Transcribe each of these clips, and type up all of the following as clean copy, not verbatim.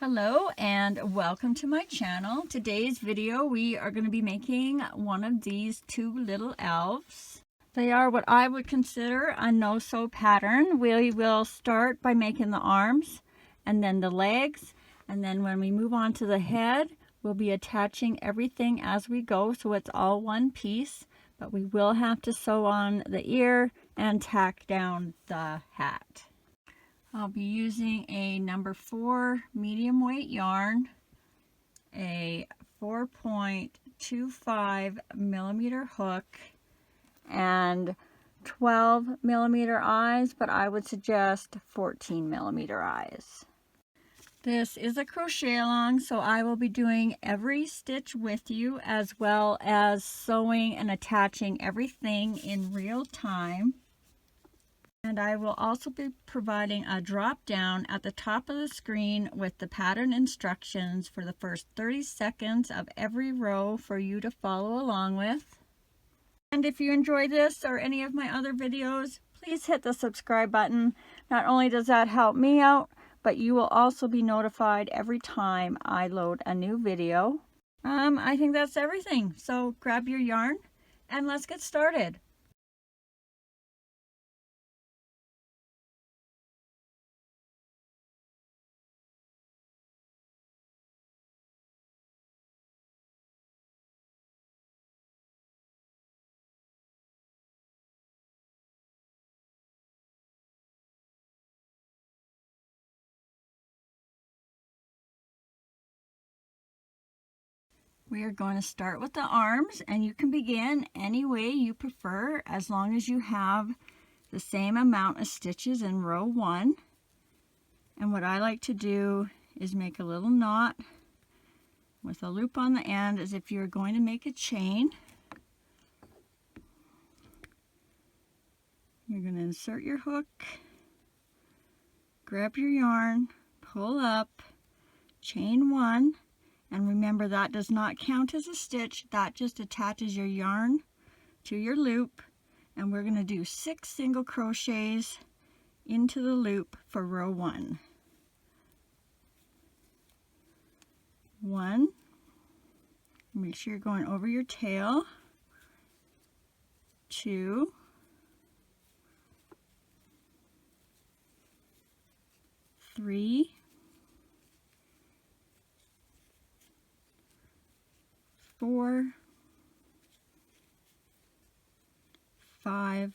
Hello and welcome to my channel. Today's video we are going to be making one of these two little elves. They are what I would consider a no-sew pattern. We will start by making the arms and then the legs, and then when we move on to the head we'll be attaching everything as we go, so it's all one piece, but we will have to sew on the ear and tack down the hat. I'll be using a number 4 medium weight yarn, a 4.25 millimeter hook, and 12 millimeter eyes, but I would suggest 14 millimeter eyes. This is a crochet along, so I will be doing every stitch with you, as well as sewing and attaching everything in real time. And I will also be providing a drop down at the top of the screen with the pattern instructions for the first 30 seconds of every row for you to follow along with. And if you enjoy this or any of my other videos, please hit the subscribe button. Not only does that help me out, but you will also be notified every time I load a new video. I think that's everything. So grab your yarn and let's get started. We are going to start with the arms, and you can begin any way you prefer as long as you have the same amount of stitches in row 1. And what I like to do is make a little knot with a loop on the end as if you're going to make a chain. You're going to insert your hook, grab your yarn, pull up, chain 1. And remember, that does not count as a stitch. That just attaches your yarn to your loop. And we're going to do 6 single crochets into the loop for row 1. 1. Make sure you're going over your tail. 2. 3. 4, 5,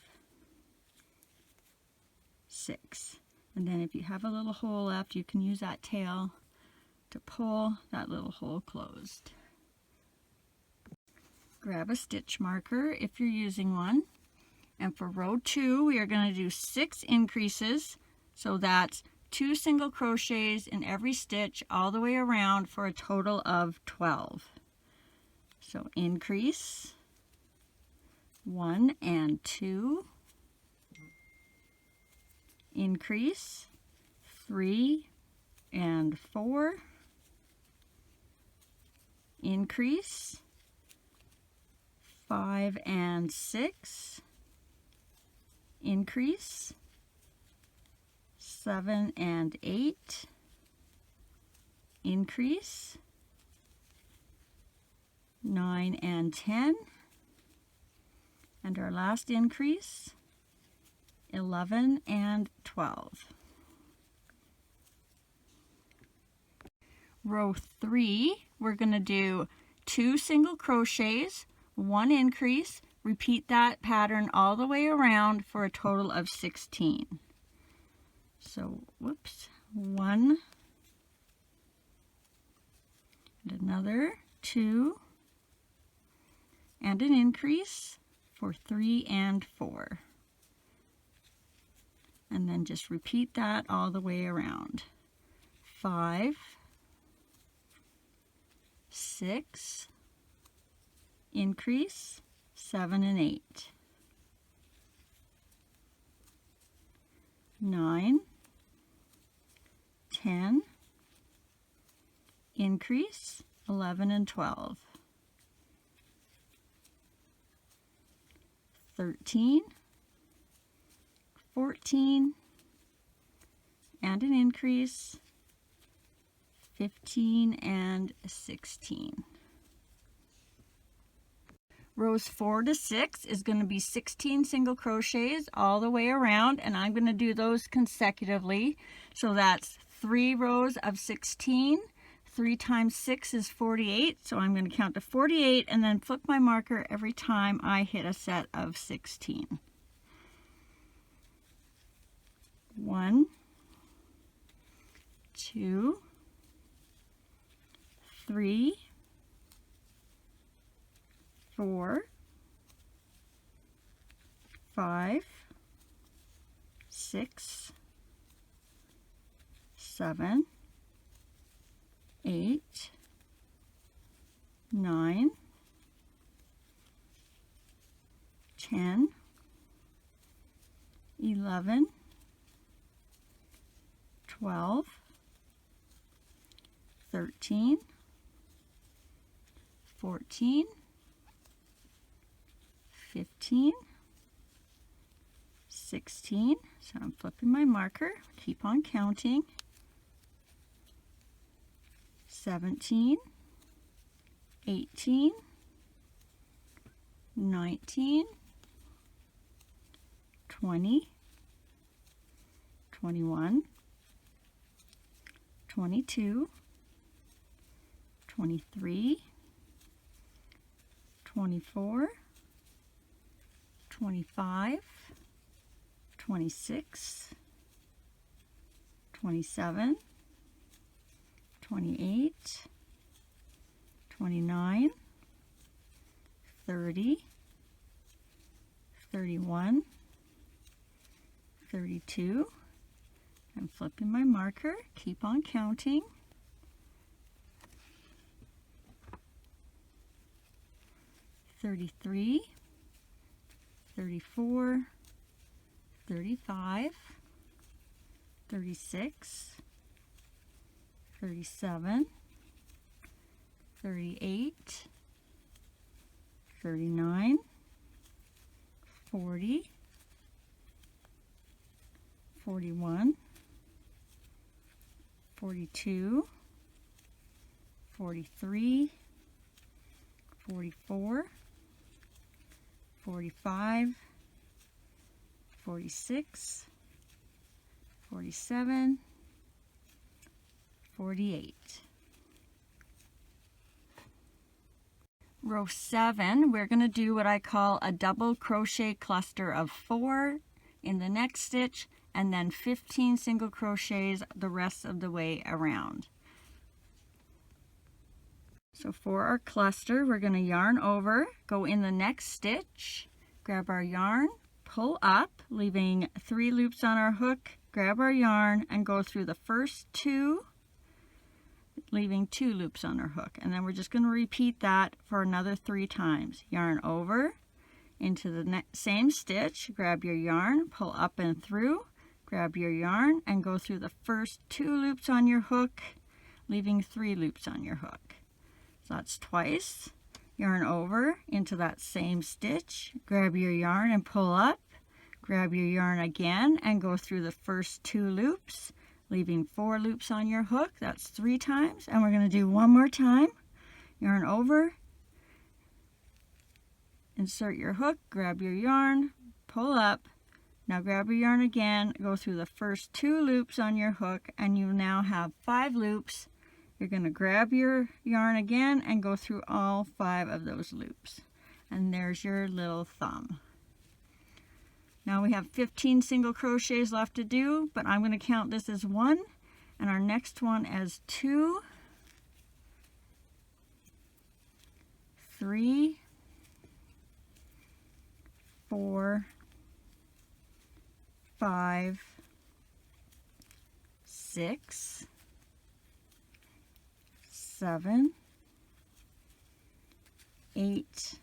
6. And then if you have a little hole left, you can use that tail to pull that little hole closed. Grab a stitch marker if you're using one. And for row 2, we are going to do 6 increases. So that's 2 single crochets in every stitch all the way around for a total of 12. So increase 1 and 2, increase 3 and 4, increase 5 and 6, increase 7 and 8, increase 9 and 10, and our last increase 11 and 12. Row 3, we're going to do 2 single crochets, 1 increase, repeat that pattern all the way around for a total of 16. So, 1 and another 2, and an increase for 3 and 4. And then just repeat that all the way around. 5, 6, increase 7 and 8. 9, 10, increase 11 and 12. 13, 14, and an increase 15, and 16. Rows 4 to 6 is going to be 16 single crochets all the way around, and I'm going to do those consecutively. So that's 3 rows of 16. 3 times 6 is 48, so I'm going to count to 48 and then flip my marker every time I hit a set of 16. 1, 2, 3, 4, 5, 6, 7, 8, 9, 10, 11, 12, 13, 14, 15, 16, so I'm flipping my marker, keep on counting, 17, 18, 19, 20, 21, 22, 23, 24, 25, 26, 27, 28, 29, 30, 31, 32. I'm flipping my marker, keep on counting. 33, 34, 35, 36, 37, 38, 39, 40, 41, 42, 43, 44, 45, 46, 47, 48. Row 7, we're going to do what I call a double crochet cluster of 4 in the next stitch, and then 15 single crochets the rest of the way around. So for our cluster, we're going to yarn over, go in the next stitch, grab our yarn, pull up, leaving 3 loops on our hook, grab our yarn, and go through the first 2, leaving 2 loops on our hook. And then we're just going to repeat that for another 3 times. Yarn over, into the same stitch, grab your yarn, pull up and through, grab your yarn, and go through the first 2 loops on your hook, leaving 3 loops on your hook. So that's twice. Yarn over into that same stitch, grab your yarn and pull up, grab your yarn again and go through the first 2 loops, leaving 4 loops on your hook. That's 3 times, and we're going to do one more time. Yarn over, insert your hook, grab your yarn, pull up, now grab your yarn again, go through the first 2 loops on your hook, and you now have 5 loops. You're going to grab your yarn again and go through all 5 of those loops. And there's your little thumb. Now we have 15 single crochets left to do, but I'm going to count this as 1 and our next one as 2, 3, 4, 5, 6, 7, 8,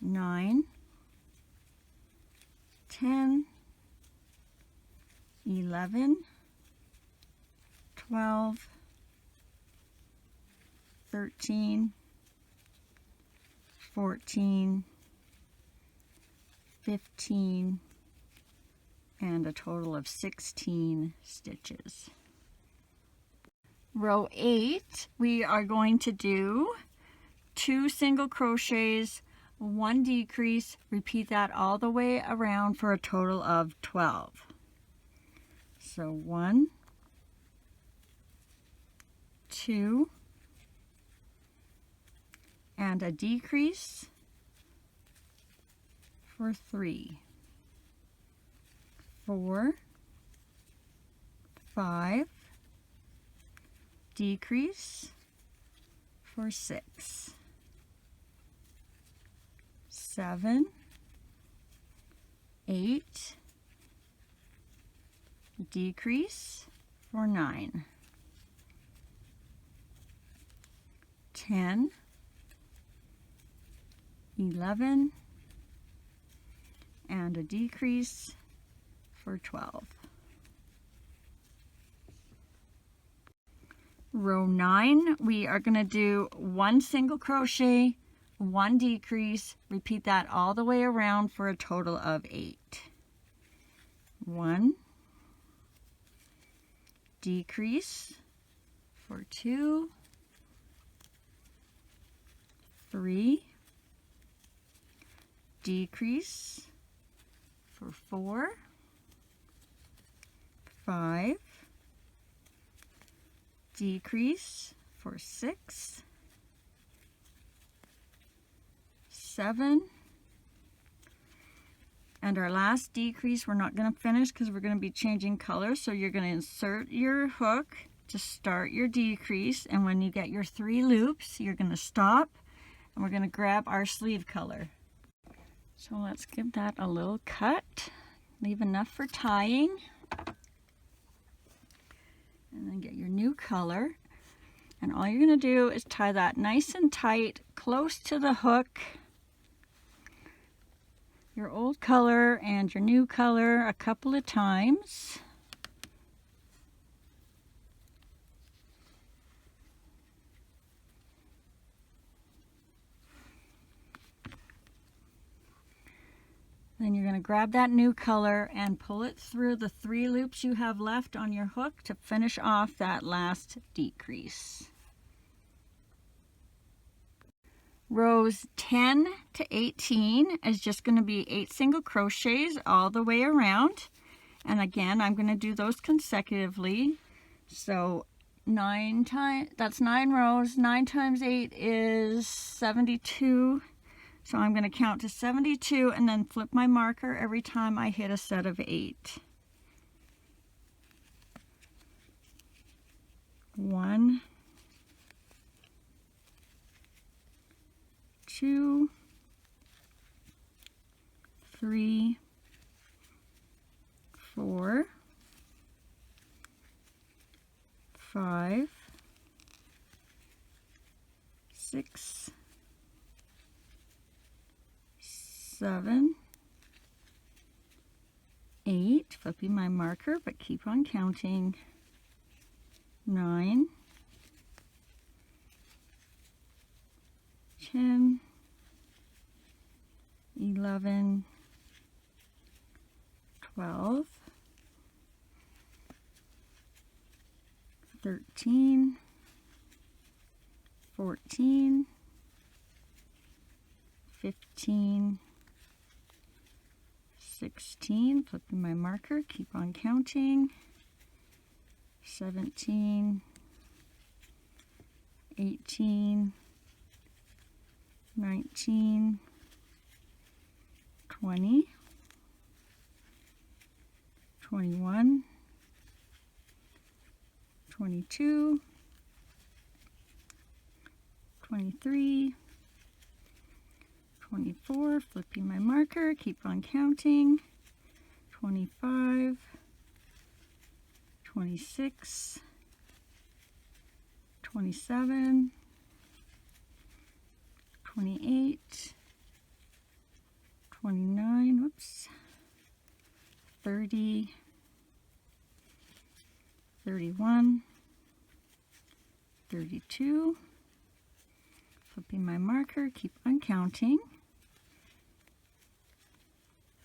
9, 10, 11, 12, 13, 14, 15, and a total of 16 stitches. Row 8, we are going to do 2 single crochets, 1 decrease, repeat that all the way around for a total of 12. So 1, 2, and a decrease for 3, 4, 5, decrease for 6, 7, 8, decrease for 9, 10, 11, and a decrease for 12. Row 9, we are going to do 1 single crochet, 1 decrease, repeat that all the way around for a total of 8. 1, decrease for 2, 3, decrease for 4, 5, decrease for 6, 7, and our last decrease we're not going to finish because we're going to be changing colors, so you're going to insert your hook to start your decrease, and when you get your 3 loops you're going to stop and we're going to grab our sleeve color. So let's give that a little cut, leave enough for tying, and then get your new color. And all you're going to do is tie that nice and tight close to the hook, your old color and your new color a couple of times. Then you're going to grab that new color and pull it through the 3 loops you have left on your hook to finish off that last decrease. Rows 10 to 18 is just going to be 8 single crochets all the way around. And again, I'm going to do those consecutively. So 9 times, that's 9 rows. 9 times 8 is 72. So I'm going to count to 72 and then flip my marker every time I hit a set of 8. 1, 2, 3, 4, 5, 6, 7, 8, flipping my marker, but keep on counting, 9, 10, 11, 12, 13, 14, 15, 16, flipping my marker, keep on counting, 17, 18, 19, 20, 21, 22, 23, 24, flipping my marker, keep on counting, 25, 26, 27, 28, 29, whoops, 30, 31, 32, flipping my marker, keep on counting,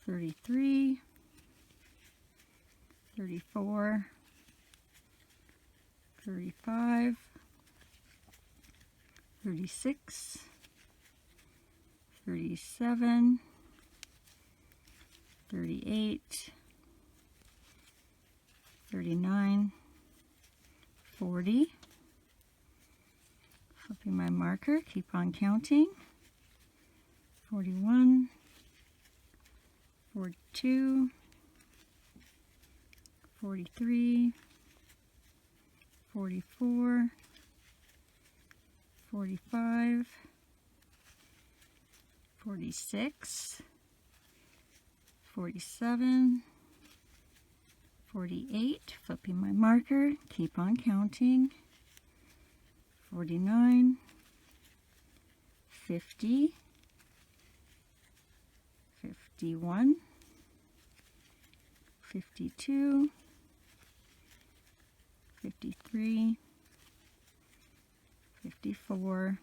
33, 34, 35, 36, 37, 38, 39, 40. Flipping my marker, keep on counting. 41, 42, 43, 44, 45, 46, 47, 48, flipping my marker, keep on counting. 49, 50, 51, 52, 53, 54,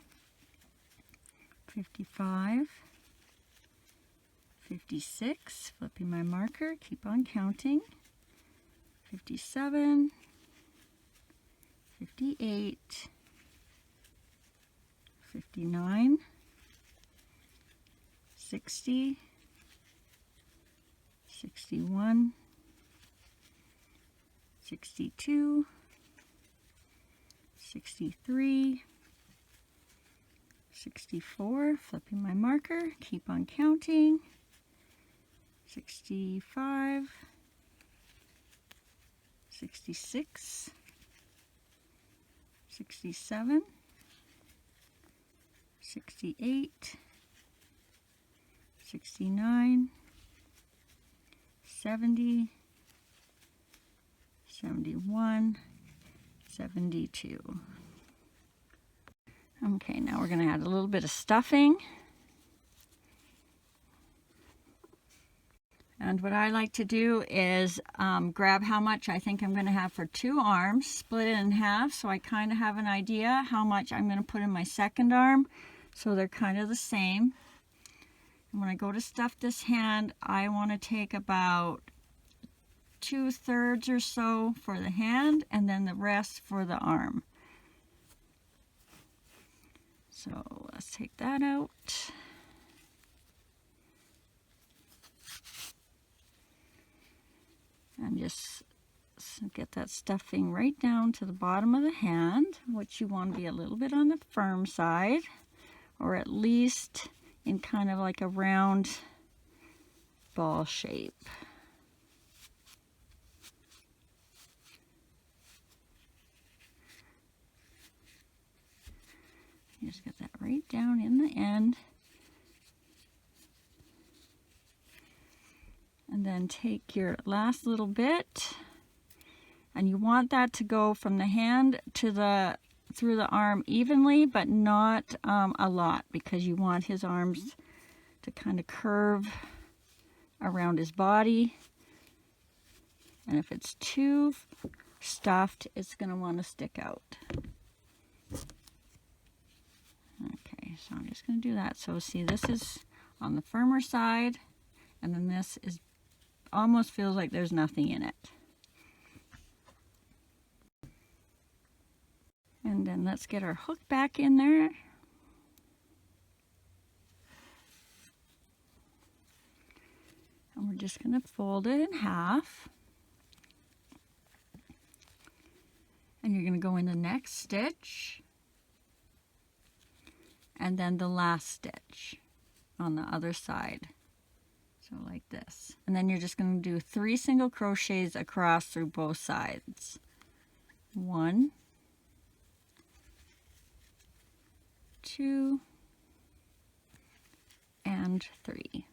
55, 56, flipping my marker, keep on counting. 57, 58, 59, 60, 61, 62, 63, 64, flipping my marker, keep on counting. 65, 66, 67, 68, 69, 70, 71, 72. Okay, now we're going to add a little bit of stuffing. And what I like to do is grab how much I think I'm going to have for 2 arms, split it in half so I kind of have an idea how much I'm going to put in my second arm, so they're kind of the same. And when I go to stuff this hand, I want to take about 2/3 or so for the hand and then the rest for the arm. So let's take that out. And just get that stuffing right down to the bottom of the hand, which you want to be a little bit on the firm side, or at least in kind of like a round ball shape. You just get that right down in the end. And then take your last little bit, and you want that to go from the hand to through the arm evenly, but not a lot, because you want his arms to kind of curve around his body. And if it's too stuffed, it's going to want to stick out. Okay, so I'm just going to do that. So see, this is on the firmer side, and then this is almost feels like there's nothing in it. And then let's get our hook back in there. And we're just going to fold it in half. And you're going to go in the next stitch. And then the last stitch on the other side. So like this. And then you're just going to do 3 single crochets across through both sides. 1, 2, and 3.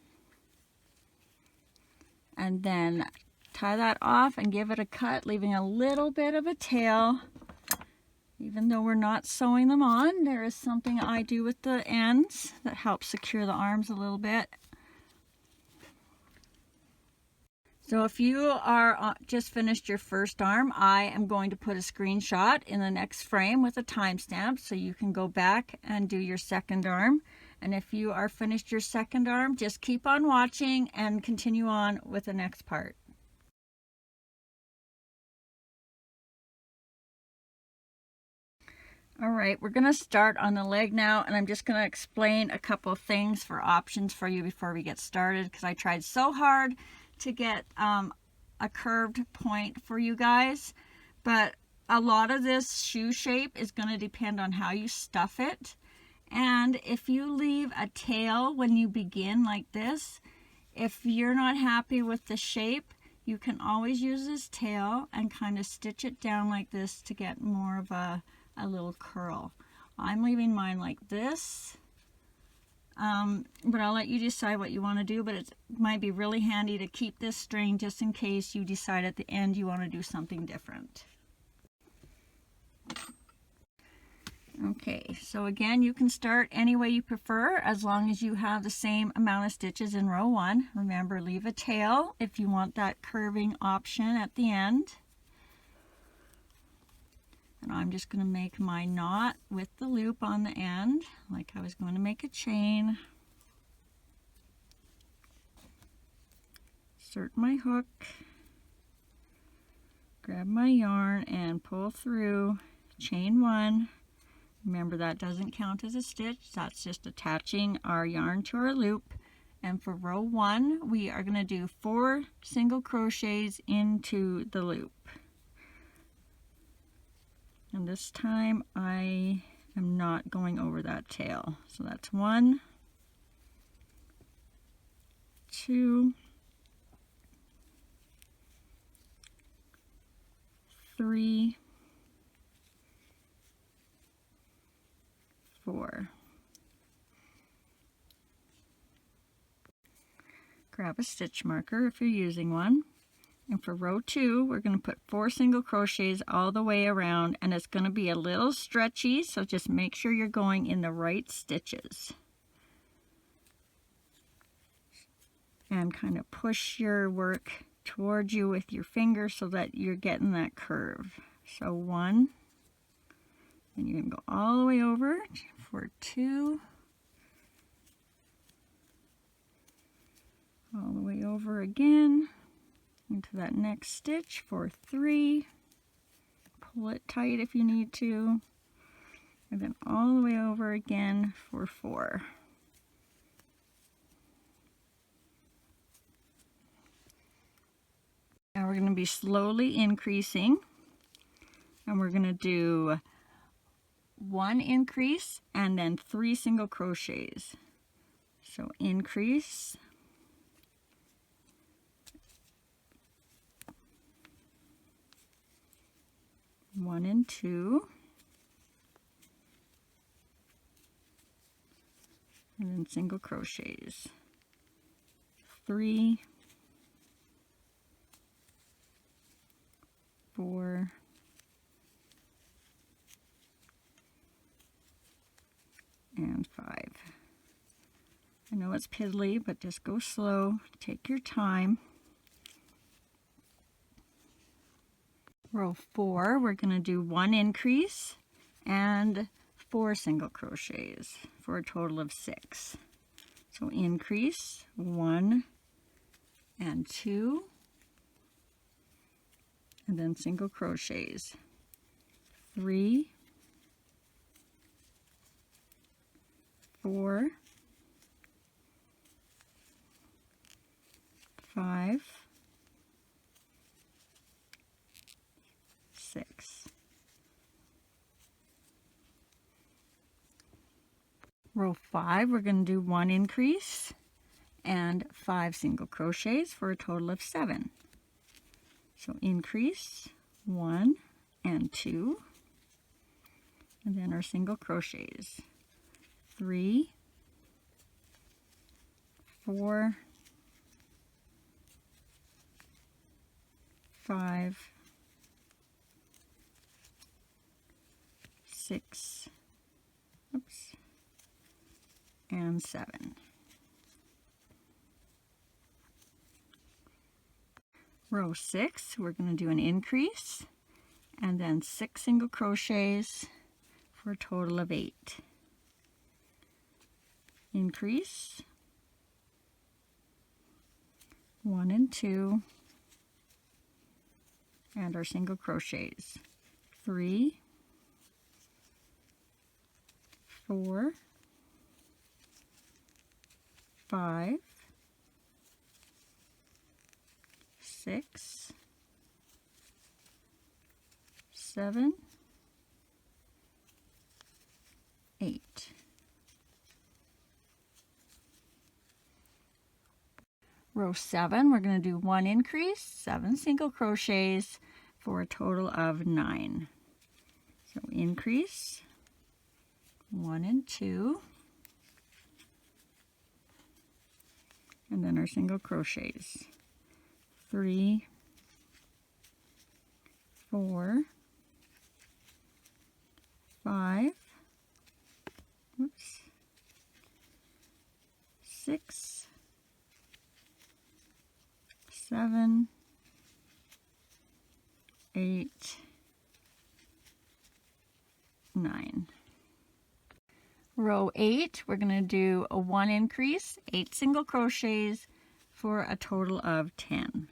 And then tie that off and give it a cut, leaving a little bit of a tail. Even though we're not sewing them on, there is something I do with the ends that helps secure the arms a little bit. So if you are just finished your first arm, I am going to put a screenshot in the next frame with a timestamp so you can go back and do your second arm. And if you are finished your second arm, just keep on watching and continue on with the next part. All right, we're going to start on the leg now, and I'm just going to explain a couple of things for options for you before we get started, because I tried so hard to get a curved point for you guys, but a lot of this shoe shape is going to depend on how you stuff it. And if you leave a tail when you begin like this, if you're not happy with the shape, you can always use this tail and kind of stitch it down like this to get more of a little curl. I'm leaving mine like this, but I'll let you decide what you want to do, but it might be really handy to keep this string just in case you decide at the end you want to do something different. Okay, so again, you can start any way you prefer as long as you have the same amount of stitches in row 1. Remember, leave a tail if you want that curving option at the end. And I'm just going to make my knot with the loop on the end, like I was going to make a chain. Insert my hook, grab my yarn and pull through, chain 1. Remember, that doesn't count as a stitch, that's just attaching our yarn to our loop. And for row 1, we are going to do 4 single crochets into the loop. And this time I am not going over that tail. So that's 1, 2, 3, 4. Grab a stitch marker if you're using one. And for row 2, we're going to put 4 single crochets all the way around, and it's going to be a little stretchy, so just make sure you're going in the right stitches. And kind of push your work towards you with your finger so that you're getting that curve. So 1, and you're going to go all the way over for 2, all the way over again into that next stitch for 3, pull it tight if you need to, and then all the way over again for 4. Now we're going to be slowly increasing, and we're going to do 1 increase and then 3 single crochets. So increase, 1 and 2, and then single crochets, 3, 4, and 5. I know it's piddly, but just go slow, take your time. Row 4, we're going to do 1 increase and 4 single crochets for a total of 6. So increase, 1 and 2, and then single crochets, 3, 4, 5, 6. Row 5, we're going to do 1 increase and 5 single crochets for a total of 7. So increase, 1 and 2, and then our single crochets, 3, 4, 5, 6, and 7. Row 6, we're going to do an increase and then 6 single crochets for a total of 8. Increase, 1 and 2, and our single crochets, 3, 4, 5, 6, 7, 8. Row 7, we're going to do 1 increase, 7 single crochets for a total of 9. So increase, 1 and 2, and then our single crochets, 3, 4, 5, oops, 6, 7, 8, 9. Row 8, we're going to do a 1 increase, 8 single crochets for a total of 10.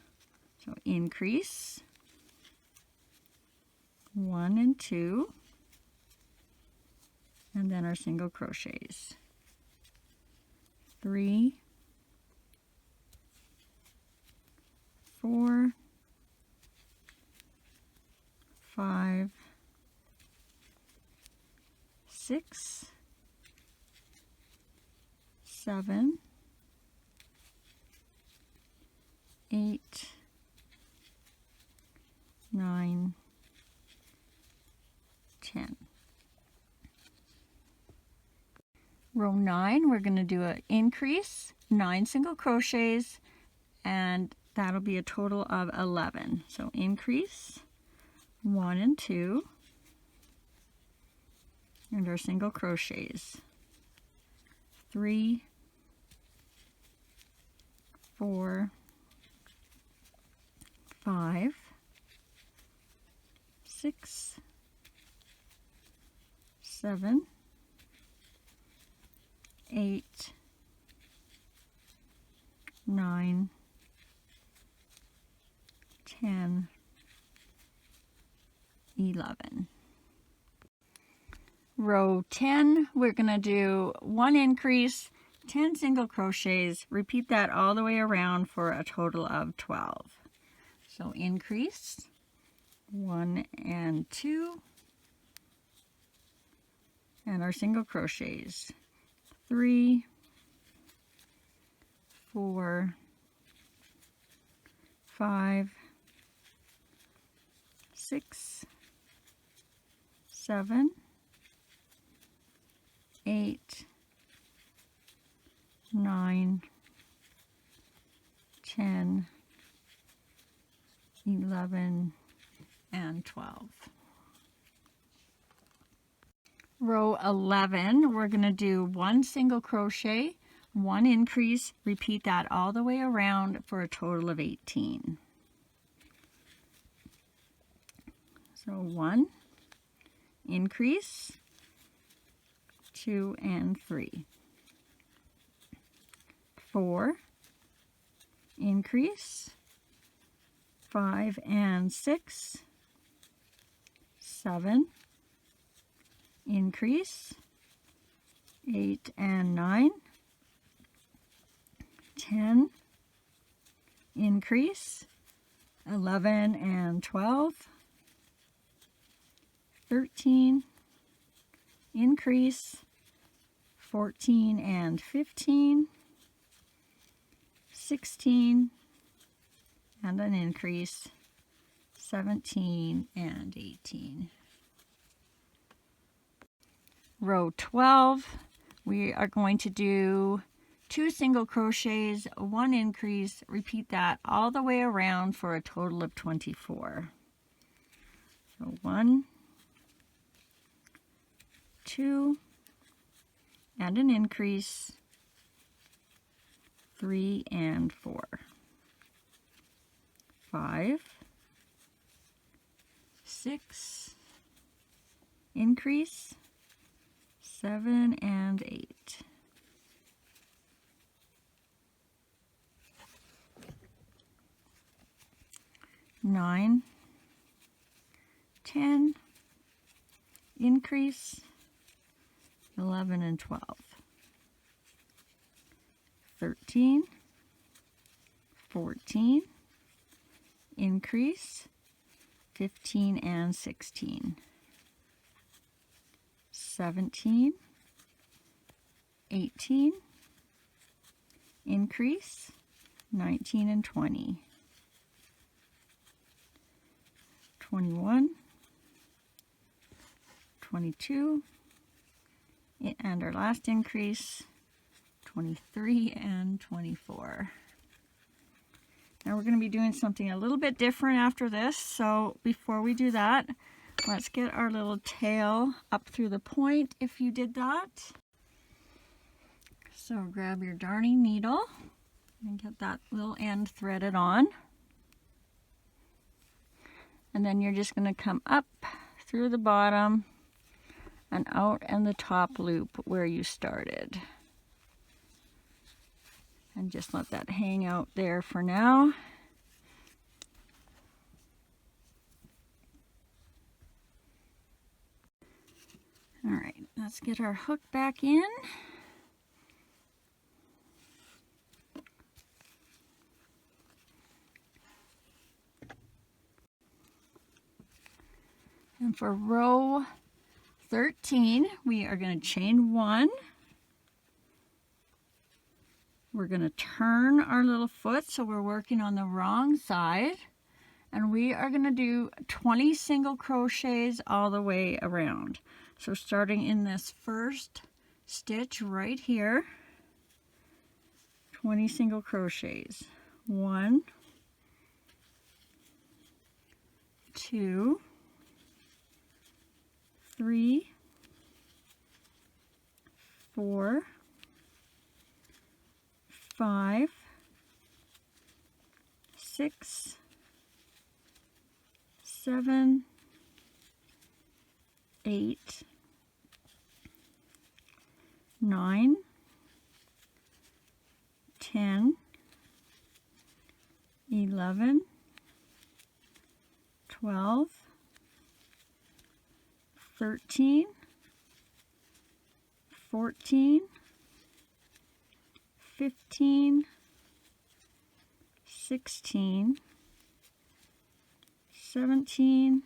So increase, 1 and 2, and then our single crochets, 3, 4, 5, 6, 7, 8, 9, 10. Row 9, we're going to do an increase, 9 single crochets, and that'll be a total of 11. So increase, 1 and 2, and our single crochets, 3, 4, 5, 6, 7, 8, 9, 10, 11. Row 10, we're going to do 1 increase, 10 single crochets, repeat that all the way around for a total of 12. So increase, 1 and 2, and our single crochets, 3, 4, 5, 6, 7, 8, 9, 10, 11, and 12. Row 11, we're going to do 1 single crochet, 1 increase, repeat that all the way around for a total of 18. So 1, increase, 2 and 3, 4, increase, 5 and 6, 7, increase, 8 and 9, 10, increase, 11 and 12, 13, increase, 14 and 15, 16, and an increase, 17 and 18. Row 12, we are going to do 2 single crochets, 1 increase, repeat that all the way around for a total of 24. So 1, 2, and an increase, 3 and 4, 5, 6, increase, 7 and 8. 9, 10, increase, 11 and 12. 13, 14, increase, 15 and 16. 17, 18, increase, 19 and 20. 21, 22, and our last increase, 23 and 24. Now we're going to be doing something a little bit different after this, so before we do that, let's get our little tail up through the point if you did that. So grab your darning needle and get that little end threaded on. And then you're just going to come up through the bottom and out in the top loop where you started. And just let that hang out there for now. All right, let's get our hook back in. And for row 13, we are going to chain 1. We're going to turn our little foot so we're working on the wrong side. And we are going to do 20 single crochets all the way around. So starting in this first stitch right here, 20 single crochets. 1, 2, 3, 4, 5, 6, 7, 8, 9, 10, 11, 12, 13, 14, 15, 16, 17,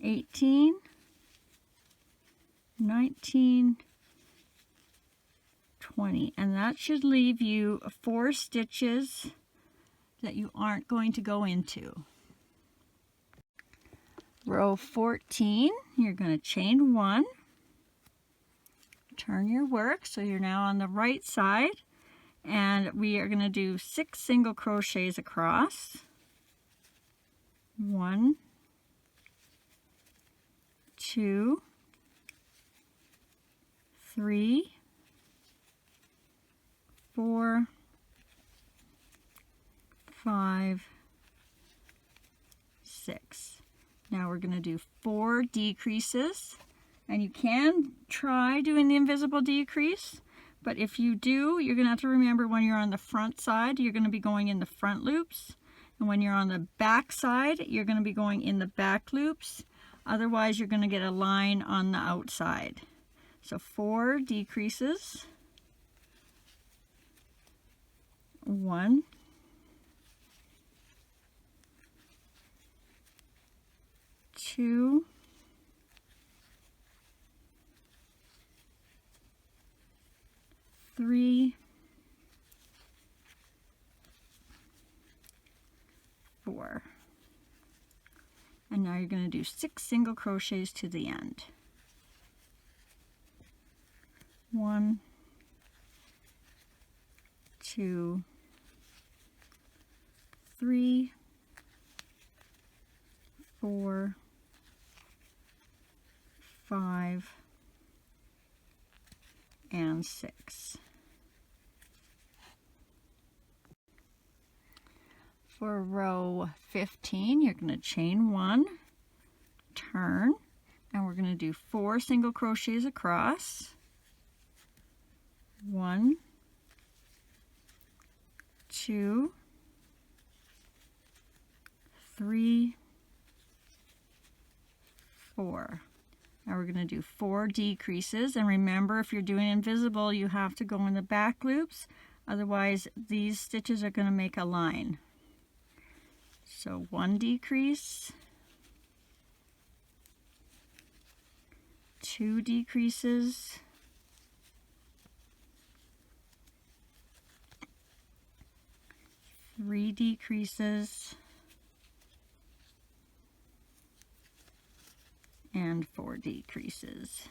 18, 19, 20. And that should leave you 4 stitches that you aren't going to go into. Row 14, you're going to chain 1, turn your work so you're now on the right side, and we are going to do 6 single crochets across. 1, 2, 3, 4, 5, 6. Now we're going to do 4 decreases, and you can try doing the invisible decrease, but if you do, you're going to have to remember when you're on the front side, you're going to be going in the front loops, and when you're on the back side, you're going to be going in the back loops. Otherwise, you're going to get a line on the outside. So 4 decreases. 1, 2, 3, 4. And now you're going to do 6 single crochets to the end. 1, 2, 3, 4, 5, and 6. For row 15, you're going to chain 1, turn, and we're going to do 4 single crochets across. 1, 2, 3, 4. Now we're going to do 4 decreases, and remember, if you're doing invisible, you have to go in the back loops, otherwise these stitches are going to make a line. So 1 decrease, 2 decreases, 3 decreases, and 4 decreases.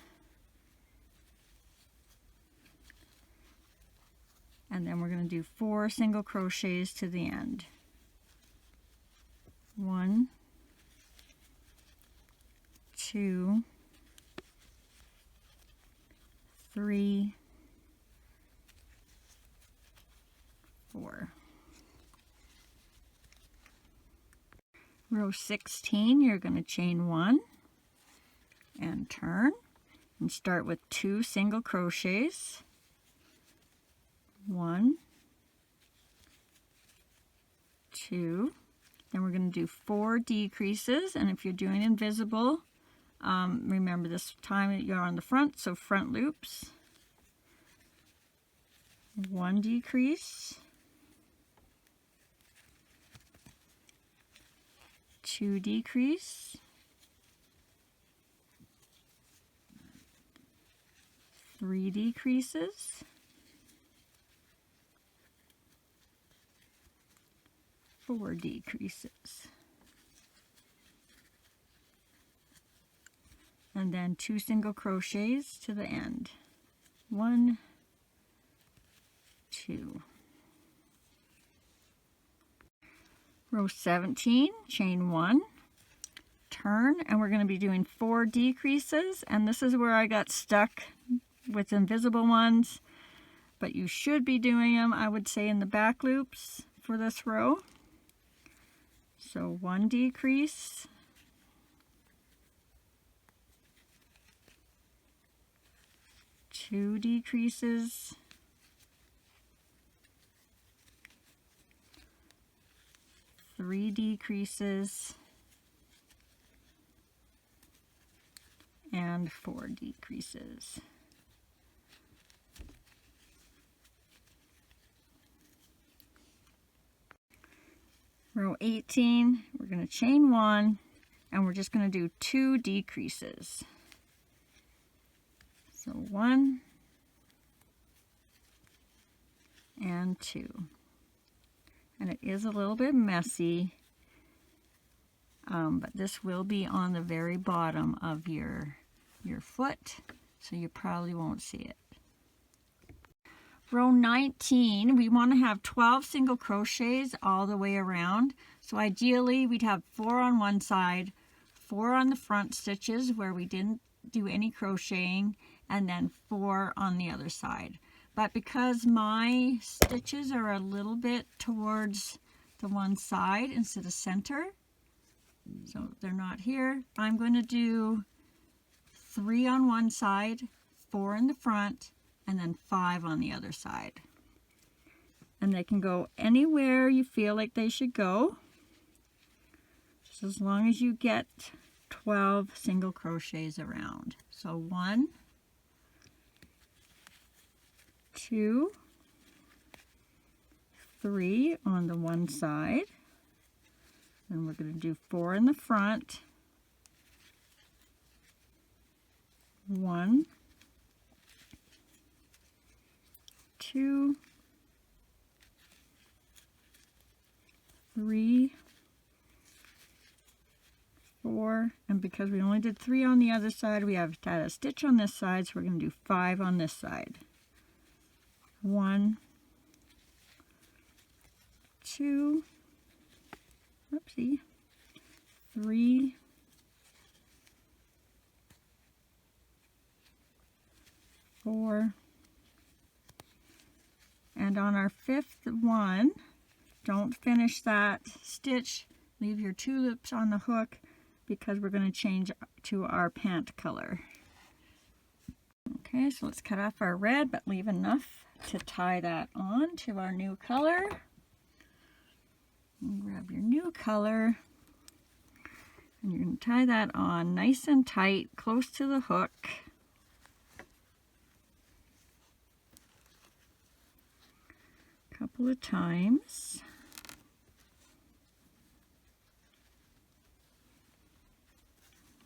And then we're going to do 4 single crochets to the end. 1, 2, 3, 4. Row 16, you're going to chain 1 and turn and start with 2 single crochets. 1, 2. Then we're going to do 4 decreases, and if you're doing invisible, remember this time you're on the front, so front loops. 1 decrease, 2 decrease, 3 decreases, 4 decreases, and then 2 single crochets to the end. 1, 2. Row 17, chain 1, turn, and we're going to be doing 4 decreases, and this is where I got stuck with invisible ones, but you should be doing them, I would say, in the back loops for this row. So 1 decrease, 2 decreases, 3 decreases, and 4 decreases. Row 18, we're going to chain 1, and we're just going to do 2 decreases. So 1 and 2. And it is a little bit messy, but this will be on the very bottom of your foot, so you probably won't see it. Row 19, we want to have 12 single crochets all the way around. So ideally we'd have 4 on one side, 4 on the front stitches where we didn't do any crocheting, and then 4 on the other side. But because my stitches are a little bit towards the one side instead of center, so they're not here, I'm going to do 3 on one side, 4 in the front, and then 5 on the other side. And they can go anywhere you feel like they should go, just as long as you get 12 single crochets around. So 1, 2, 3 on the one side, and we're going to do 4 in the front, 1, 2, 3, 4, and because we only did 3 on the other side, we have to add a stitch on this side, so we're going to do 5 on this side. 1, 2, whoopsie, 3, 4, and on our 5th one, don't finish that stitch, leave your 2 loops on the hook because we're going to change to our pant color. Okay, so let's cut off our red, but leave enough to tie that on to our new color. And grab your new color, And you're going to tie that on nice and tight, close to the hook. A couple of times.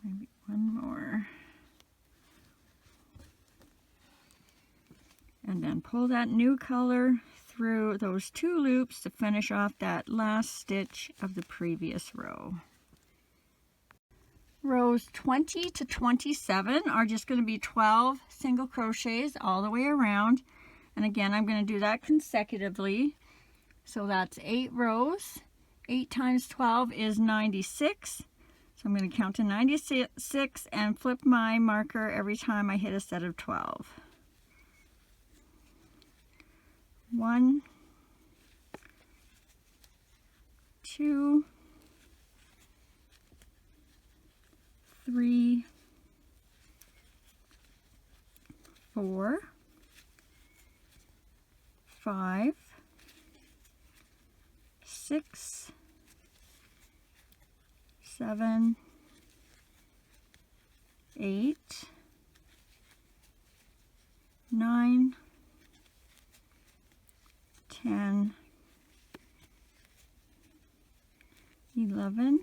Maybe one more. And then pull that new color through those 2 loops to finish off that last stitch of the previous row. Rows 20 to 27 are just going to be 12 single crochets all the way around. And again, I'm going to do that consecutively. So that's 8 rows. 8 times 12 is 96. So I'm going to count to 96 and flip my marker every time I hit a set of 12. 1, 2, 3, 4, 5, 6, 7, 8, 9, 10, 11,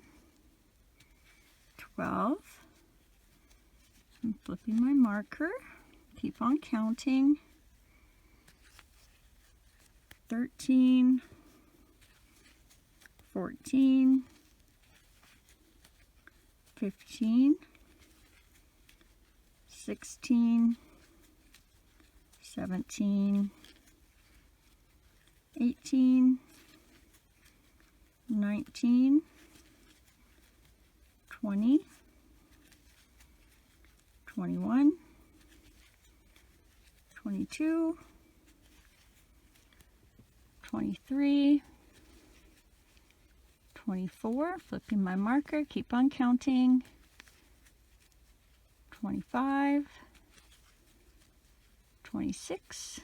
12. I'm flipping my marker. Keep on counting. 13, 14, 15, 16, 17, 18, 19, 20, 21, 22, 23, 24, flipping my marker, keep on counting, 25, 26,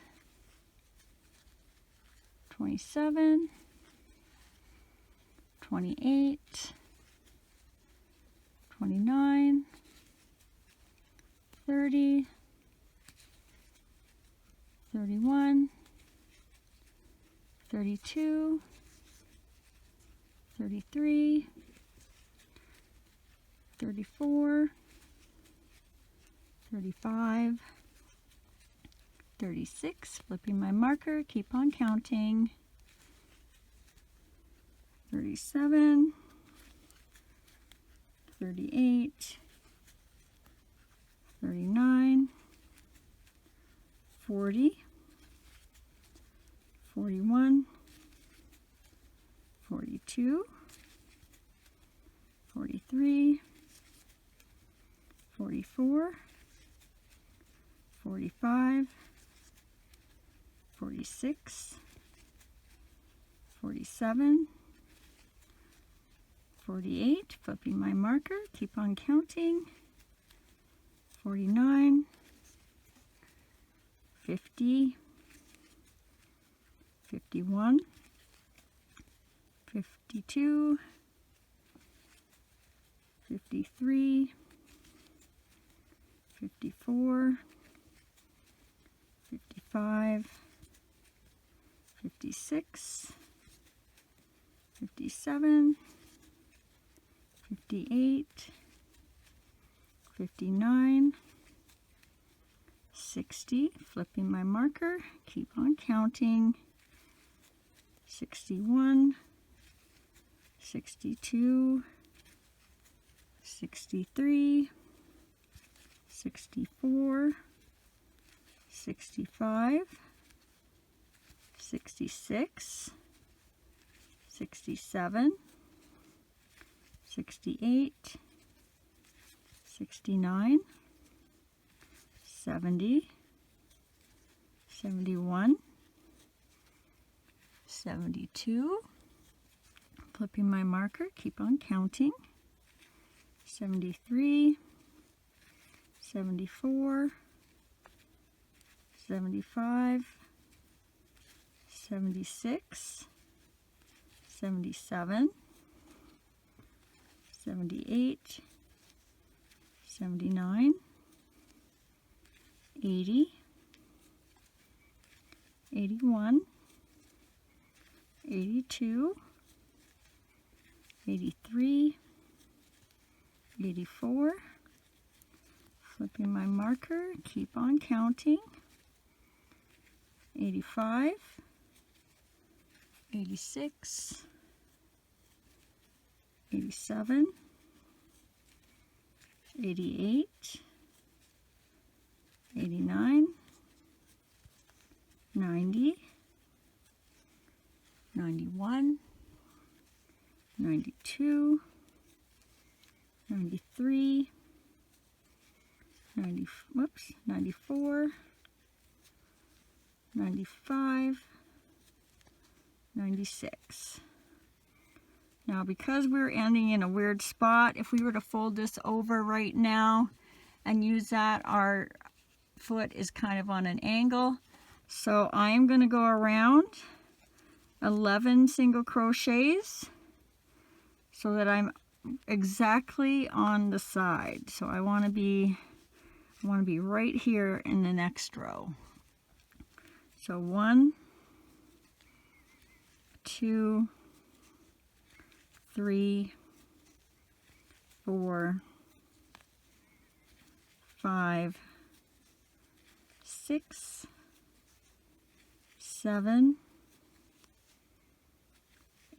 27, 28, 29, 30, 31, 32, 33, 34, 35, 36, flipping my marker, keep on counting, 37, 38, 39, 40, 41, 42, 43, 44, 45, 46, 47, 48, flipping my marker, keep on counting, 49, 50, 51, 52, 53, 54, 55, 56, 57, 58, 59, 60, flipping my marker, keep on counting, 61, 62, 63, 64, 65, 66, 67, 68, 69, 70, 71, 72, flipping my marker, keep on counting, 73, 74, 75, 76, 77, 78, 79, 80, 81, 82, 83, 84, flipping my marker, keep on counting, 85, 86, 87, 88, 89, 90, 91, 92, 93, 94, 95, 96. Now, because we're ending in a weird spot, if we were to fold this over right now and use that, our foot is kind of on an angle. So I'm going to go around 11 single crochets so that I'm exactly on the side. So I want to be right here in the next row. So 1, 2, 3, 4, 5, 6, 7,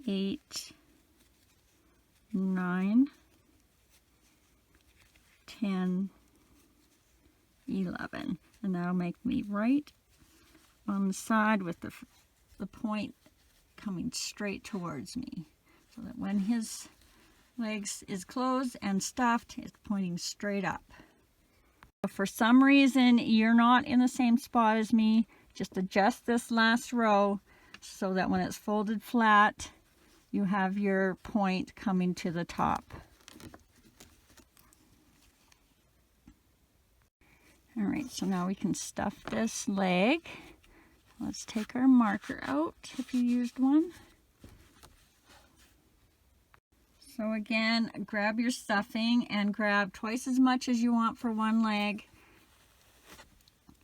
8, 9, 10, 11, and that'll make me right on the side with the point coming straight towards me, so that when his legs is closed and stuffed, it's pointing straight up. If for some reason you're not in the same spot as me, just adjust this last row so that when it's folded flat, you have your point coming to the top. All right, so now we can stuff this leg. Let's take our marker out if you used one. So again, grab your stuffing and grab twice as much as you want for one leg.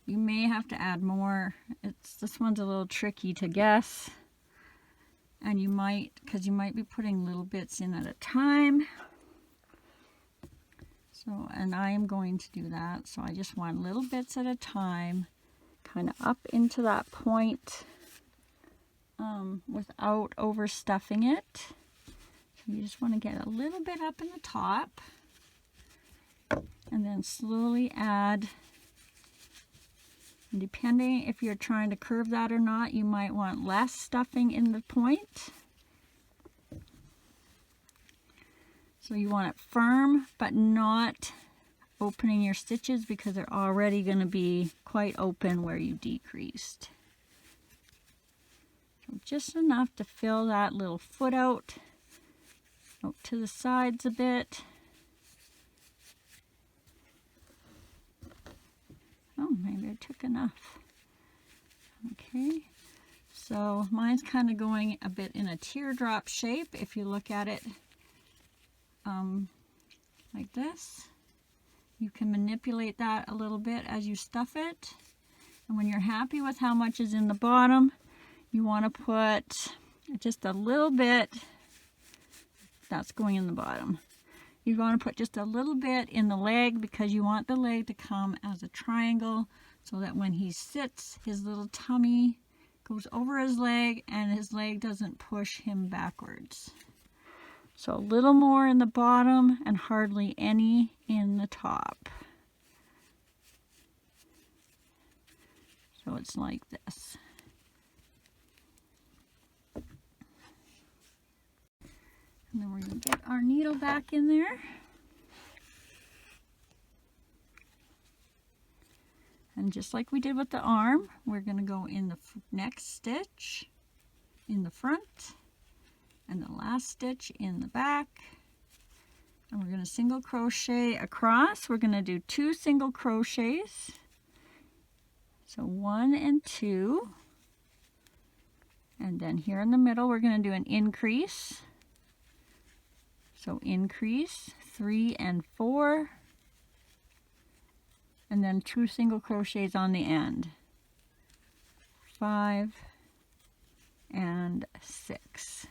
You may have to add more. This one's a little tricky to guess. And you might, because you might be putting little bits in at a time. So, and I am going to do that. So I just want little bits at a time, kind of up into that point without overstuffing it. So you just want to get a little bit up in the top and then slowly add. And depending if you're trying to curve that or not, you might want less stuffing in the point. So you want it firm, but not opening your stitches because they're already going to be quite open where you decreased. So just enough to fill that little foot out to the sides a bit. Oh, maybe I took enough. Okay, so mine's kind of going a bit in a teardrop shape if you look at it like this. You can manipulate that a little bit as you stuff it. And when you're happy with how much is in the bottom, you want to put just a little bit. That's going in the bottom. You're going to put just a little bit in the leg because you want the leg to come as a triangle so that when he sits, his little tummy goes over his leg and his leg doesn't push him backwards. So a little more in the bottom and hardly any in the top. So it's like this. And then we're going to get our needle back in there. And just like we did with the arm, we're going to go in the next stitch in the front and the last stitch in the back. And we're going to single crochet across. We're going to do 2 single crochets. So 1 and 2. And then here in the middle, we're going to do an increase. So increase 3 and 4, and then 2 single crochets on the end. 5 and 6.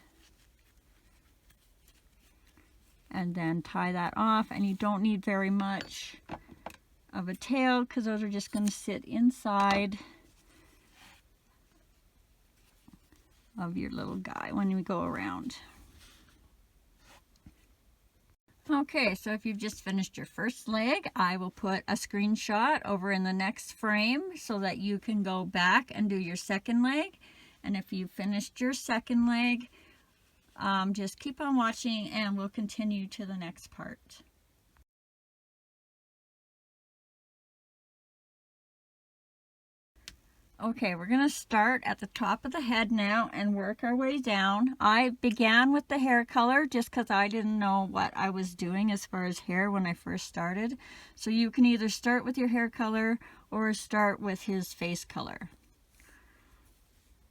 And then tie that off, and you don't need very much of a tail because those are just going to sit inside of your little guy when we go around. Okay, so if you've just finished your first leg, I will put a screenshot over in the next frame so that you can go back and do your second leg. And if you've finished your second leg, just keep on watching and we'll continue to the next part. Okay, we're going to start at the top of the head now and work our way down. I began with the hair color just because I didn't know what I was doing as far as hair when I first started. So you can either start with your hair color or start with his face color.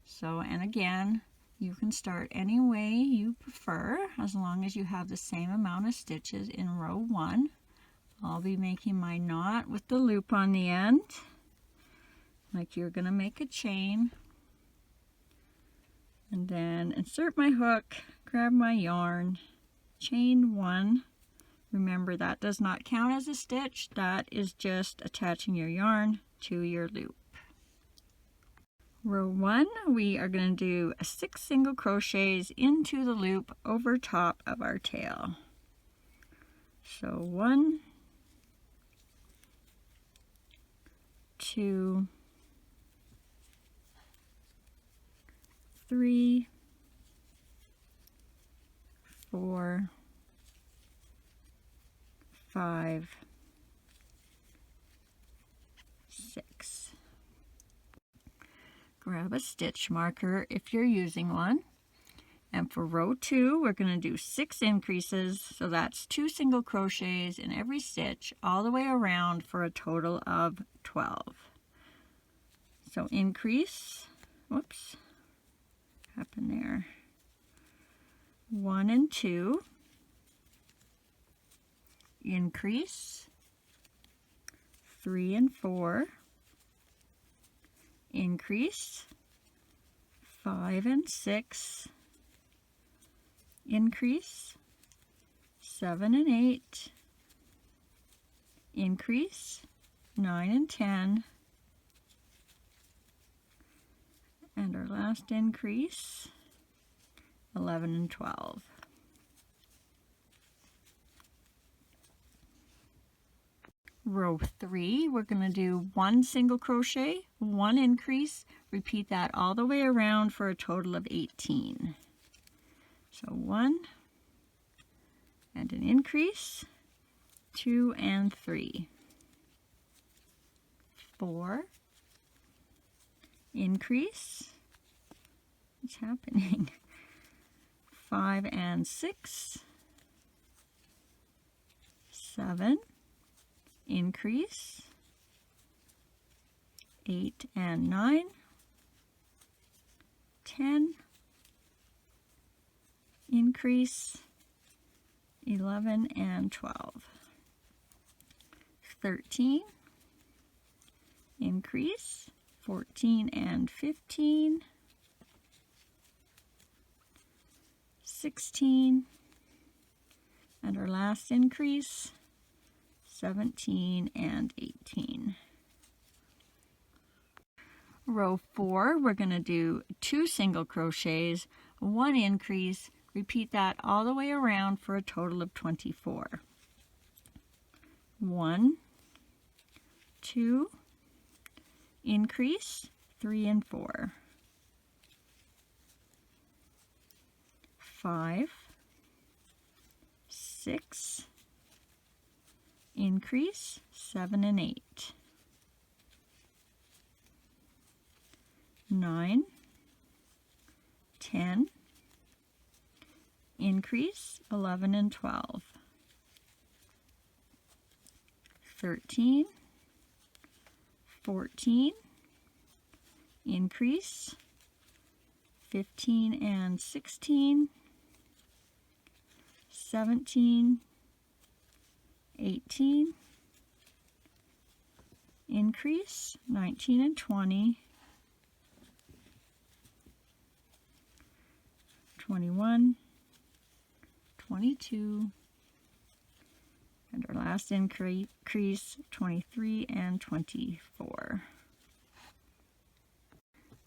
So, and again, you can start any way you prefer as long as you have the same amount of stitches in row 1. I'll be making my knot with the loop on the end, like you're going to make a chain, and then insert my hook, grab my yarn, chain 1. Remember, that does not count as a stitch, that is just attaching your yarn to your loop. Row 1, we are going to do 6 single crochets into the loop over top of our tail. So 1, 2, 3, 4, 5, 6. Grab a stitch marker if you're using one. And for row 2, we're going to do 6 increases, so that's 2 single crochets in every stitch all the way around for a total of 12. So increase, whoops, happened there, 1 and 2, increase, 3 and 4, increase, 5 and 6, increase, 7 and 8, increase, 9 and 10, and our last increase, 11 and 12. Row 3, we're going to do 1 single crochet, 1 increase, repeat that all the way around for a total of 18. So 1 and an increase, 2 and 3, 4, increase, what's happening, 5 and 6, 7, increase, 8 and 9, 10, increase, 11 and 12, 13, increase, 14 and 15, 16, and our last increase, 17 and 18. Row 4, we're going to do 2 single crochets, 1 increase, repeat that all the way around for a total of 24. 1, 2, increase, 3 and 4, 5, 6, increase, 7 and 8, 9, 10, increase, 11 and 12, 13, 14, increase, 15 and 16, 17, 18, increase, 19 and 20, 21, 22, and our last increase, 23 and 24.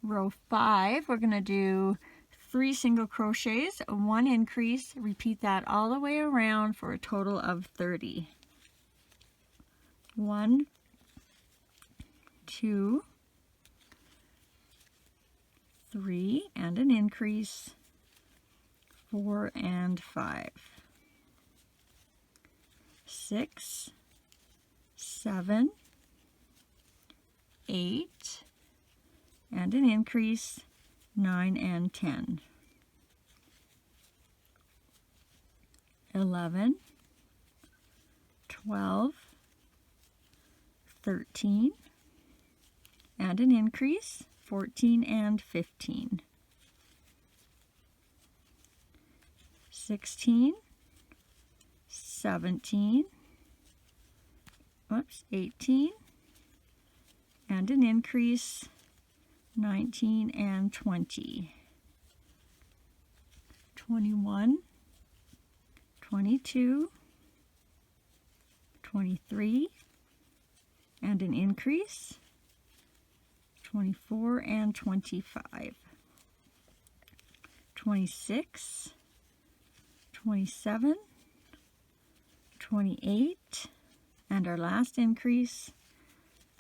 Row 5, we're going to do 3 single crochets, 1 increase, repeat that all the way around for a total of 30. 1, 2, 3, and an increase, 4 and 5, 6, 7, 8, and an increase, 9 and 10, 11, 12, 13, and an increase, 14 and 15, 16, 17, 18, and an increase, 19 and 20, 21, 22, 23, and an increase, 24 and 25, 26, 27, 28, and our last increase,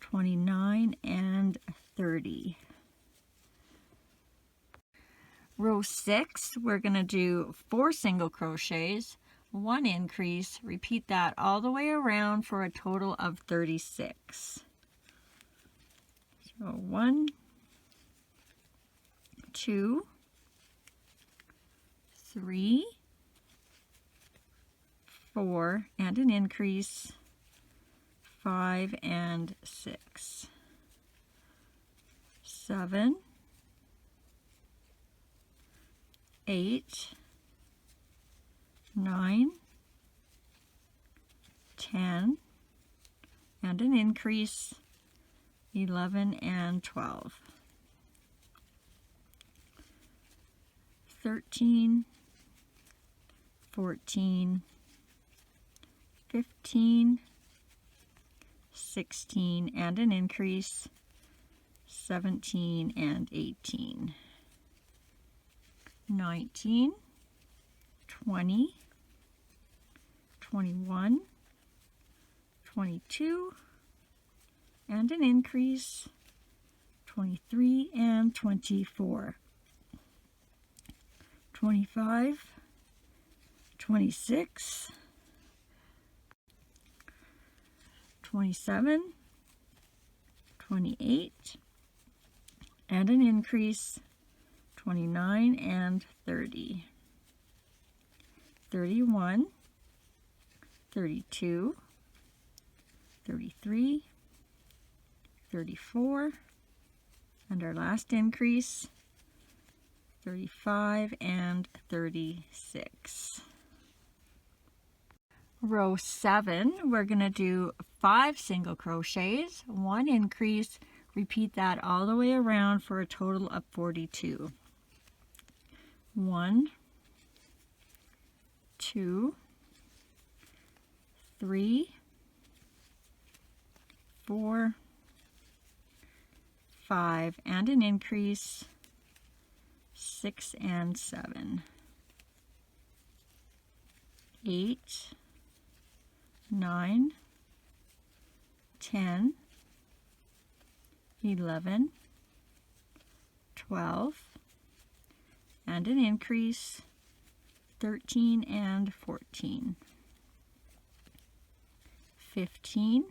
29 and 30. Row 6, we're going to do 4 single crochets, 1 increase, repeat that all the way around for a total of 36. So 1, 2, 3, 4, and an increase, 5 and 6, 7, 8, 9, 10, and an increase, 11 and 12, 13, 14, 15, 16, and an increase, 17 and 18, 19, 20, 21, 22, and an increase, 23 and 24, 25, 26, 27, 28, and an increase, 29 and 30, 31, 32, 33, 34, and our last increase, 35 and 36. Row 7, we're going to do 5 single crochets, 1 increase, repeat that all the way around for a total of 42. 1, 2, 3, 4, 5, and an increase, 6 and 7, 8, 9, 10, 11, 12, and an increase, 13 and 14, 15,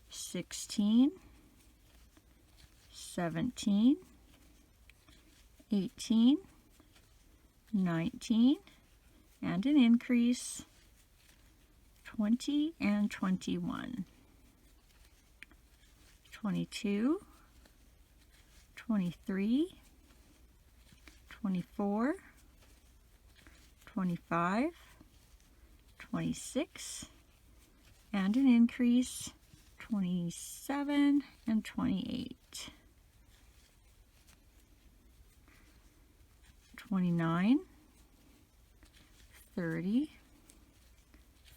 16, 17, 18, 19, and an increase, 20 and 21, 22, 23, 24, 25, 26, and an increase, 27 and 28, 29, 30,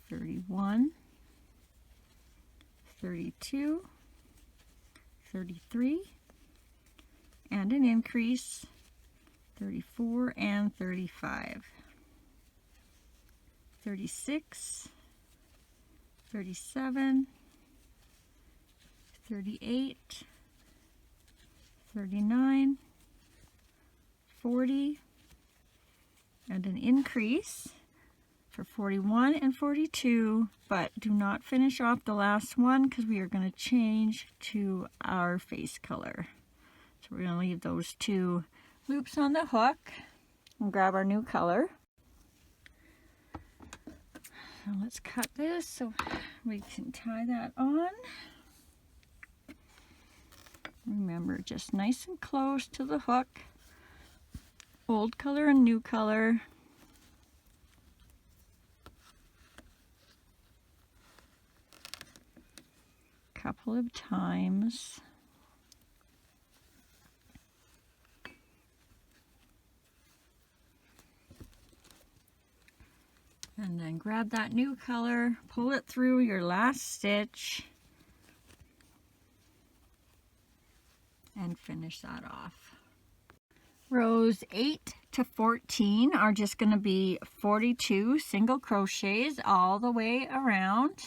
31, 32, 33, and an increase, 34 and 35, 36, 37, 38, 39, 40, and an increase for 41 and 42, but do not finish off the last one because we are going to change to our face color. So we're going to leave those 2 loops on the hook and grab our new color. So let's cut this so we can tie that on. Remember, just nice and close to the hook. Old color and new color. Couple of times. And then grab that new color, pull it through your last stitch, and finish that off. Rows 8 to 14 are just going to be 42 single crochets all the way around.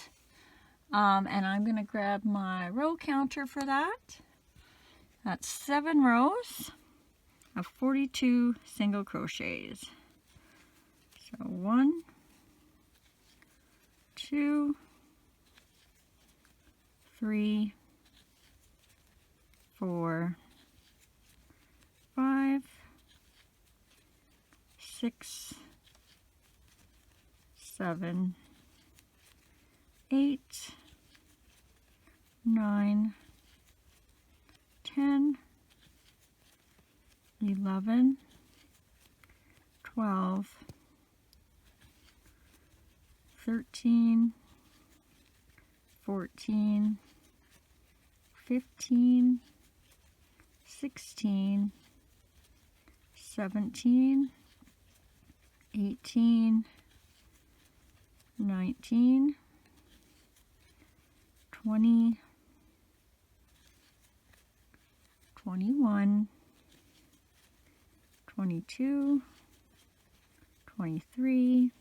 And I'm going to grab my row counter for that. That's 7 rows of 42 single crochets. So 1, 2, 3, 4, 5, 6, 7, 8, 9, 10, 11, 12, 13, 14, 15, 16, 17, 18, 19, 20, 21, 22, 23,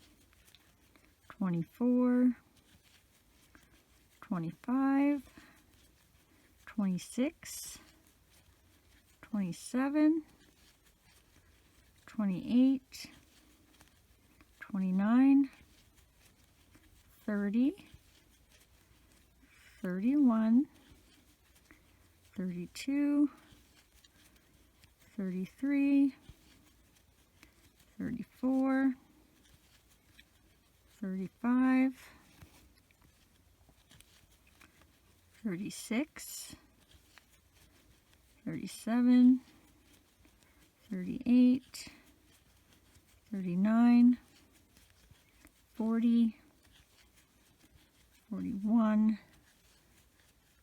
24, 25, 26, 27, 28, 29, 30, 31, 32, 33, 34, 35, 36, 37, 38, 39, 40, 41,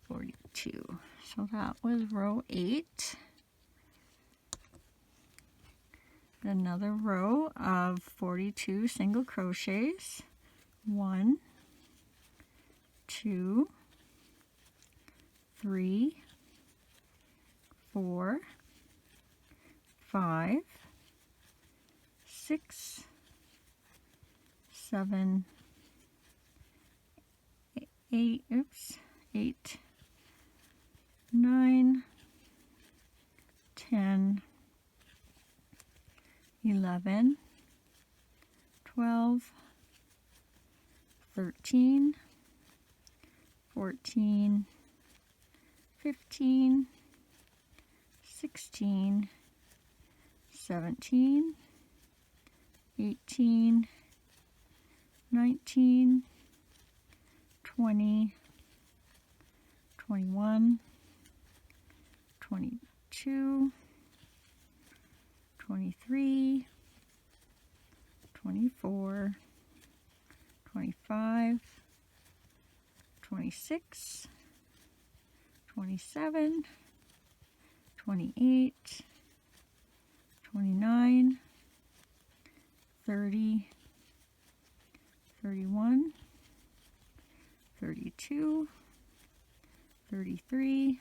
42. So that was row 8. Another row of 42 single crochets. 1, 2, 3, 4, 5, 6, 7, 8, 9, 10, 11, 12, 13, 14, 15, 16, 17, 18, 19, 20, 21, 22, 23, 24, 25, 26, 27, 28, 29, 30, 31, 32, 33,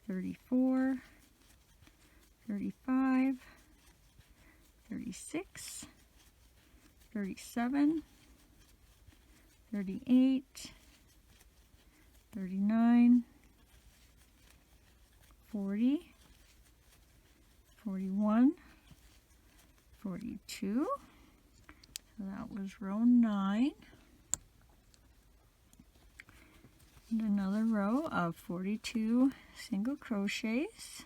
34, 35, 36, 37, 38, 39, 40, 41, 42. So that was row 9. And another row of 42 single crochets.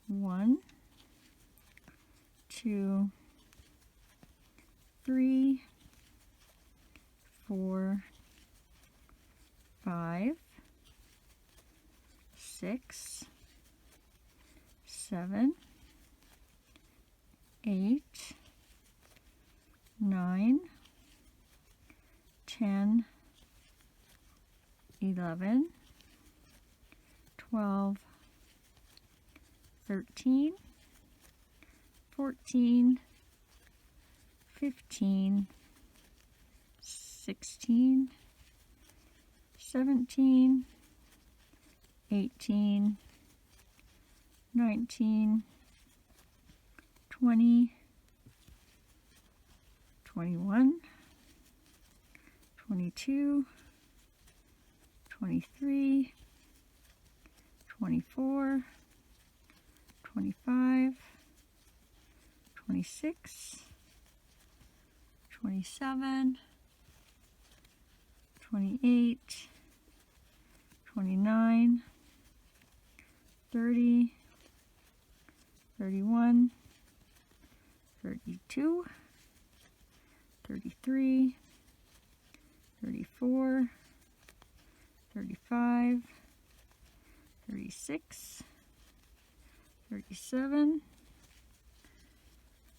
1, 2, 3, 4, 5, 6, 7, 8, 9, 10, 11, 12, 13, 14, 15, 16, 17, 18, 19, 20, 21, 22, 23, 24, 25, 26, 27, 28, 29, 30, 31, 32, 33, 34, 35, 36, 37,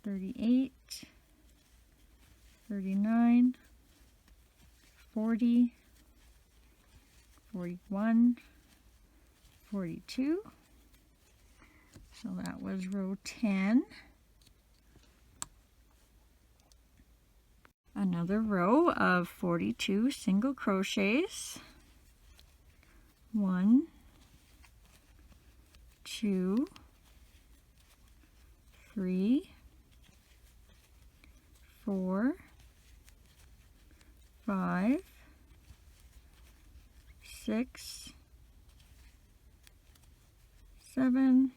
38, 39, 40, 41, 42. So that was row 10. Another row of 42 single crochets. 1, 2, 3, 4, 5, 6, 7,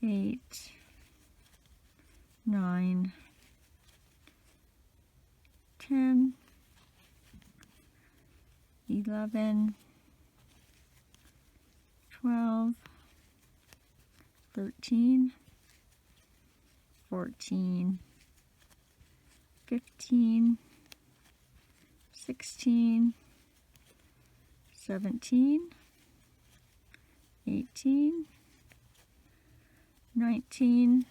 8, 9, 10, 11, 12, 13, 14, 15, 16, 17, 18, 19,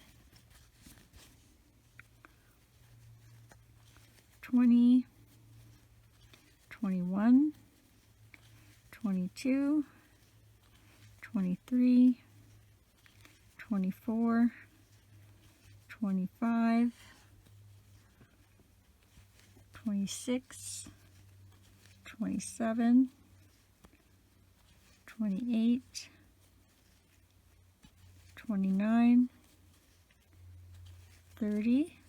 20, 21, 22, 23, 24, 25, 26, 27, 28, 29, 30,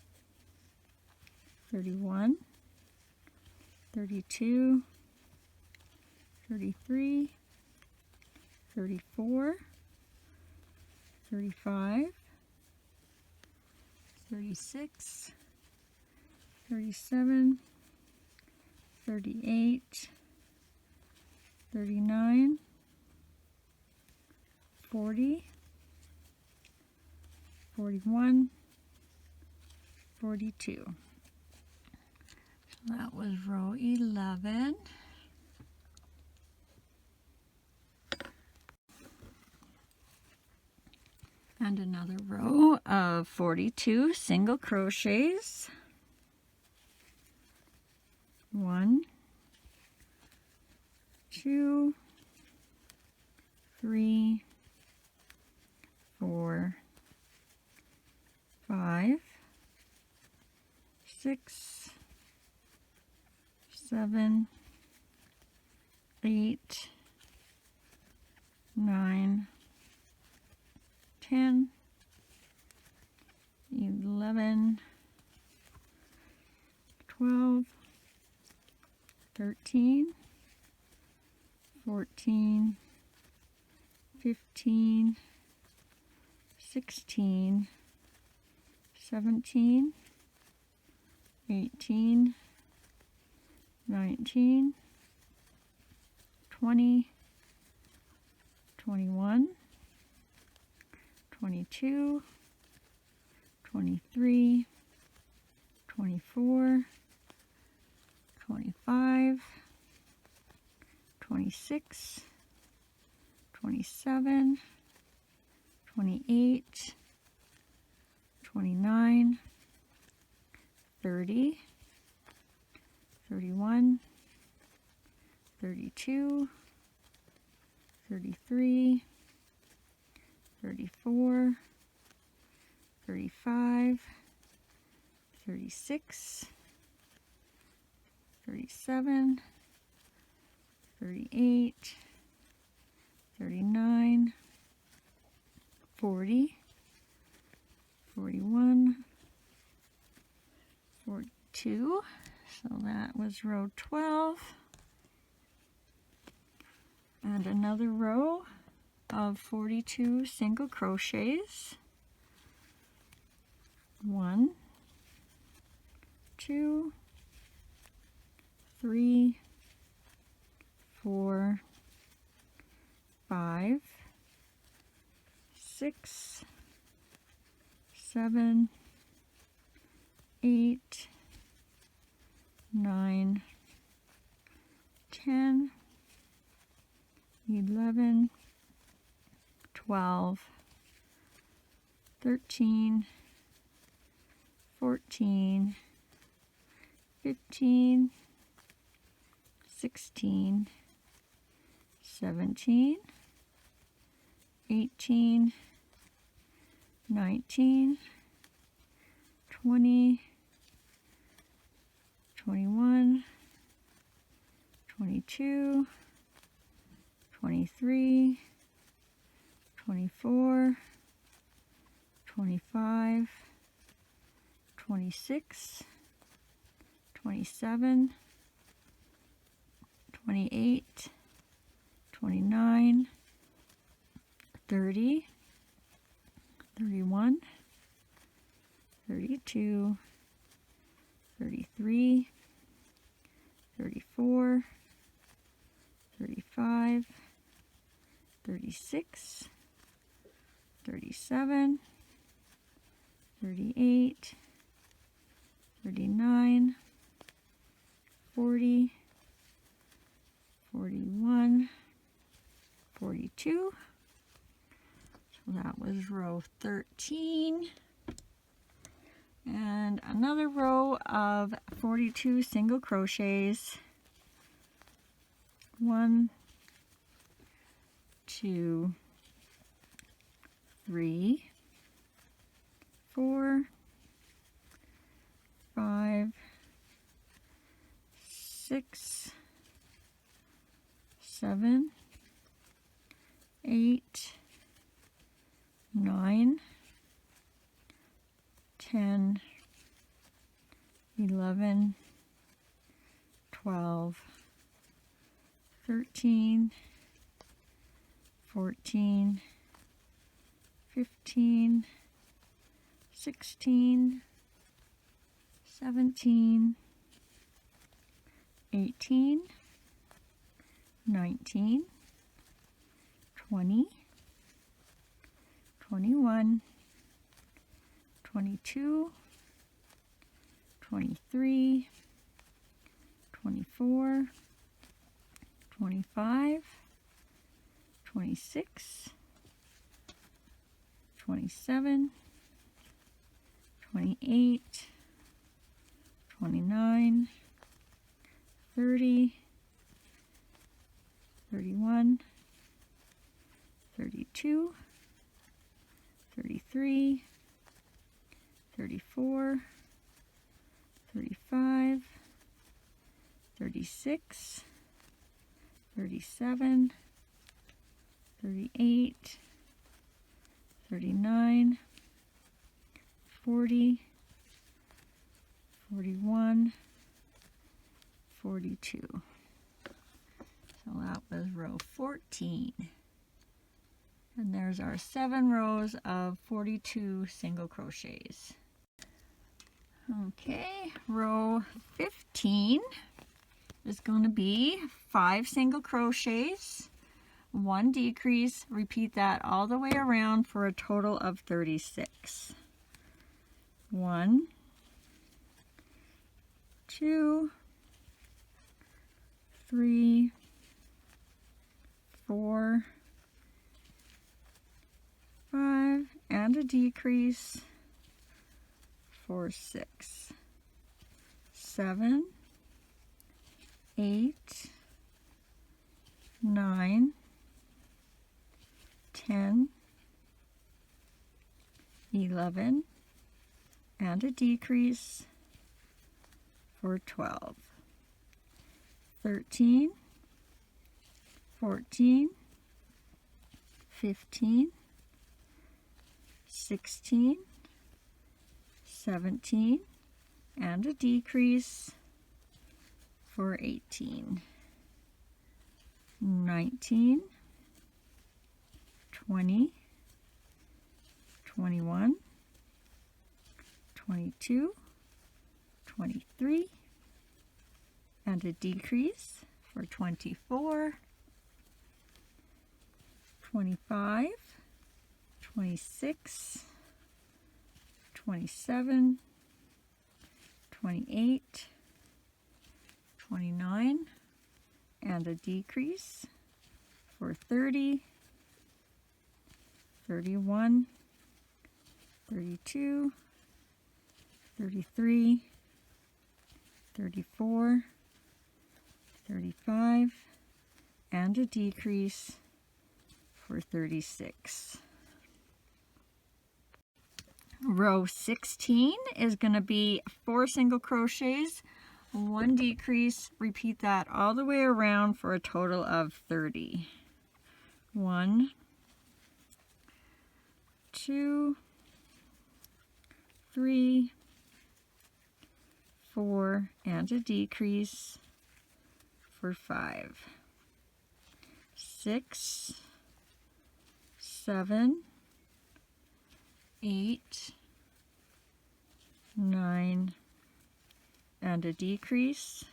31, 32, 33, 34, 35, 36, 37, 38, 39, 40, 41, 42. So that was row 11. And another row of 42 single crochets. 1, 2, 3, 4, 5, 6, 7, 8, 9, 10, 11, 12, 13, 14, 15, 16, 17, 18, 19, 20, 21, 22, 23, 24, 25, 26, 27, 28, 29, 30, 31, 32, 33, 34, 35, 36, 37, 38, 39, 40, 41, 42. So that was row 12. And another row of 42 single crochets. 1, 2, 3, 4, 5, 6, 7, 8, 9, 10, 11, 12, 13, 14, 15, 16, 17, 18, 19, 20, 21, 22, 23, 24, 25, 26, 27, 28, 29, 30, 31, 32, 33, 34, 35, 36, 37, 38, 39, 40, 41, 42. So that was row 13. And another row of 42 single crochets. 1, 2, 3, 4, 5, 6, 7, 8, 9, 10, 11, 12, 13, 14, 15, 16, 17, 18, 19, 20, 21, 22, 23, 24, 25, 26, 27, 28, 29, 30, 31, 32, 33, 34, 35, 36, 37, 38, 39, 40, 41, 42. So that was row 14. And there's our 7 rows of 42 single crochets. Okay, row 15 is going to be 5 single crochets, 1 decrease. Repeat that all the way around for a total of 36. 1, 2, 3, 4, 5, and a decrease for 6, 7, 8, 9, 10, 11, and a decrease for 12, 13, 14, 15, 16, 17, and a decrease for 18, 19, 20, 21, 22, 23, and a decrease for 24, 25, 26, 27, 28, 29, and a decrease for 30, 31, 32, 33, 34, 35, and a decrease for 36. Row 16 is going to be 4 single crochets, 1 decrease. Repeat that all the way around for a total of 30. 1, 2, 3, 4, and a decrease for 5, 6, 7, 8, 9, and a decrease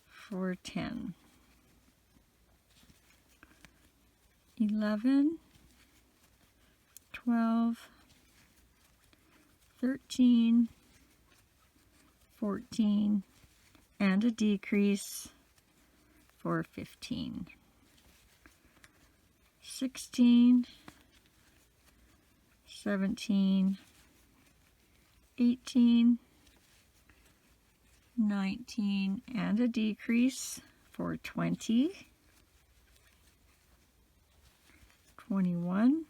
for 10, 11, 12, 13, 14, and a decrease for 15, 16, 17, 18, 19, and a decrease for 20, 21,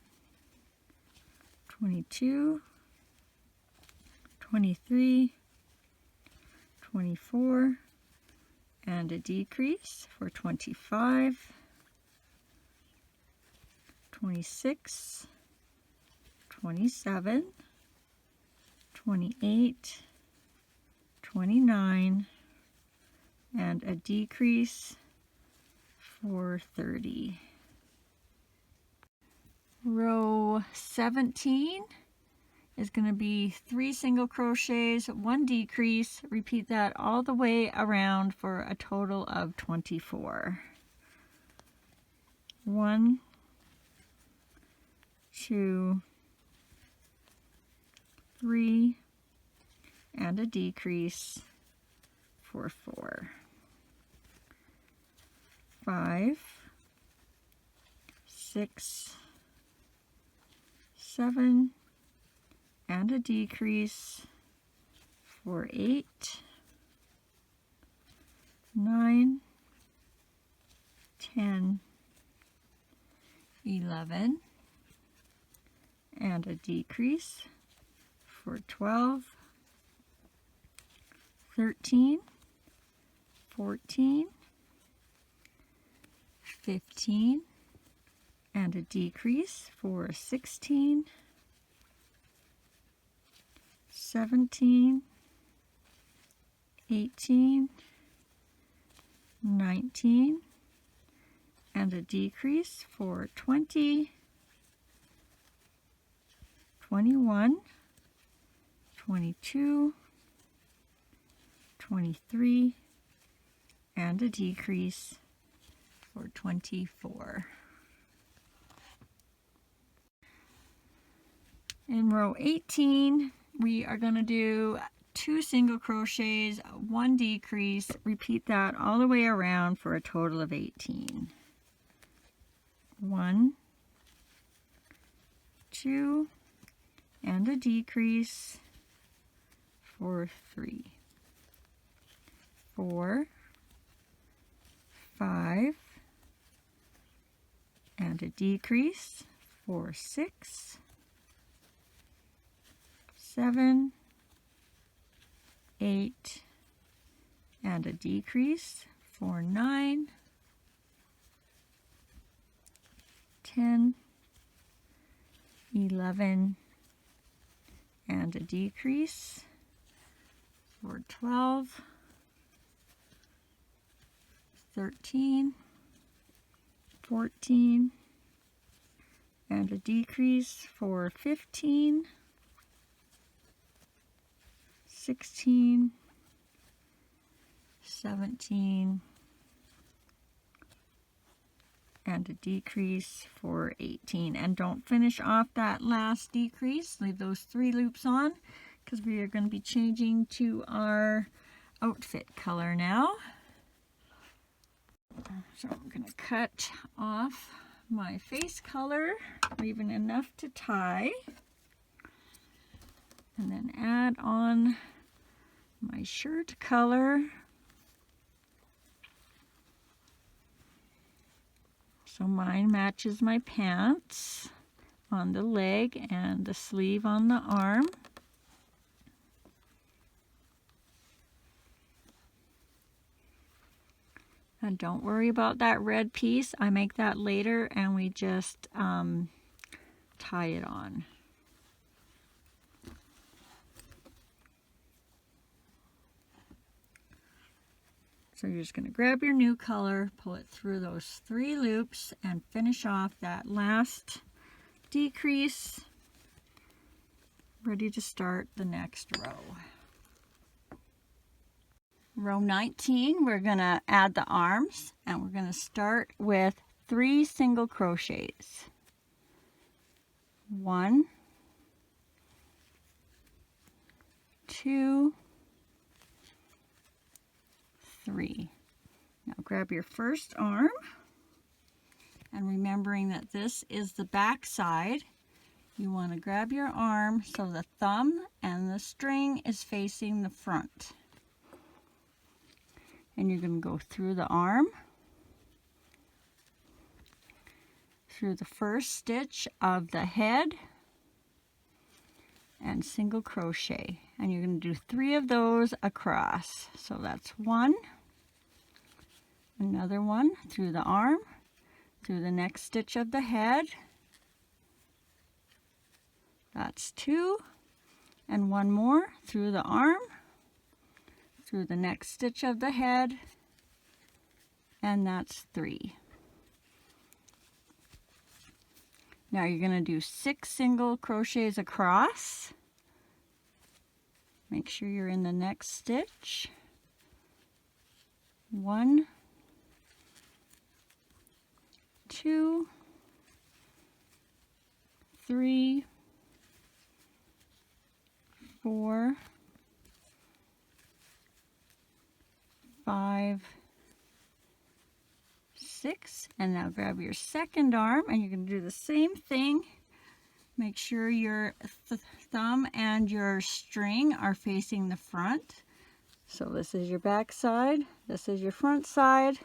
22, 23, 24, and a decrease for 25, 26, 27, 28, 29, and a decrease for 30. Row 17 is going to be 3 single crochets, 1 decrease. Repeat that all the way around for a total of 24. 1, 2, 3, and a decrease for 4, 5, 6, 7, and a decrease for 8, 9, 10, 11, and a decrease for 12, 13, 14, 15, and a decrease for 16, 17, 18, 19, and a decrease for 20, 21, 22, 23, and a decrease for 24. In row 18, we are going to do 2 single crochets, 1 decrease, repeat that all the way around for a total of 18. 1, 2, and a decrease for 3, 4, 5, and a decrease for 6, 7, 8, and a decrease for 9, 10, 11, and a decrease for 12, 13, 14, and a decrease for 15, 16, 17, and a decrease for 18. And don't finish off that last decrease. Leave those 3 loops on because we are going to be changing to our outfit color now. So I'm going to cut off my face color, leaving enough to tie, and then add on my shirt color. So mine matches my pants on the leg and the sleeve on the arm. And don't worry about that red piece. I make that later and we just tie it on. So you're just going to grab your new color, pull it through those 3 loops, and finish off that last decrease. Ready to start the next row. Row 19, we're going to add the arms, and we're going to start with 3 single crochets. 1, 2, 3. Now grab your first arm, and remembering that this is the back side, you want to grab your arm so the thumb and the string is facing the front. And you're going to go through the arm, through the first stitch of the head, and single crochet. And you're going to do 3 of those across. So that's 1, another one through the arm, through the next stitch of the head. That's 2, and 1 more through the arm, through the next stitch of the head, and that's 3. Now you're going to do 6 single crochets across. Make sure you're in the next stitch. 1, 2, 3, 4, 5, 6, and now grab your second arm, and you're going to do the same thing. Make sure your thumb and your string are facing the front. So this is your back side, this is your front side.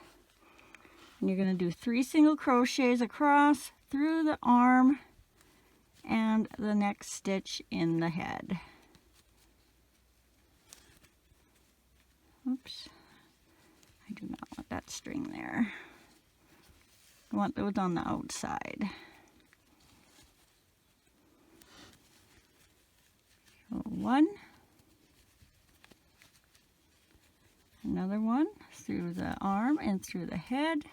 And you're going to do 3 single crochets across through the arm and the next stitch in the head. Oops, I do not want that string there. I want those on the outside. So 1, another one through the arm and through the head,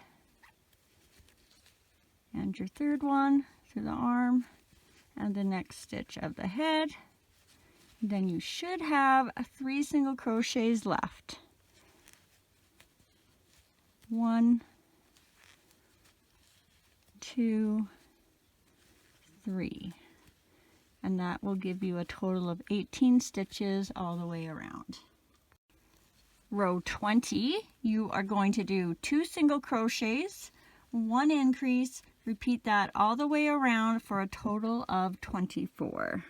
and your third one through the arm and the next stitch of the head. Then you should have 3 single crochets left. 1, 2, 3. And that will give you a total of 18 stitches all the way around. Row 20, you are going to do 2 single crochets, 1 increase, repeat that all the way around for a total of 24.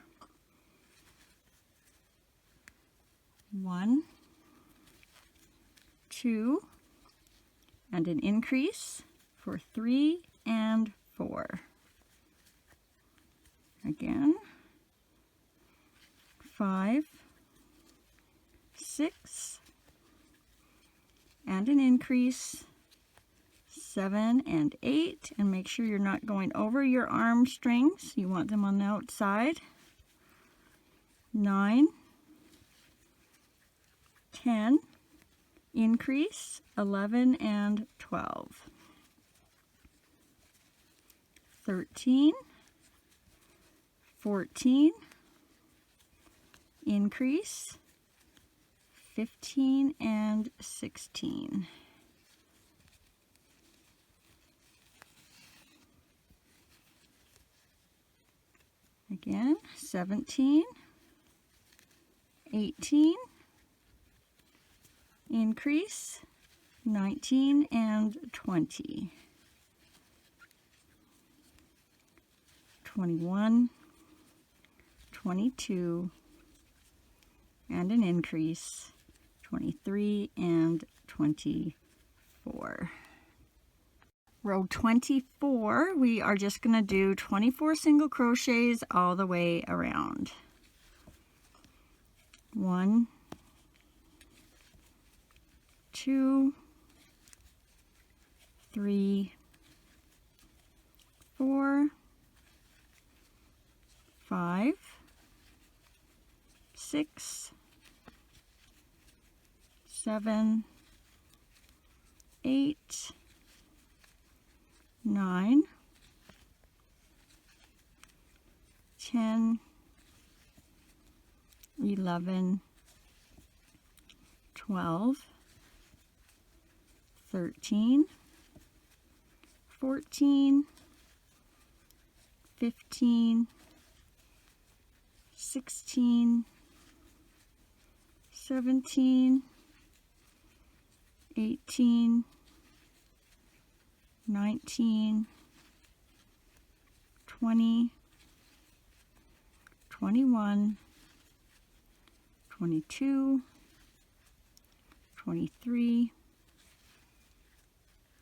1, 2, and an increase for 3 and 4. Again, 5, 6, and an increase, 7 and 8, and make sure you're not going over your arm strings. You want them on the outside. 9, 10, increase, 11 and 12. 13, 14, increase, 15 and 16. Again, 17, 18, increase, 19 and 20. 21, 22, and an increase, 23 and 24. Row 24, we are just going to do 24 single crochets all the way around. 1, 2, 3, 4, 5, 6, 7, 8, 9, 10, 11, 12, 13, 14, 15, 16, 17, 18, 19, 20, 21, 22, 23,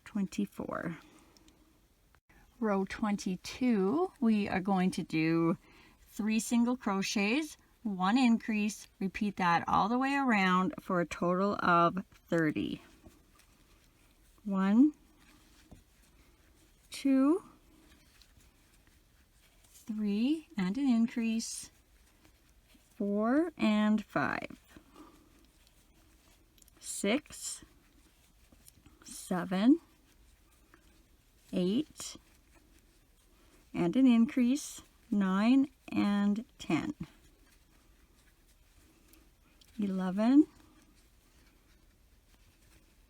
24. Row 22, we are going to do 3 single crochets, 1 increase, repeat that all the way around for a total of 30. 1, 2, 3, and an increase, 4 and 5, 6, 7, 8, and an increase, 9 and 10, 11,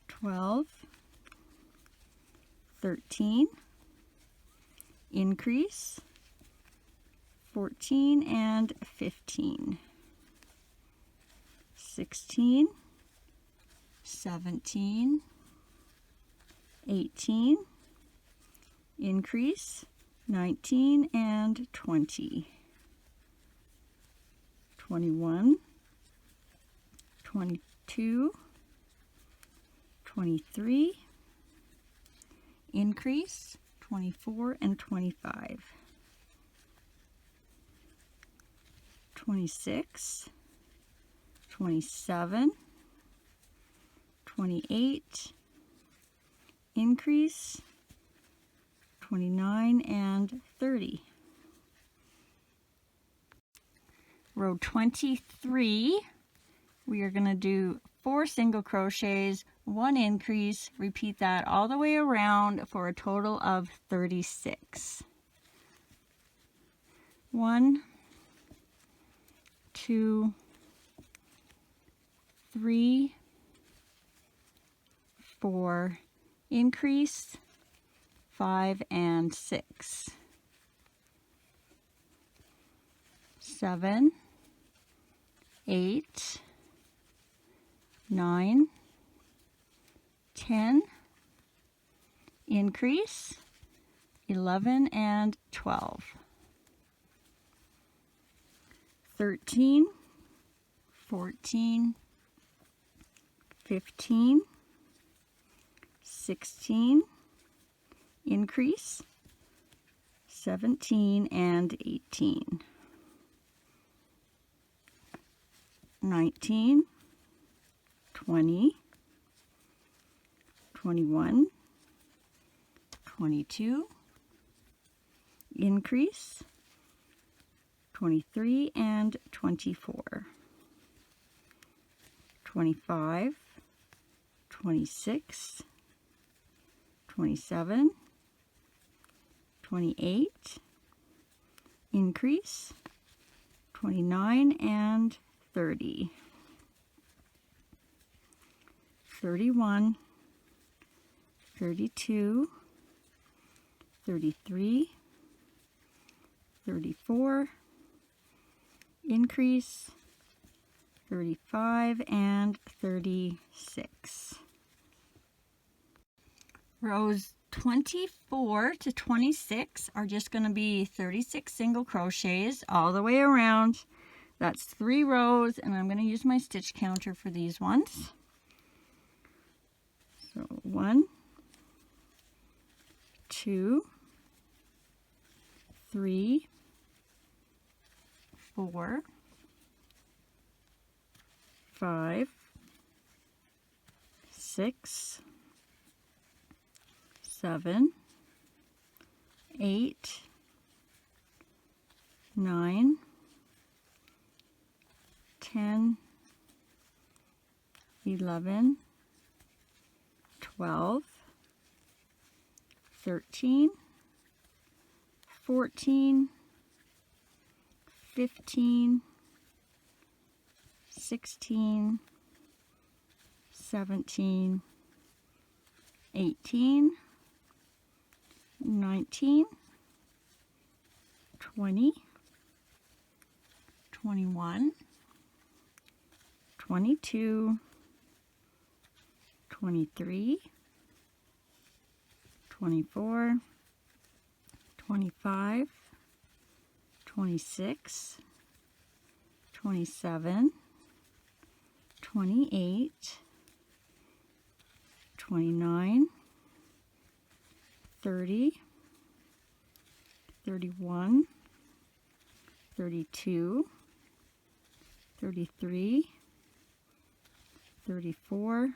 12, 13, increase, 14 and 15, 16, 17, 18, increase, 19 and 20, 21, 22, 23, increase, 24 and 25, 26, 27, 28, increase, 29 and 30. Row 23, we are going to do 4 single crochets, 1 increase, repeat that all the way around for a total of 36. 1, 2, 3, 4, increase, 5 and 6, 7, 8, 9, 10, increase, 11 and 12, 13, 14, 15, 16, increase, 17 and 18, 19, 20, 21, 22, increase, 23 and 24, 25, 26, 27, 28, increase, 29 and 30, 31, 32, 33, 34, increase, 35 and 36. Rows 24 to 26 are just going to be 36 single crochets all the way around. That's 3 rows, and I'm going to use my stitch counter for these ones. So 1, 2, 3, 4, 5, 6, 7, 8, 9, 10, 11, 12, 13, 14, 15, 16, 17, 18, 19, 20, 21, 22, 23, 24, 25, 26, 27, 28, 29, 30, 31, 32, 33, 34,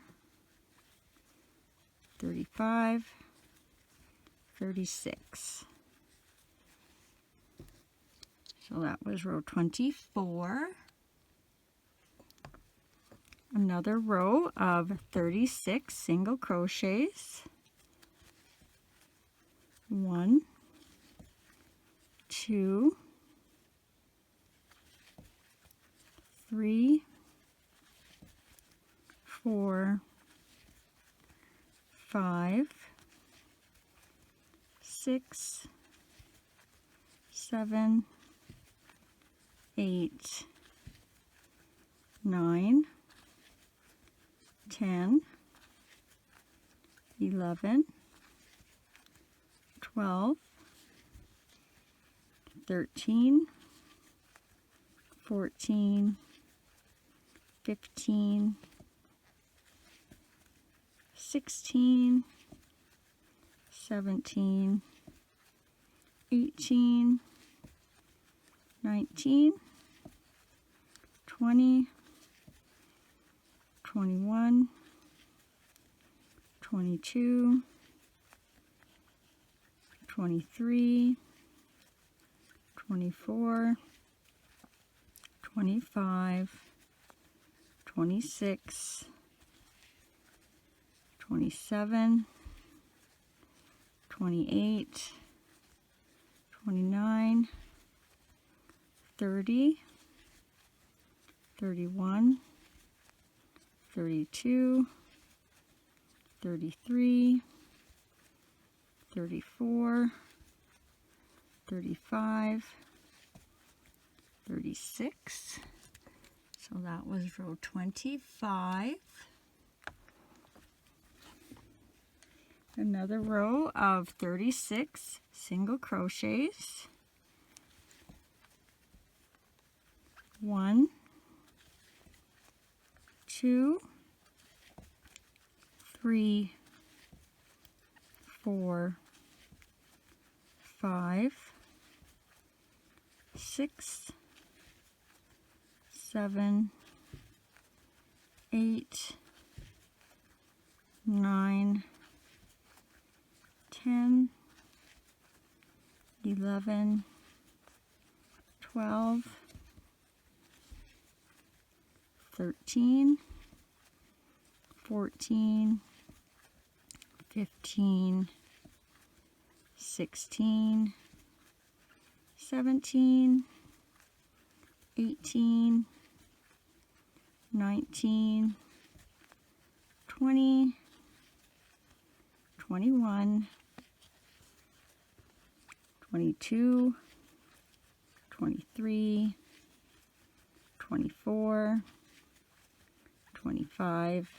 35, 36. So that was row 24. Another row of 36 single crochets. 1, 2, 3, 4, 5, 6, 7, 8, 9, 10, 11, 12, 13, 14, 15, 16, 17, 18, 19, 20, 21, 22, 23, 24, 25, 26, 27, 28, 29, 30, 31, 32, 33, 34, 35, 36. So that was row 25. Another row of 36 single crochets. 1, 2, 3, 4, 5, 6, 7, 8, 9, 10, 11, 12, 13, 14, 15, 16, 17, 18, 19, 20, 21, 22, 23, 24, 25,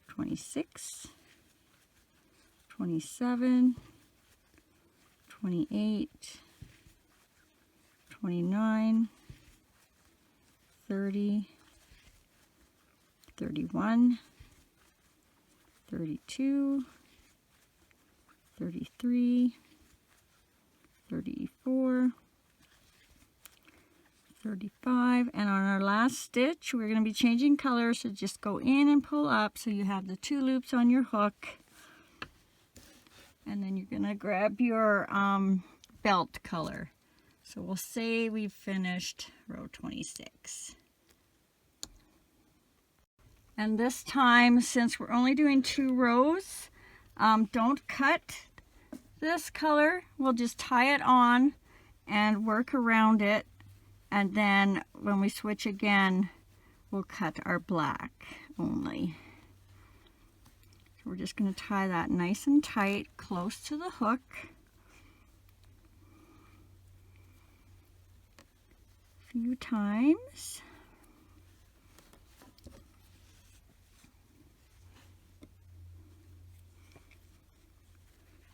26, 27, 28, 29, 30, 31, 32, 33, 34, 35, and on our last stitch we're going to be changing colors, so just go in and pull up so you have the 2 loops on your hook, and then you're going to grab your belt color. So we'll say we've finished row 26. And this time, since we're only doing 2 rows, don't cut this color. We'll just tie it on and work around it, and then when we switch again, we'll cut our black only. So we're just going to tie that nice and tight close to the hook. A few times.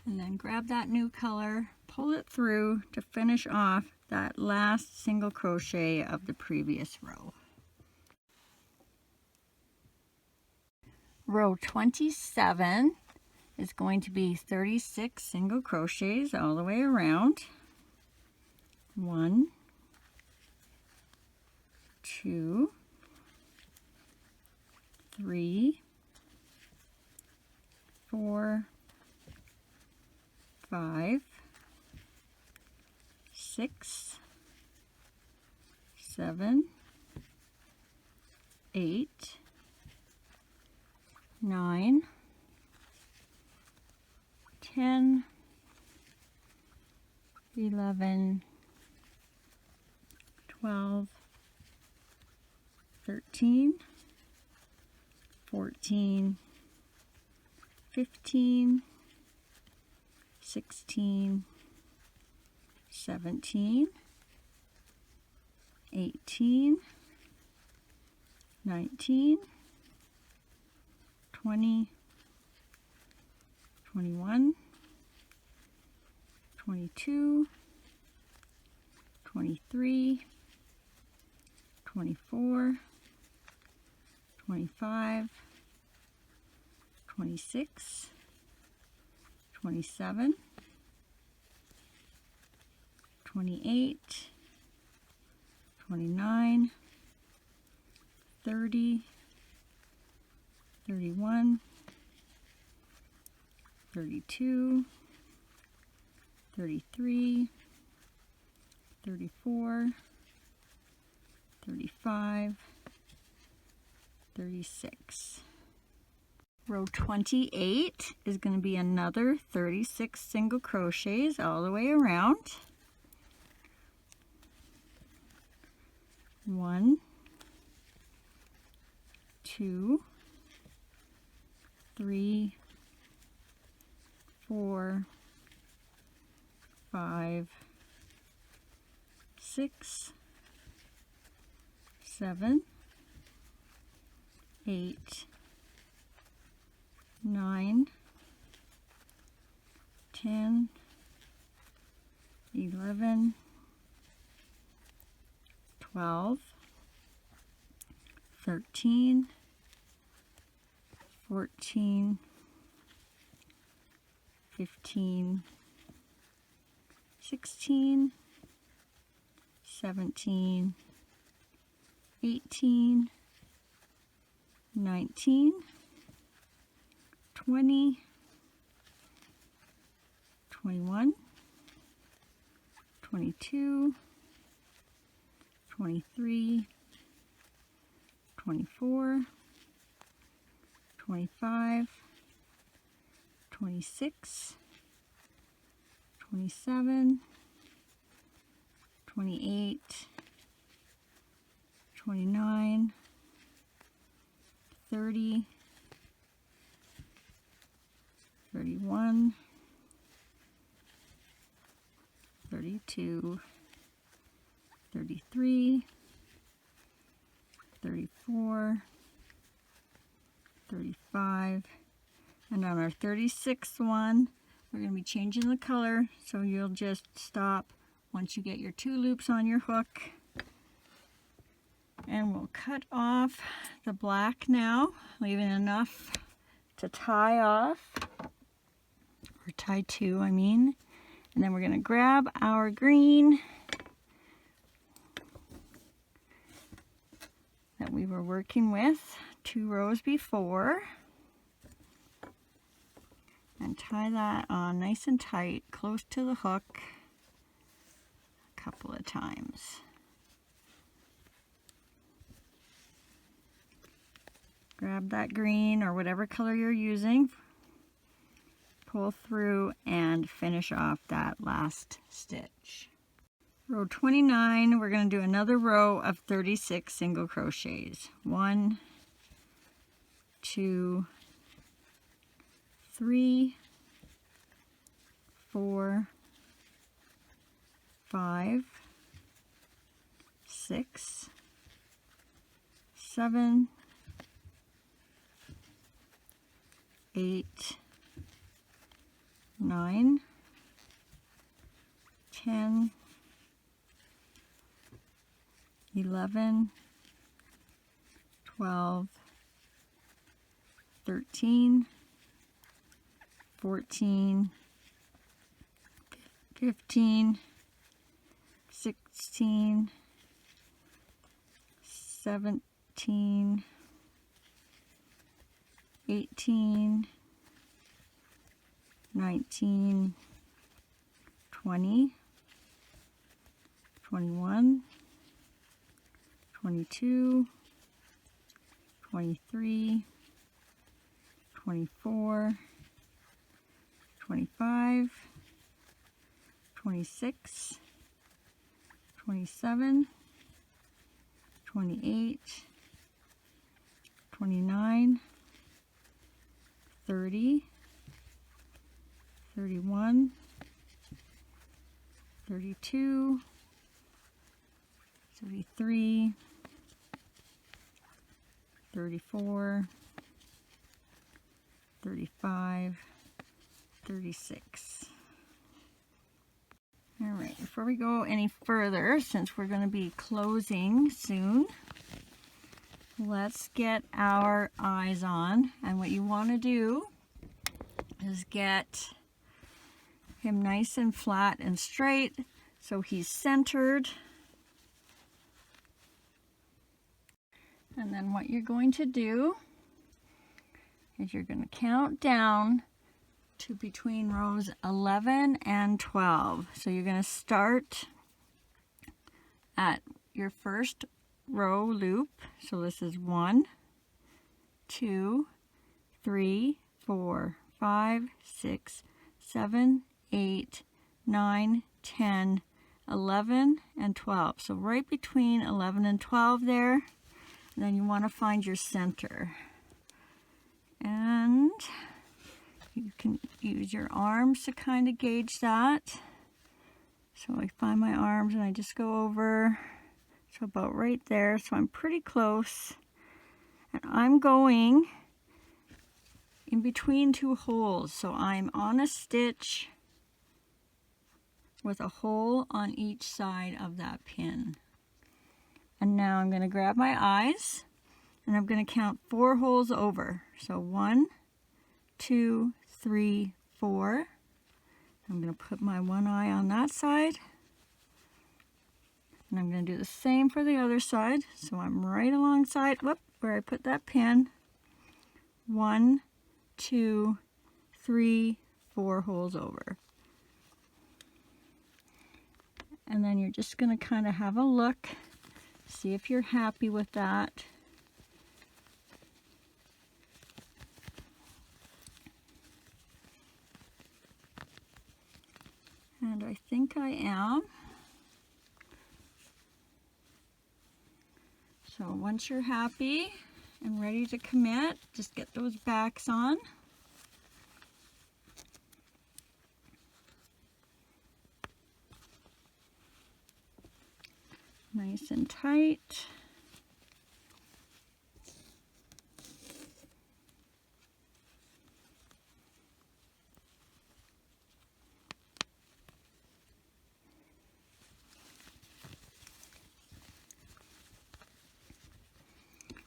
And then grab that new color, pull it through to finish off that last single crochet of the previous row. Row 27 is going to be 36 single crochets all the way around. 1, 2, 3, 4, 5, 6, 7, 8, 9, 10, 11, 12, 13, 14, 15, 16, 17, 18, 19, 20, 21, 22, 23, 24, 25, 26, 27, 28, 29, 30, 31, 32, 33, 34, 35, 36. Row 28 is going to be another 36 single crochets all the way around. 1, 2, 3, 4, 5, 6, 7, 8, 9, 10, 11, 12, 13, 14, 15, 16, 17, 18, 19, 20, 21, 22, 23, 24, 25, 26, 27, 28, 29, 30, 31, 32, 33, 34, 35, and on our 36th one, we're going to be changing the color, so you'll just stop once you get your 2 loops on your hook. And we'll cut off the black now, leaving enough to tie off, or tie 2, I mean. And then we're going to grab our green that we were working with 2 rows before and tie that on nice and tight close to the hook a couple of times. Grab that green or whatever color you're using, pull through and finish off that last stitch. Row 29, we're going to do another row of 36 single crochets. 1, 2, 3, 4, 5, 6, 7, 8, 9, 10, 11, 12, 13, 14, 15, 16, 17, 18, 19, 20, 21, 22, 23, 24, 25, 26, 27, 28, 29, 30, 31, 32, 33, 34, 35, 36. All right, before we go any further, since we're going to be closing soon, let's get our eyes on. And what you want to do is get him nice and flat and straight so he's centered. And then what you're going to do is you're going to count down to between rows 11 and 12. So you're going to start at your first row loop. So this is 1, 2, 3, 4, 5, 6, 7, 8, 9, 10, 11, and 12. So right between 11 and 12 there. And then you want to find your center. And you can use your arms to kind of gauge that. So I find my arms and I just go over. So about right there. So I'm pretty close. And I'm going in between two holes. So I'm on a stitch with a hole on each side of that pin. And now I'm going to grab my eyes and I'm going to count 4 holes over. So 1, 2, 3, 4. I'm going to put my one eye on that side. And I'm going to do the same for the other side. So I'm right alongside, whoop, where I put that pin. 1, 2, 3, 4 holes over. And then you're just going to kind of have a look, see if you're happy with that. And I think I am. So once you're happy and ready to commit, just get those backs on. Nice and tight.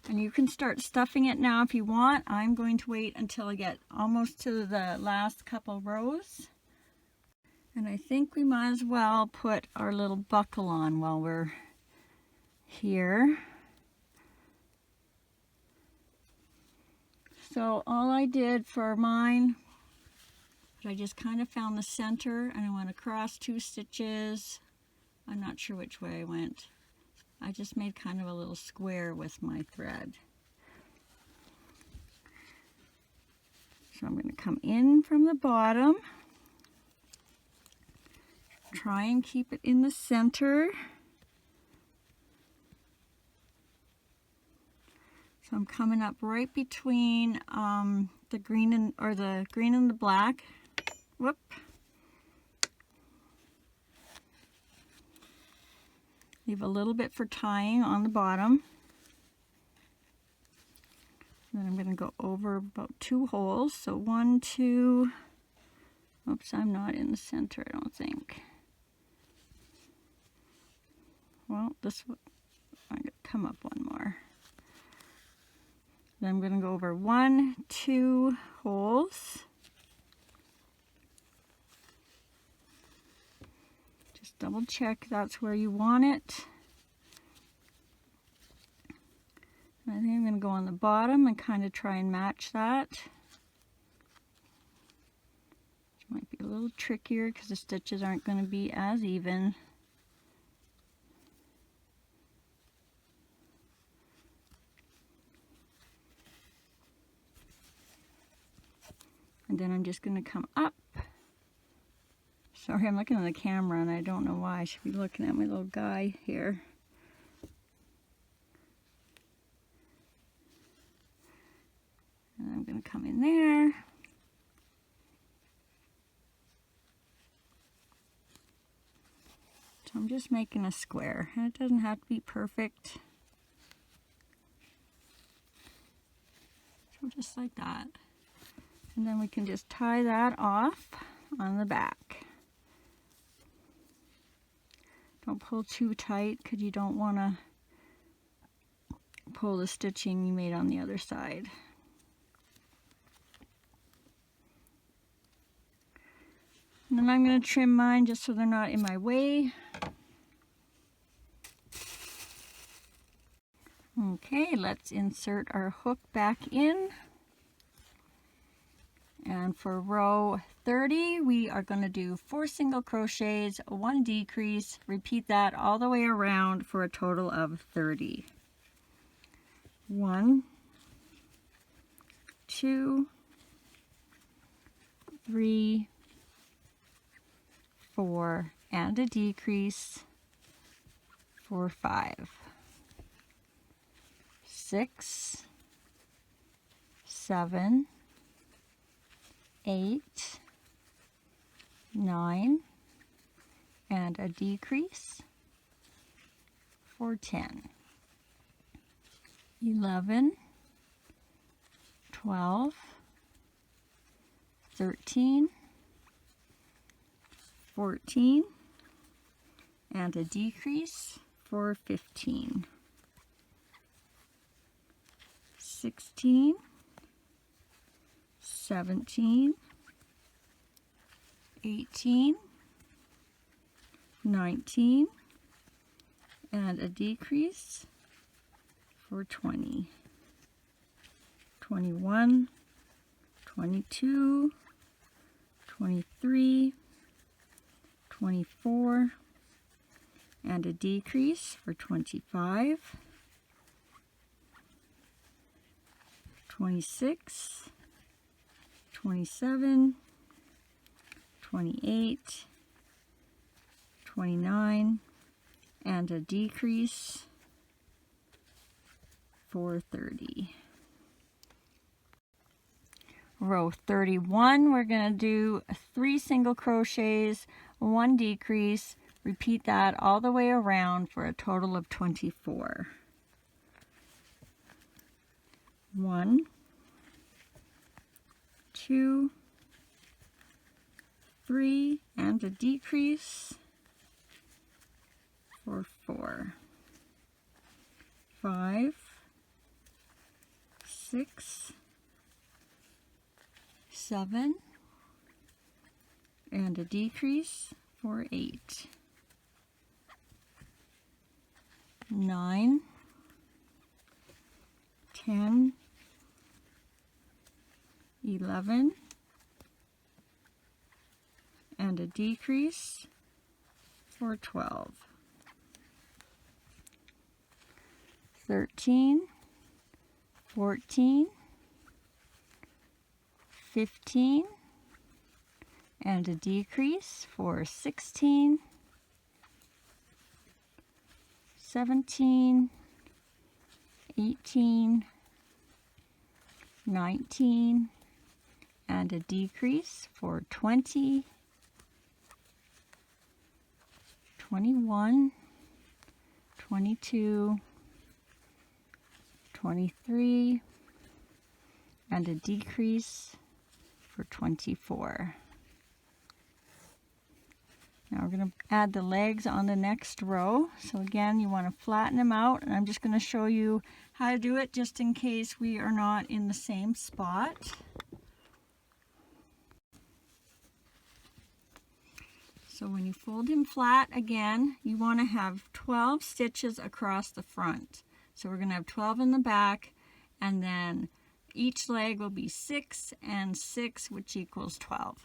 And you can start stuffing it now if you want. I'm going to wait until I get almost to the last couple rows. And I think we might as well put our little buckle on while we're here. So all I did for mine, I just kind of found the center and I went across 2 stitches. I'm not sure which way I went. I just made kind of a little square with my thread. So I'm going to come in from the bottom, try and keep it in the center. So I'm coming up right between the green and the black. Whoop. Leave a little bit for tying on the bottom. Then I'm going to go over about 2 holes. So 1, 2. Oops, I'm not in the center, I don't think. Well, this one, I'm going to come up one more. Then I'm going to go over 1, 2 holes. Just double check that's where you want it. And I think I'm going to go on the bottom and kind of try and match that. Which might be a little trickier because the stitches aren't going to be as even. And then I'm just going to come up. Sorry, I'm looking at the camera and I don't know why. I should be looking at my little guy here. And I'm going to come in there. So I'm just making a square. And it doesn't have to be perfect. So just like that. And then we can just tie that off on the back. Don't pull too tight because you don't want to pull the stitching you made on the other side. And then I'm going to trim mine just so they're not in my way. Okay, let's insert our hook back in. And for row 30, we are going to do 4 single crochets, 1 decrease. Repeat that all the way around for a total of 30. 1, 2, 3, 4, and a decrease for 5, 6, 7, 8, 9, and a decrease for 10, 11, 12, 13, 14, and a decrease for 15, 16, 17, 18, 19, and a decrease for 20, 21, 22, 23, 24, and a decrease for 25, 26, 27, 28, 29, and a decrease for 30. Row 31, we're going to do 3 single crochets, 1 decrease. Repeat that all the way around for a total of 24. 1, 2, 3, and a decrease for 4, 5, 6, 7, and a decrease for 8, 9, 10, 11, and a decrease for 12, 13, 14, 15, and a decrease for 16, 17, 18, 19, and a decrease for 20, 21, 22, 23, and a decrease for 24. Now we're going to add the legs on the next row. So again, you want to flatten them out, and I'm just going to show you how to do it just in case we are not in the same spot. So when you fold him flat again, you want to have 12 stitches across the front. So we're going to have 12 in the back, and then each leg will be 6 and 6, which equals 12.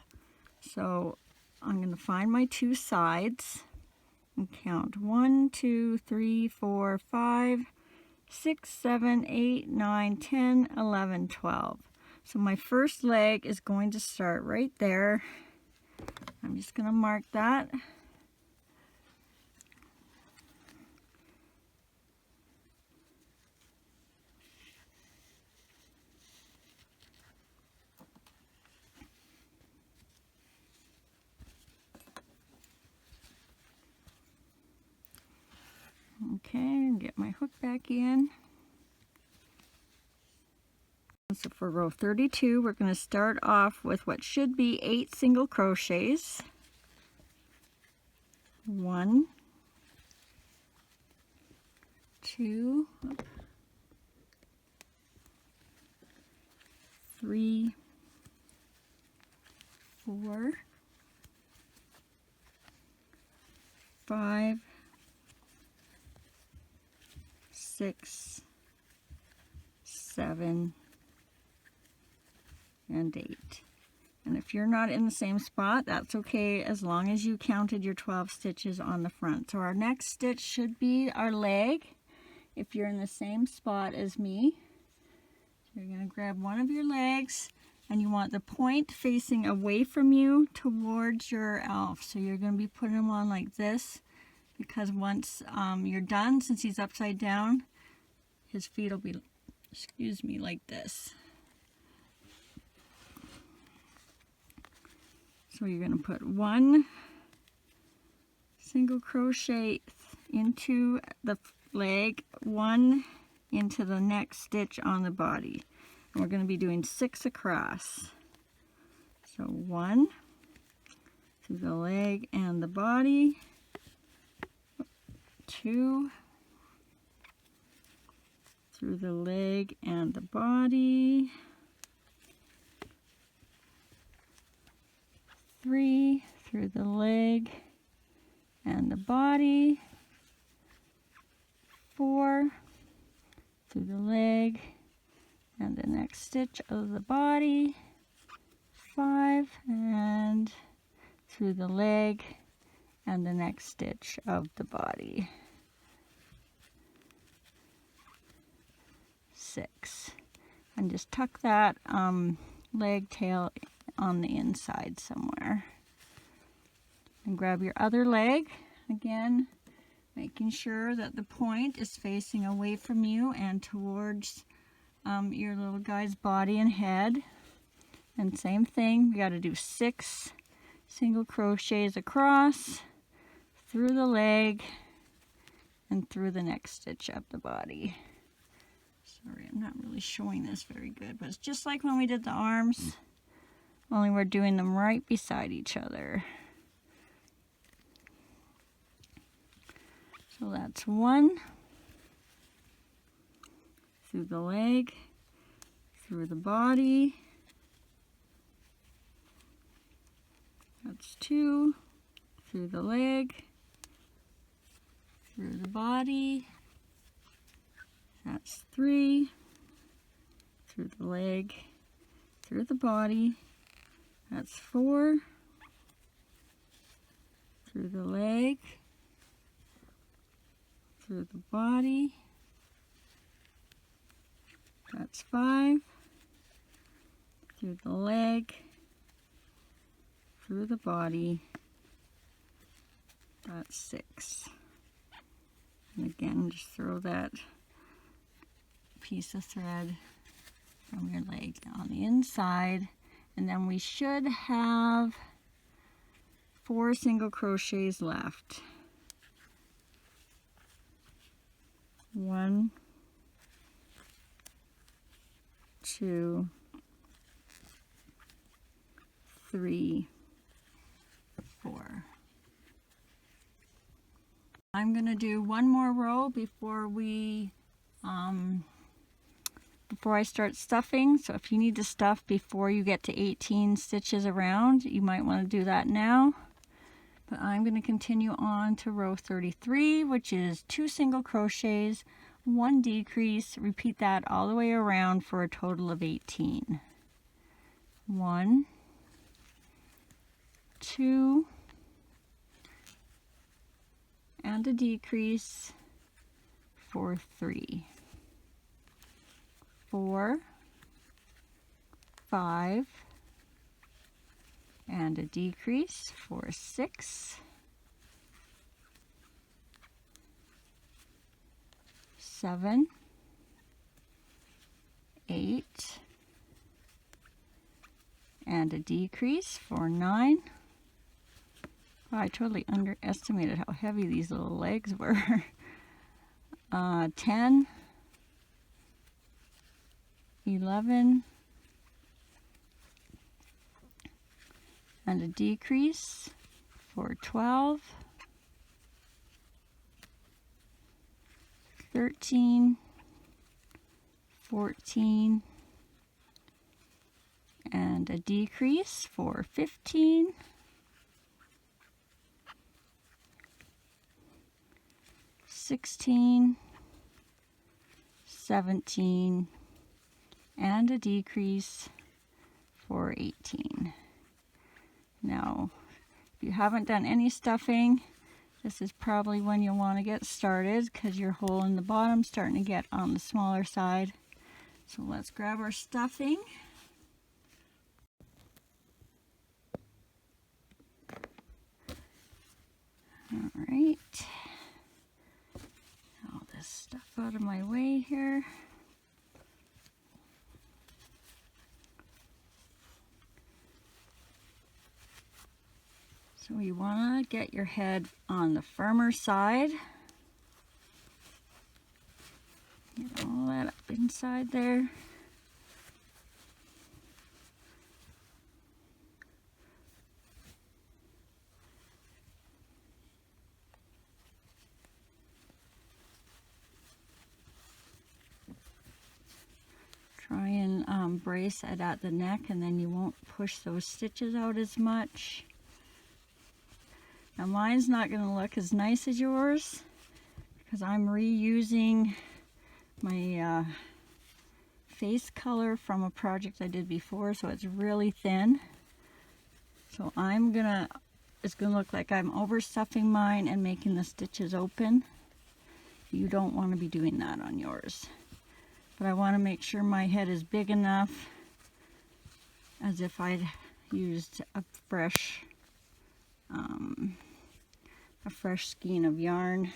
So I'm going to find my 2 sides and count 1, 2, 3, 4, 5, 6, 7, 8, 9, 10, 11, 12. So my first leg is going to start right there. I'm just going to mark that. Okay, get my hook back in. So for row 32, we're going to start off with what should be 8 single crochets. 1, 2, 3, 4, 5, 6, 7, and 8. And if you're not in the same spot, that's okay as long as you counted your 12 stitches on the front. So our next stitch should be our leg if you're in the same spot as me. So you're going to grab one of your legs and you want the point facing away from you towards your elf. So you're going to be putting him on like this, because once you're done, since he's upside down, his feet will be, like this. So you're going to put one single crochet into the leg, one into the next stitch on the body. And we're going to be doing 6 across. So 1 through the leg and the body, 2 through the leg and the body, 3 through the leg and the body, 4 through the leg and the next stitch of the body, 5 and through the leg and the next stitch of the body, 6. And just tuck that leg tail on the inside somewhere. And grab your other leg, again making sure that the point is facing away from you and towards your little guy's body and head. And same thing, we got to do 6 single crochets across, through the leg, and through the next stitch of the body. Sorry, I'm not really showing this very good, but it's just like when we did the arms, only we're doing them right beside each other. So that's 1 through the leg, through the body. That's 2 through the leg, through the body. That's 3 through the leg, through the body. That's 4 through the leg, through the body. That's 5 through the leg, through the body. That's 6. And again, just throw that piece of thread from your leg on the inside, and then we should have 4 single crochets left. 1, 2, 3, 4. I'm going to do one more row before I start stuffing. So if you need to stuff before you get to 18 stitches around, you might want to do that now. But I'm going to continue on to row 33, which is 2 single crochets, 1 decrease. Repeat that all the way around for a total of 18. 1, 2, and a decrease for 3, 4, 5, and a decrease for 6, 7, 8, and a decrease for 9. Oh, I totally underestimated how heavy these little legs were. 10, 11, and a decrease for 12, 13, 14, and a decrease for 15, 16, 17, and a decrease for 18. Now, if you haven't done any stuffing, this is probably when you'll want to get started because your hole in the bottom is starting to get on the smaller side. So let's grab our stuffing. All right. All this stuff out of my way here. So you want to get your head on the firmer side. Get all that up inside there. Try and brace it at the neck, and then you won't push those stitches out as much. Now mine's not going to look as nice as yours because I'm reusing my face color from a project I did before, so it's really thin. So it's gonna look like I'm overstuffing mine and making the stitches open. You don't want to be doing that on yours. But I want to make sure my head is big enough as if I'd used a fresh skein of yarn.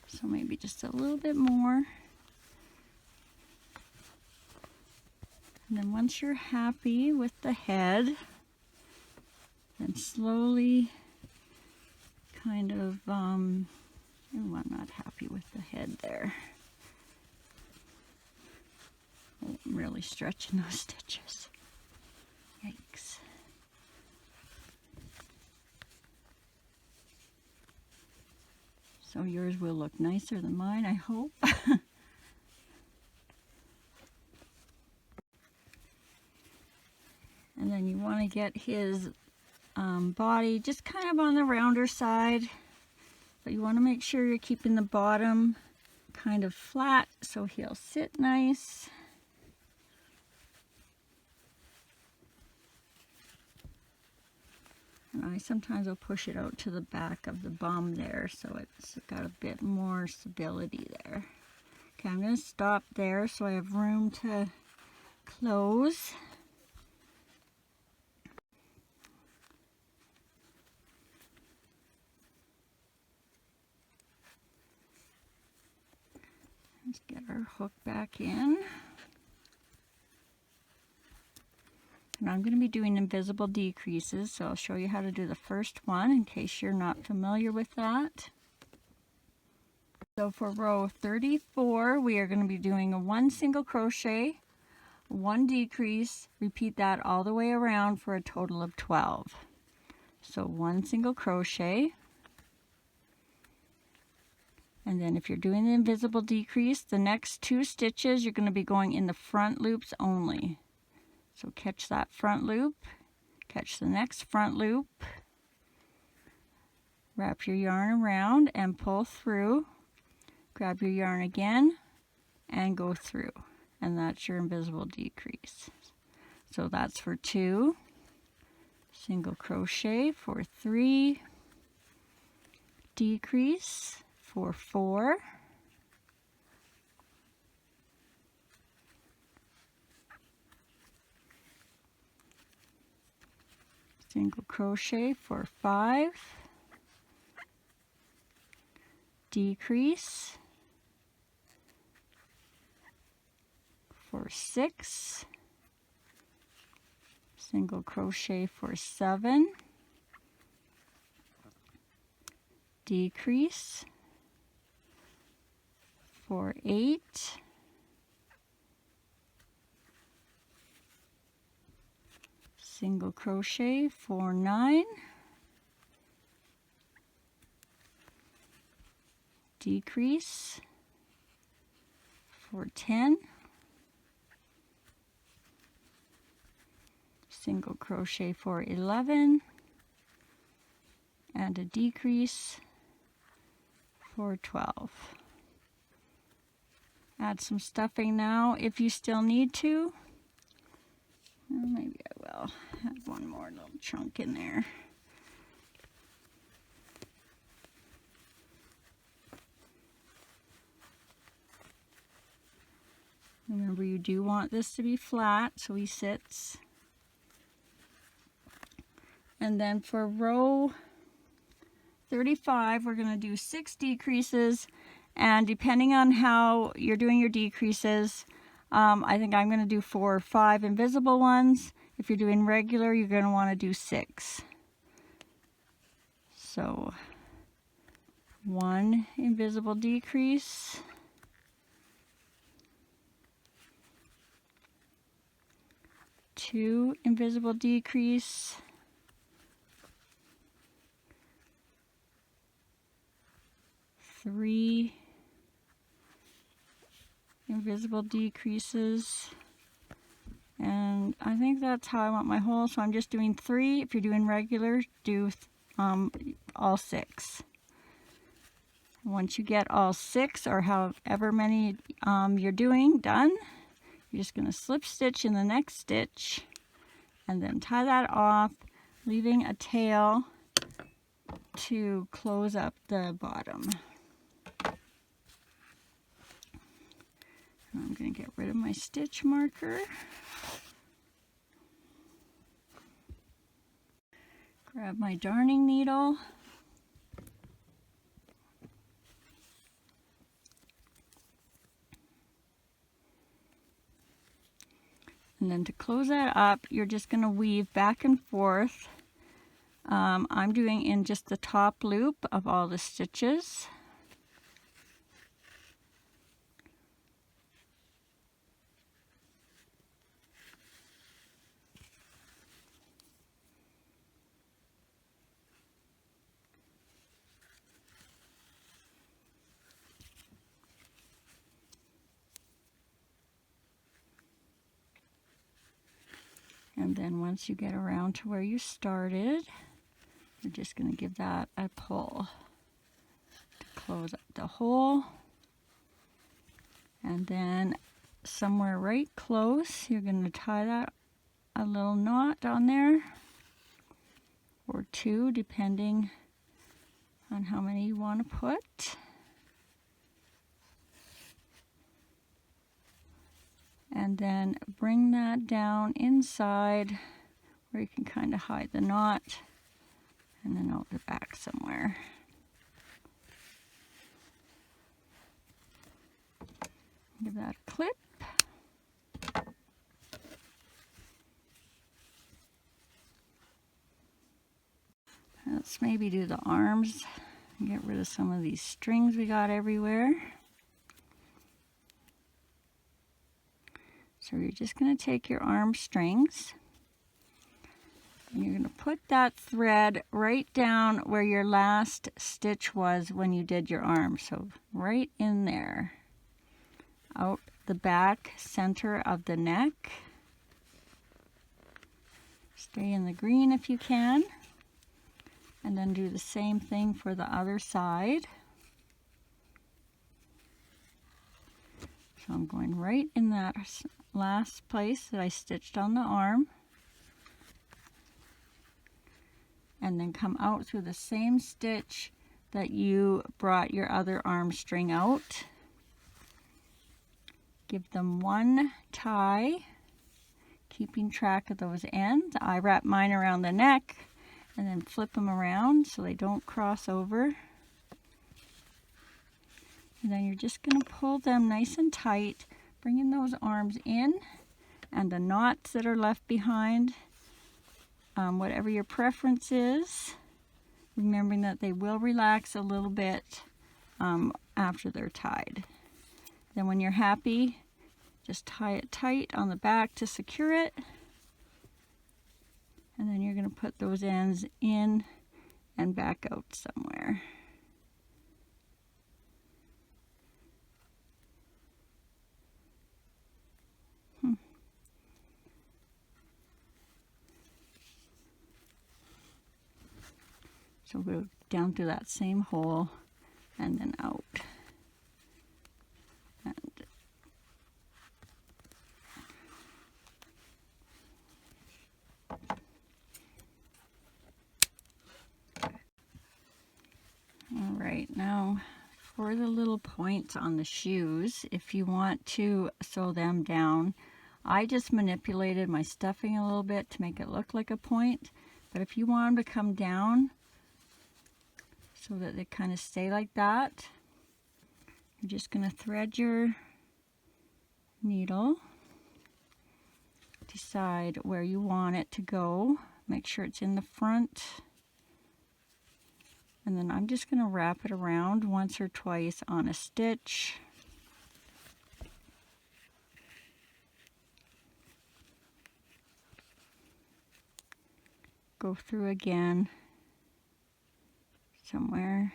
So maybe just a little bit more. And then once you're happy with the head, then slowly kind of, oh, I'm not happy with the head there. Oh, I'm really stretching those stitches. Yikes. So yours will look nicer than mine, I hope. And then you want to get his body just kind of on the rounder side, but you want to make sure you're keeping the bottom kind of flat so he'll sit nice. And I sometimes will push it out to the back of the bum there so it's got a bit more stability there. Okay, I'm going to stop there so I have room to close. Let's get our hook back in. And I'm going to be doing invisible decreases, so I'll show you how to do the first one in case you're not familiar with that. So for row 34, we are going to be doing a 1 single crochet, 1 decrease, repeat that all the way around for a total of 12. So 1 single crochet, and then if you're doing the invisible decrease, the next 2 stitches you're going to be going in the front loops only. So catch that front loop, catch the next front loop, wrap your yarn around and pull through, grab your yarn again and go through, and that's your invisible decrease. So that's for 2, single crochet for 3, decrease for 4, single crochet for 5, decrease for 6, single crochet for 7, decrease for 8, single crochet for 9, decrease for 10, single crochet for 11, and a decrease for 12. Add some stuffing now if you still need to. Well, maybe I will add one more little chunk in there. Remember, you do want this to be flat so he sits. And then for row 35, we're going to do 6 decreases, and depending on how you're doing your decreases, I think I'm going to do 4 or 5 invisible ones. If you're doing regular, you're going to want to do 6. So 1 invisible decrease, 2 invisible decrease, 3 invisible decreases, and I think that's how I want my hole, so I'm just doing 3. If you're doing regular, do all 6. Once you get all 6 or however many you're doing done, you're just going to slip stitch in the next stitch and then tie that off, leaving a tail to close up the bottom. I'm going to get rid of my stitch marker. Grab my darning needle. And then to close that up, you're just going to weave back and forth. I'm doing in just the top loop of all the stitches. And then once you get around to where you started, you're just going to give that a pull to close up the hole. And then somewhere right close, you're going to tie that a little knot on there, or 2, depending on how many you want to put. And then bring that down inside where you can kind of hide the knot, and then out the back somewhere. Give that a clip. Let's maybe do the arms and get rid of some of these strings we got everywhere. So you're just going to take your arm strings and you're going to put that thread right down where your last stitch was when you did your arm. So right in there, out the back center of the neck. Stay in the green if you can. And then do the same thing for the other side. So I'm going right in that last place that I stitched on the arm. And then come out through the same stitch that you brought your other arm string out. Give them one tie, keeping track of those ends. I wrap mine around the neck and then flip them around so they don't cross over. And then you're just going to pull them nice and tight, bringing those arms in, and the knots that are left behind, whatever your preference is, remembering that they will relax a little bit after they're tied. Then when you're happy, just tie it tight on the back to secure it. And then you're going to put those ends in and back out somewhere. So we'll go down through that same hole and then out. And all right, now for the little points on the shoes, if you want to sew them down, I just manipulated my stuffing a little bit to make it look like a point. But if you want them to come down so that they kind of stay like that, you're just going to thread your needle, decide where you want it to go, make sure it's in the front, and then I'm just going to wrap it around once or twice on a stitch. Go through again somewhere.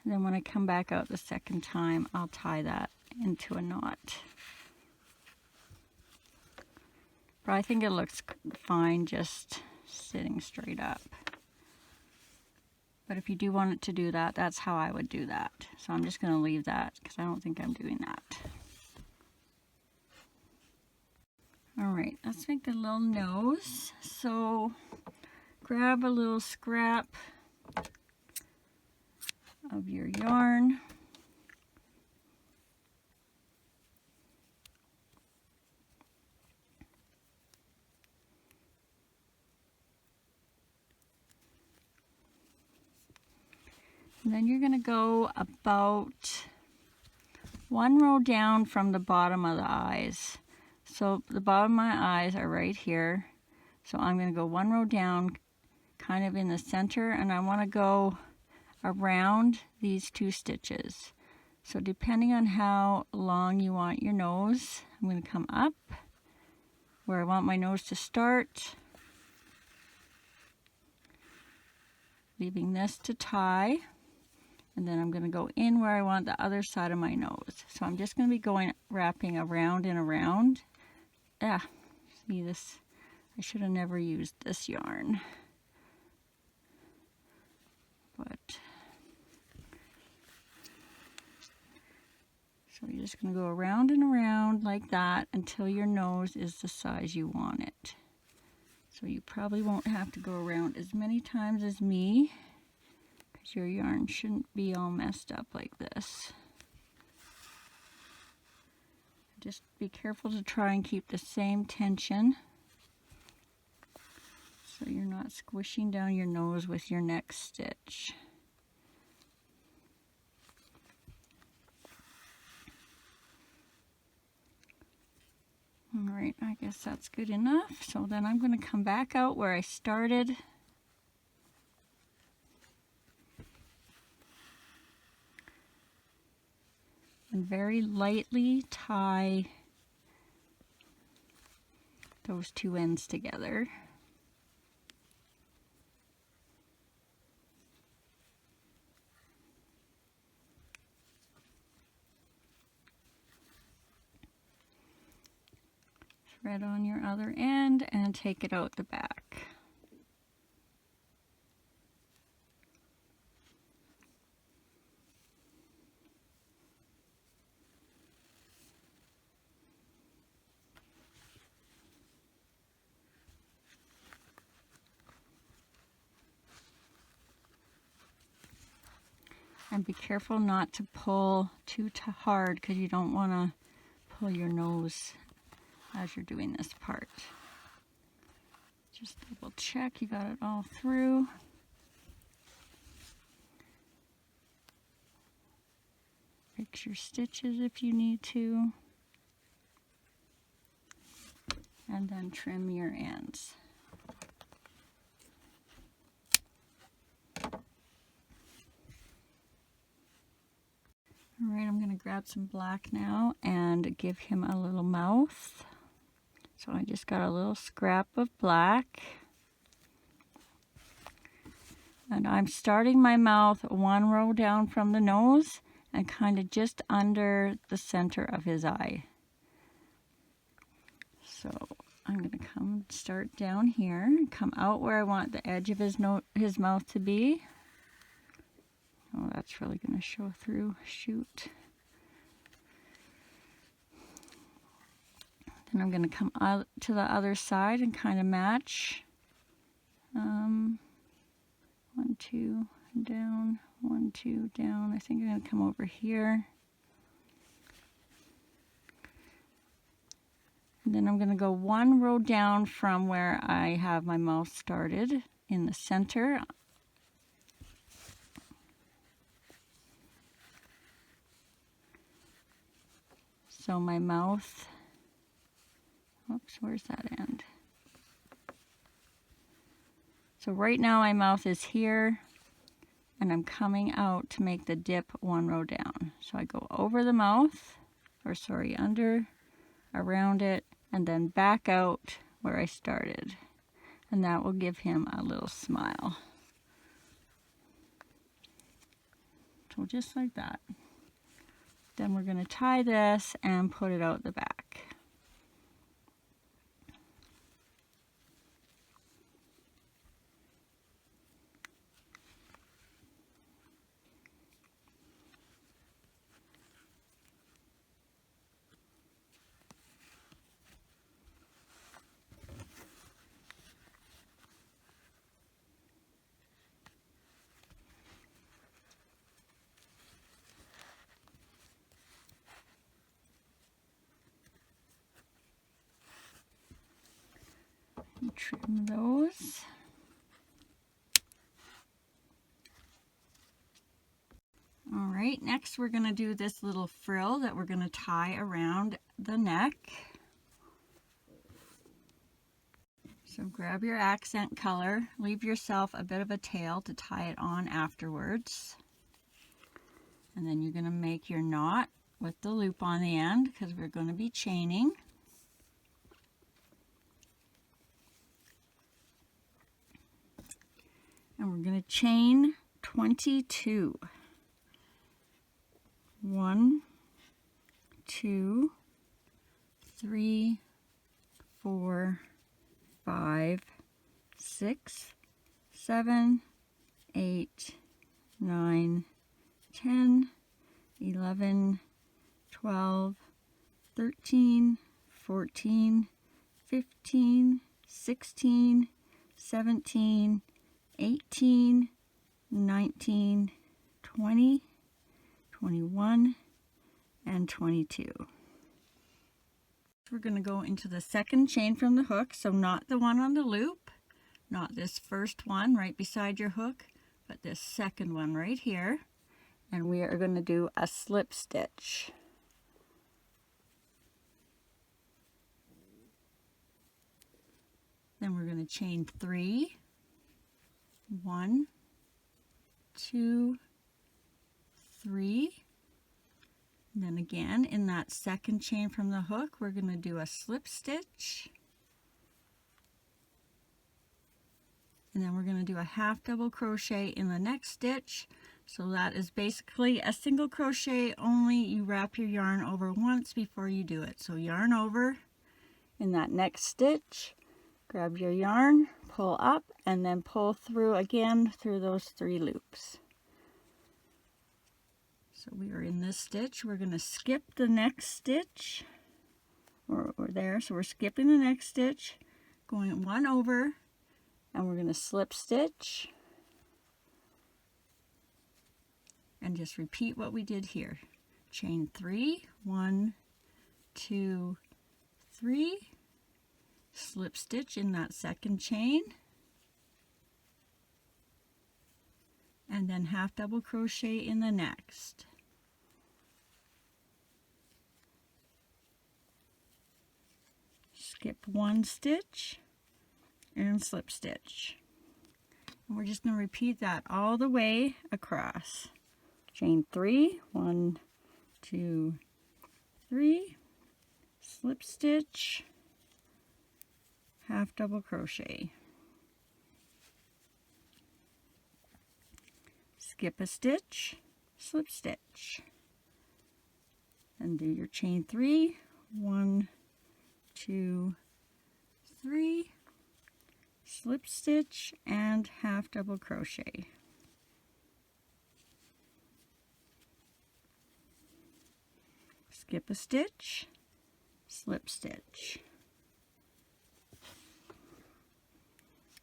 And then when I come back out the second time, I'll tie that into a knot. But I think it looks fine just sitting straight up. But if you do want it to do that, that's how I would do that. So I'm just going to leave that because I don't think I'm doing that. Alright, let's make the little nose. So grab a little scrap of your yarn. And then you're going to go about one row down from the bottom of the eyes. So the bottom of my eyes are right here. So I'm going to go one row down kind of in the center, and I want to go around these 2 stitches. So depending on how long you want your nose, I'm going to come up where I want my nose to start, leaving this to tie, and then I'm going to go in where I want the other side of my nose. So I'm just going to be going wrapping around and around. See this? I should have never used this yarn. But so you're just going to go around and around like that until your nose is the size you want it. So you probably won't have to go around as many times as me, because your yarn shouldn't be all messed up like this. Just be careful to try and keep the same tension so you're not squishing down your nose with your next stitch. Alright, I guess that's good enough. So then I'm going to come back out where I started. And very lightly tie those 2 ends together. Thread on your other end and take it out the back. And be careful not to pull too hard, because you don't want to pull your nose as you're doing this part. Just double check you got it all through. Fix your stitches if you need to. And then trim your ends. Alright, I'm going to grab some black now and give him a little mouth. So I just got a little scrap of black. And I'm starting my mouth 1 row down from the nose and kind of just under the center of his eye. So I'm going to start down here, come out where I want the edge of his mouth to be. Oh, that's really going to show through. Shoot. Then I'm going to come out to the other side and kind of match. 1, 2, down, 1, 2, down. I think I'm going to come over here. And then I'm going to go 1 row down from where I have my mouth started in the center. So my mouth, oops, where's that end? So right now my mouth is here, and I'm coming out to make the dip 1 row down. So I go over the mouth, or sorry, under, around it, and then back out where I started. And that will give him a little smile. So just like that. Then we're going to tie this and put it out the back. Trim those. All right, next we're going to do this little frill that we're going to tie around the neck. So grab your accent color, leave yourself a bit of a tail to tie it on afterwards. And then you're going to make your knot with the loop on the end because we're going to be chaining. And we're going to chain 22. 1, 2, 3, 4, 5, 6, 7, 8, 9, 10, 11, 12, 13, 14, 15, 16, 17, 18, 19, 20, 21, and 22. We're going to go into the second chain from the hook, so not the one on the loop, not this first one right beside your hook, but this second one right here. And we are going to do a slip stitch. Then we're going to chain 3. 1, 2, 3. And then again in that second chain from the hook, we're going to do a slip stitch. And then we're going to do a half double crochet in the next stitch. So that is basically a single crochet, only you wrap your yarn over once before you do it. So yarn over in that next stitch, grab your yarn, pull up, and then pull through again through those 3 loops. So we are in this stitch. We're going to skip the next stitch, or there. So we're skipping the next stitch, going 1 over, and we're going to slip stitch. And just repeat what we did here. Chain 3, 1, 2, 3. Slip stitch in that second chain, and then half double crochet in the next. Skip 1 stitch and slip stitch. And we're just going to repeat that all the way across. Chain 3, 1, 2, 3, slip stitch, half double crochet, skip a stitch, slip stitch, and do your chain 3, 1, 2, 3, slip stitch, and half double crochet. Skip a stitch, slip stitch,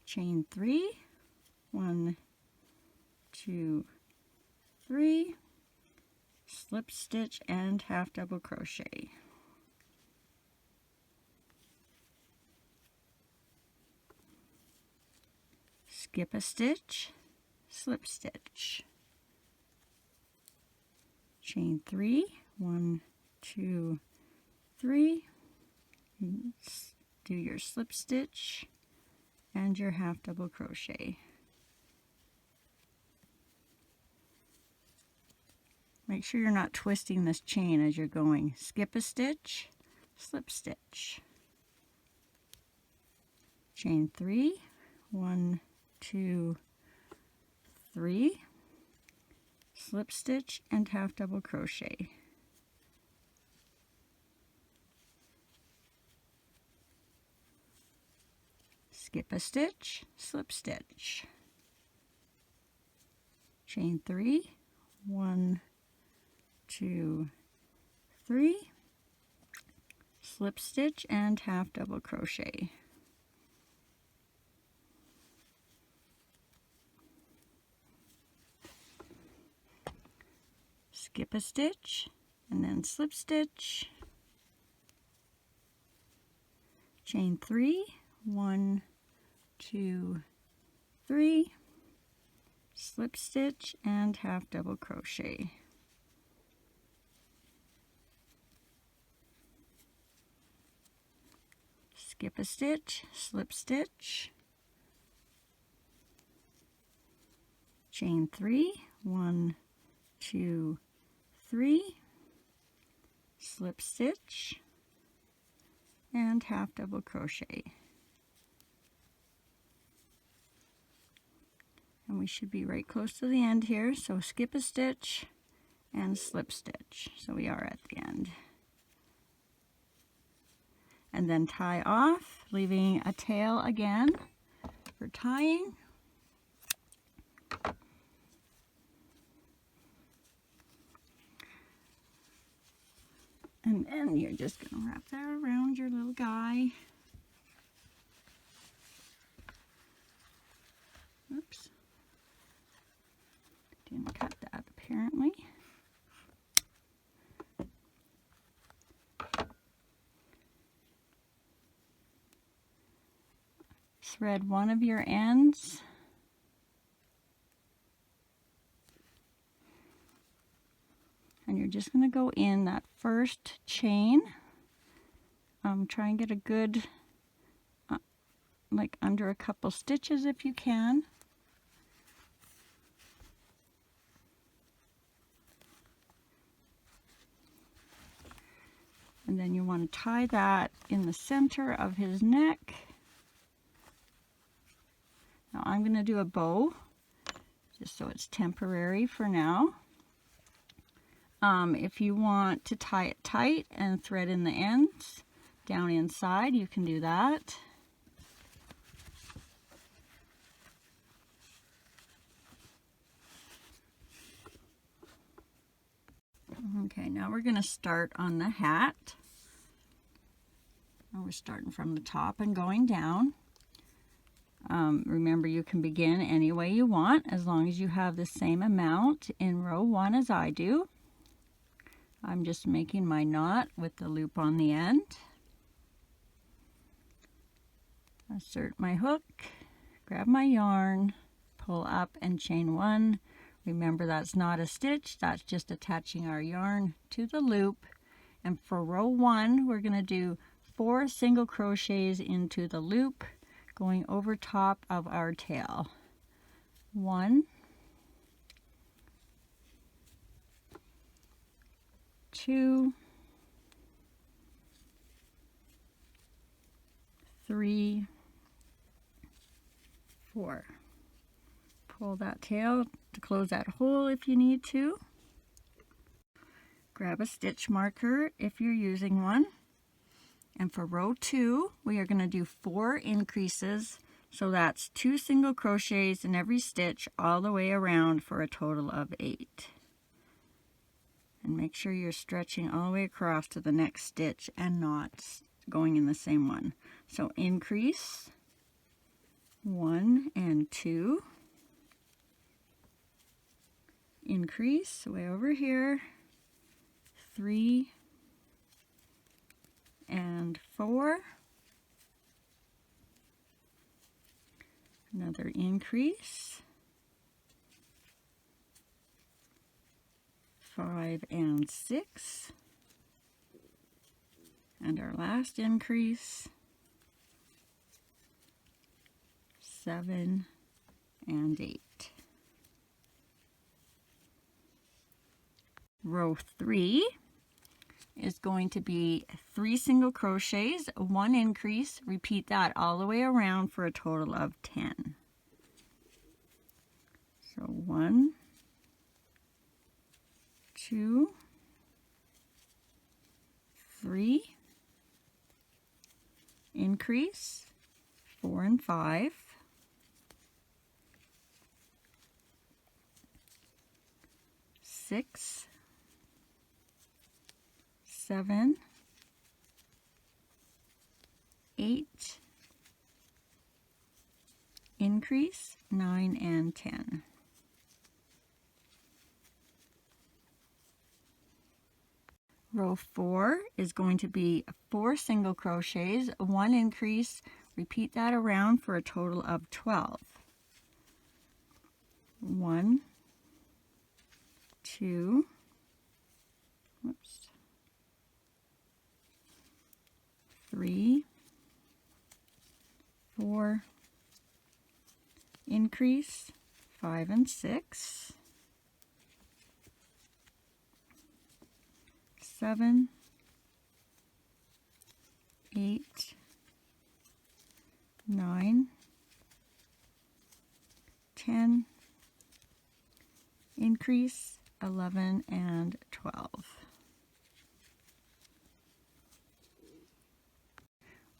chain 3, 1, 2, 3, slip stitch, and half double crochet. Skip a stitch, slip stitch, chain 3, 1, 2, 3, do your slip stitch and your half double crochet. Make sure you're not twisting this chain as you're going. Skip a stitch, slip stitch, chain 3, 1, 2, 3, slip stitch, and half double crochet. Skip a stitch, slip stitch, chain 3, 1, 2, 3, slip stitch, and half double crochet. Skip a stitch and then slip stitch, chain 3, 1, 2, 3, slip stitch, and half double crochet. Skip a stitch, slip stitch, chain 3, 1, 2, 3, slip stitch, and half double crochet. And we should be right close to the end here, so skip a stitch and slip stitch. So we are at the end. And then tie off, leaving a tail again for tying. And then you're just going to wrap that around your little guy. Oops. Didn't cut that apparently. Thread one of your ends. And you're just going to go in that first chain. Try and get a good, like under a couple stitches if you can. And then you want to tie that in the center of his neck. Now I'm going to do a bow, just so it's temporary for now. If you want to tie it tight and thread in the ends down inside, you can do that. Okay, now we're going to start on the hat. And we're starting from the top and going down. Remember, you can begin any way you want as long as you have the same amount in row 1 as I do. I'm just making my knot with the loop on the end. Insert my hook, grab my yarn, pull up and chain 1. Remember, that's not a stitch, that's just attaching our yarn to the loop. And for row 1, we're going to do 4 single crochets into the loop, going over top of our tail. 1, 2, 3, 4. Pull that tail to close that hole if you need to. Grab a stitch marker if you're using one, And for row 2, we are going to do 4 increases. So that's 2 single crochets in every stitch all the way around for a total of 8. And make sure you're stretching all the way across to the next stitch and not going in the same one. So increase 1 and 2. Increase way over here 3 and 4. Another increase 5 and 6. And our last increase 7 and 8. Row 3 is going to be 3 single crochets, 1 increase. Repeat that all the way around for a total of 10. So 1, 2, 3, increase 4 and 5, 6, 7, 8, increase 9 and 10. Row 4 is going to be 4 single crochets, 1 increase. Repeat that around for a total of 12. 1, 2, whoops, 3, 4, increase 5 and 6, 7, 8, 9, 10, increase 11 and 12.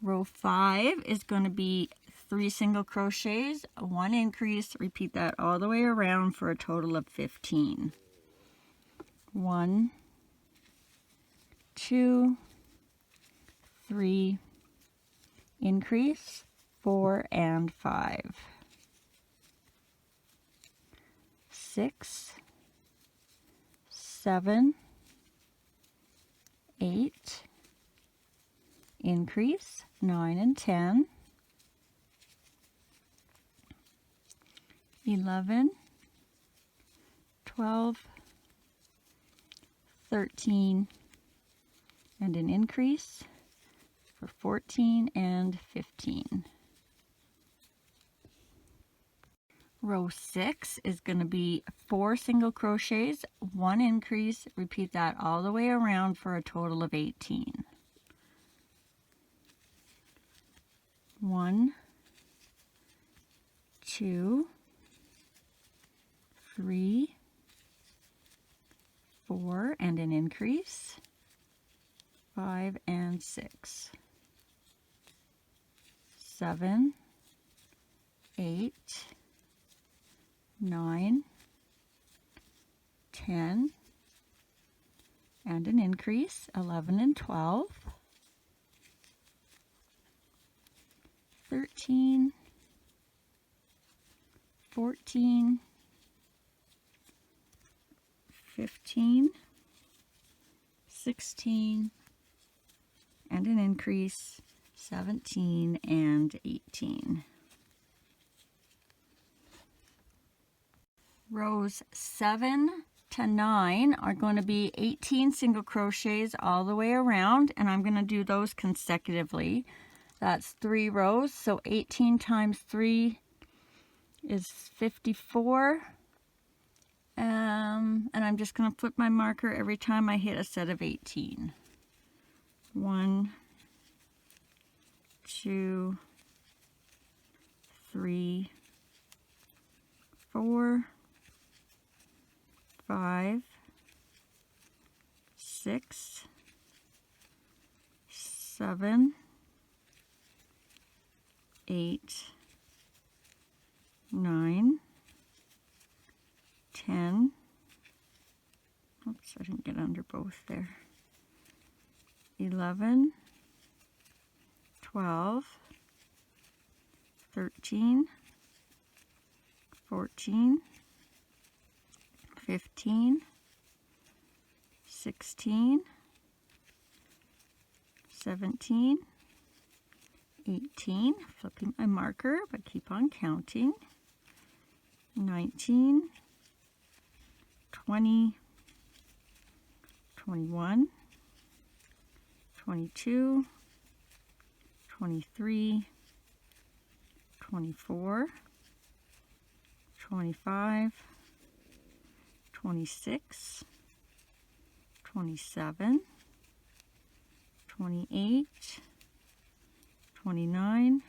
Row 5 is going to be 3 single crochets, 1 increase. Repeat that all the way around for a total of 15. 1, 2, 3, increase 4 and 5, 6, 7, 8, increase 9 and 10, 11, 12, 13, and an increase for 14 and 15. Row 6 is going to be 4 single crochets, 1 increase. Repeat that all the way around for a total of 18. 1, 2, 3, 4, and an increase, 5 and 6, 7, 8, 9, 10, and an increase, 11 and 12, 13, 14, 15, 16, and an increase, 17 and 18. Rows 7 to 9 are going to be 18 single crochets all the way around, and I'm going to do those consecutively. That's 3 rows, so 18 times 3 is 54. And I'm just going to flip my marker every time I hit a set of 18. 1, 2, 3, 4, 5, 6, 7, 8, 9, 10. Oops, I didn't get under both there. 11, 12, 13, 14, 15, 16, 17, 18, flipping my marker, but keep on counting, 19, 20, 21, 22, 23, 24, 25, 26, 27, 28, 29,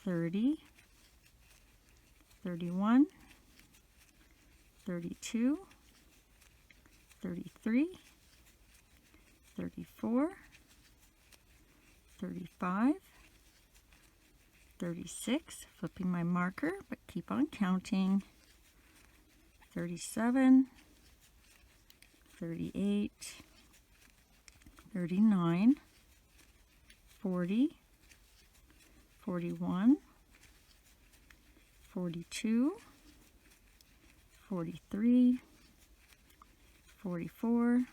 30, 31, 32, 33, 34, 35, 36, flipping my marker, but keep on counting, 37, 38, 39, 40, 41, 42, 43, 44,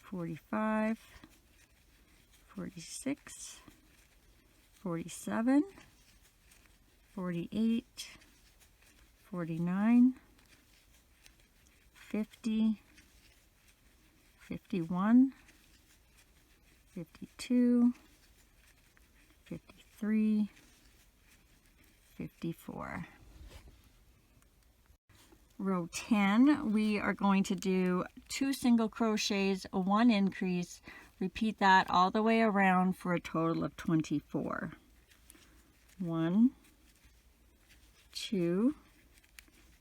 45, 46, 47, 48, 49, 50, 51, 52, 53, 54. Row 10, we are going to do 2 single crochets, 1 increase. Repeat that all the way around for a total of 24. 1, 2,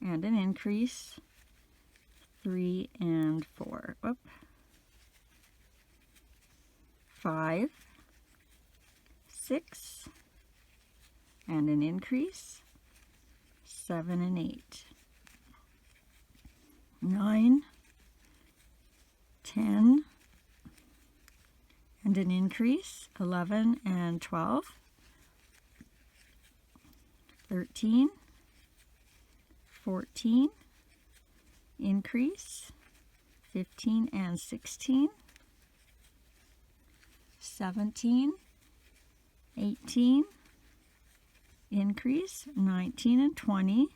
and an increase, 3 and 4. Whoop. 5, 6, and an increase, 7 and 8. 9, 10, and an increase, 11 and 12, 13, 14, increase, 15 and 16, 17, 18, increase, 19 and 20,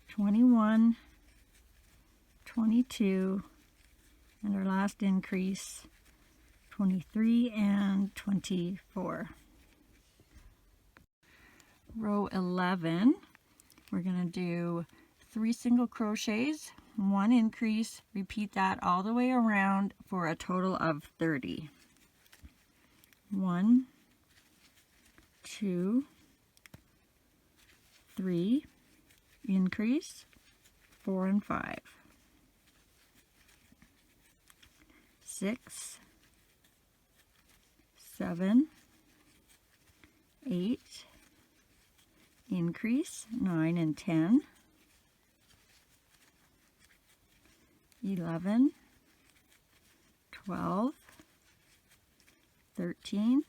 21, 22, and our last increase, 23 and 24. Row 11, we're going to do 3 single crochets, 1 increase, repeat that all the way around for a total of 30. 1, 2, 3, increase, 4 and 5, 6, 7, 8, increase, 9 and 10, 11, 12, 13,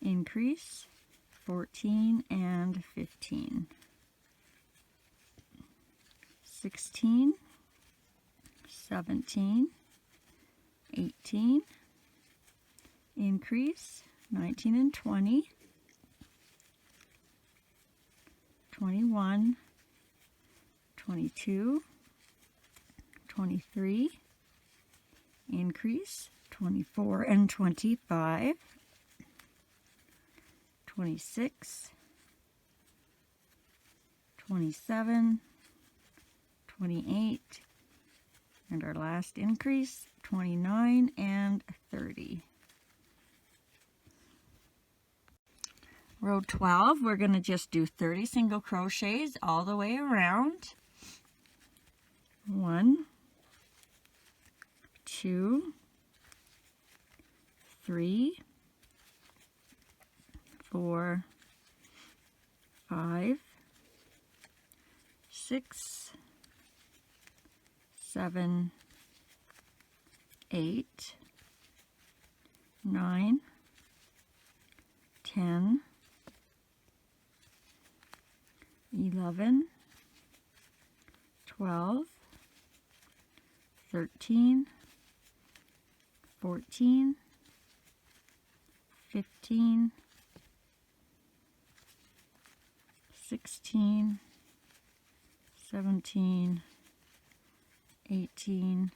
increase, 14 and 15, 16, 17, 18, increase, 19 and 20, 21, 22, 23, increase, 24 and 25, 26, 27, 28, and our last increase, 29 and 30. Row 12, we're going to just do 30 single crochets all the way around. 1, 2, 3, 4, 5, 6, 7, 8, 9, 10, 11, 12, 13, 14, 15, 16, 17, 18,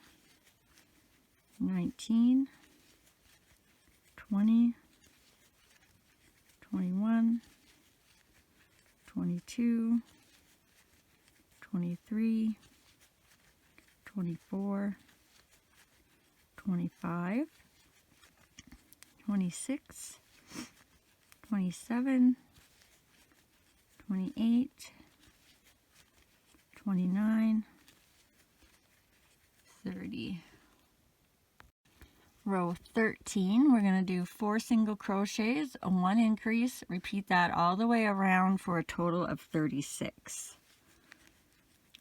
19, 20, 21, 22, 23, 24, 25, 26, 27, 28, 29, 30. Row 13, we're going to do 4 single crochets, a 1 increase, repeat that all the way around for a total of 36.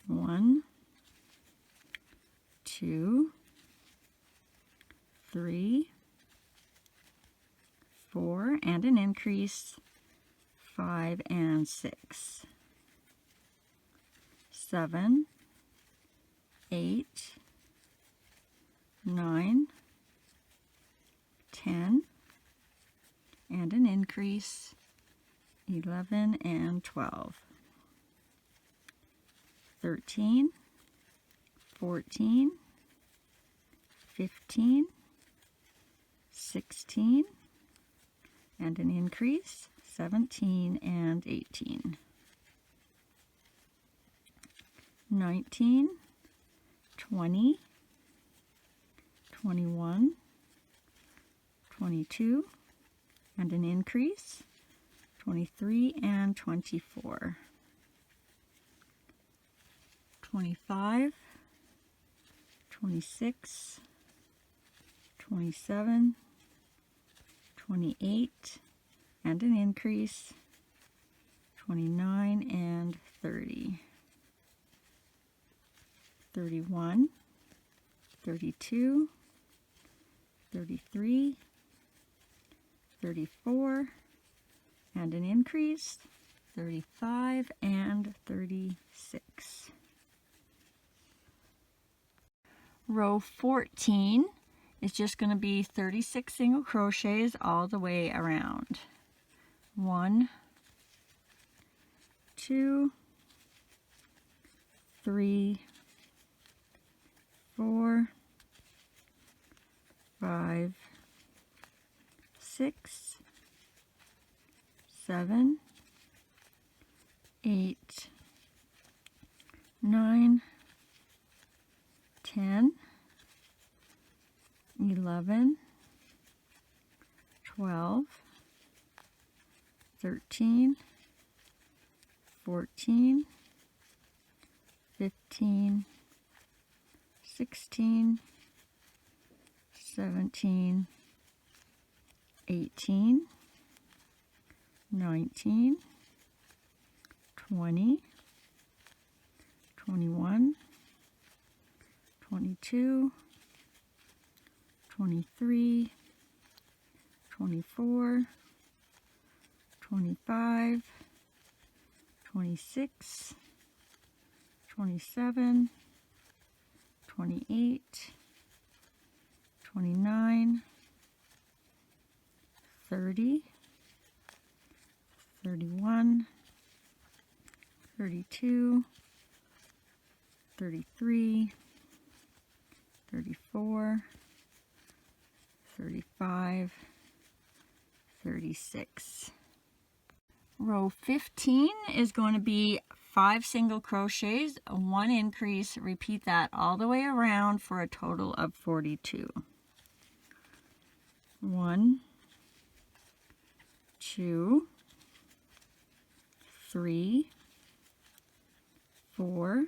1, 2, 3, 4, and an increase, 5 and 6, 7, 8, 9, 10, and an increase, 11 and 12, 13, 14, 15, 16, and an increase, 17 and 18, 19, 20, 21, 22, and an increase, 23 and 24, 25, 26, 27, 28, and an increase, 29 and 30, 31, 32, 33, 34, and an increase, 35 and 36. Row 14 is just going to be 36 single crochets all the way around. 1, 2, 3, 4, 5, 6, 7, 8, 9, 10, 11, 12, 13, 14, 15, 16, 17, 18, 19, 20, 21, 22, 23, 24, 25, 26, 27, 28, 29, 30, 31, 32, 33, 34, 35, 36. Row 15 is going to be 5 single crochets, a 1 increase, repeat that all the way around for a total of 42. 1, 2, 3, 4,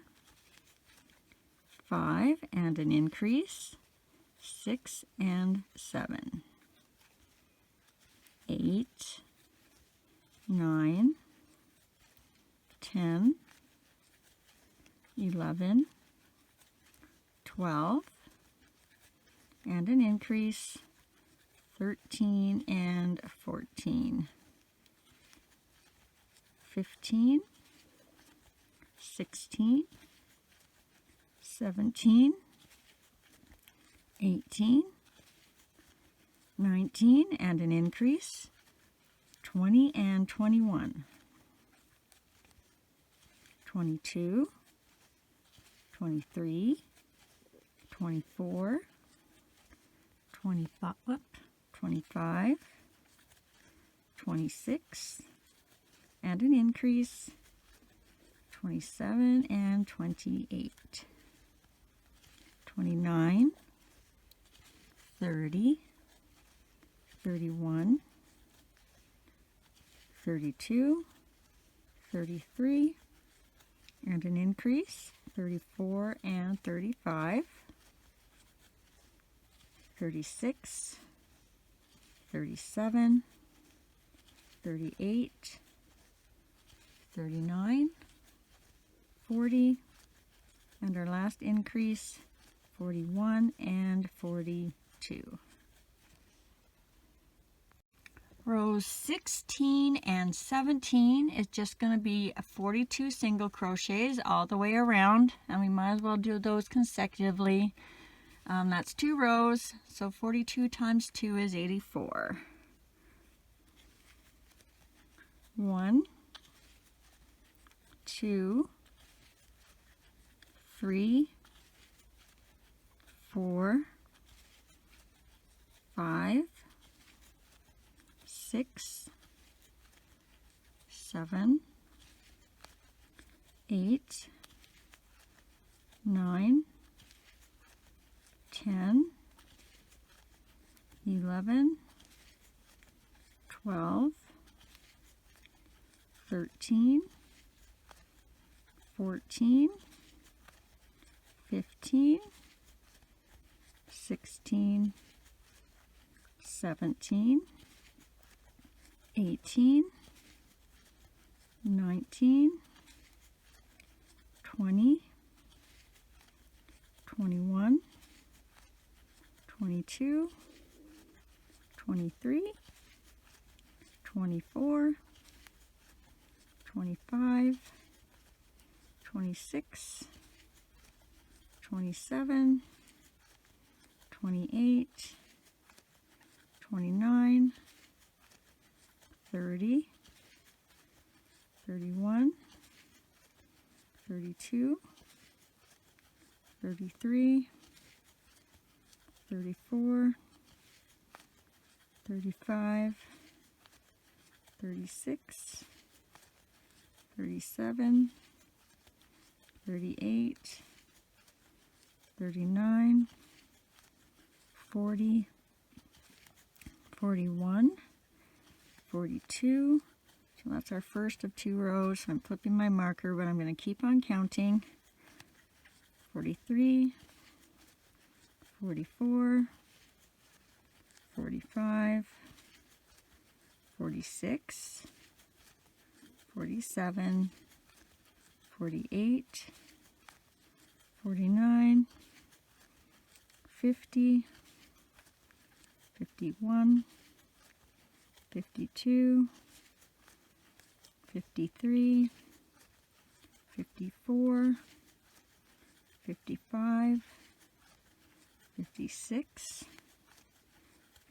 5, and an increase, 6 and 7, 8, 9, 10, 11, 12, and an increase, 13 and 14, 15, 16, 17, 18, 19, and an increase, 20 and 21, 22, 23, 24, 25, 25, 26, and an increase, 27 and 28, 29, 30, 31, 32, 33, and an increase, 34 and 35, 36, 37, 38, 39, 40, and our last increase, 41 and 42. Rows 16 and 17 is just going to be 42 single crochets all the way around, and we might as well do those consecutively. That's 2 rows, so 42 times 2 is 84. 1, 2, 3, 4, 5, 6, 7, 8, 9, 10, 11, 12, 13, 14, 15, 16, 17, 18, 19, 20, 21, 22, 23, 24, 25, 26, 27, 28, 29, 30, 31, 32, 33, 34, 35, 36, 37, 38, 39, 40, 41, 42. So that's our first of 2 rows. So I'm flipping my marker, but I'm going to keep on counting. 43, 44, 45, 46, 47, 48, 49, 50, 51, 52, 53, 54, 55, 56,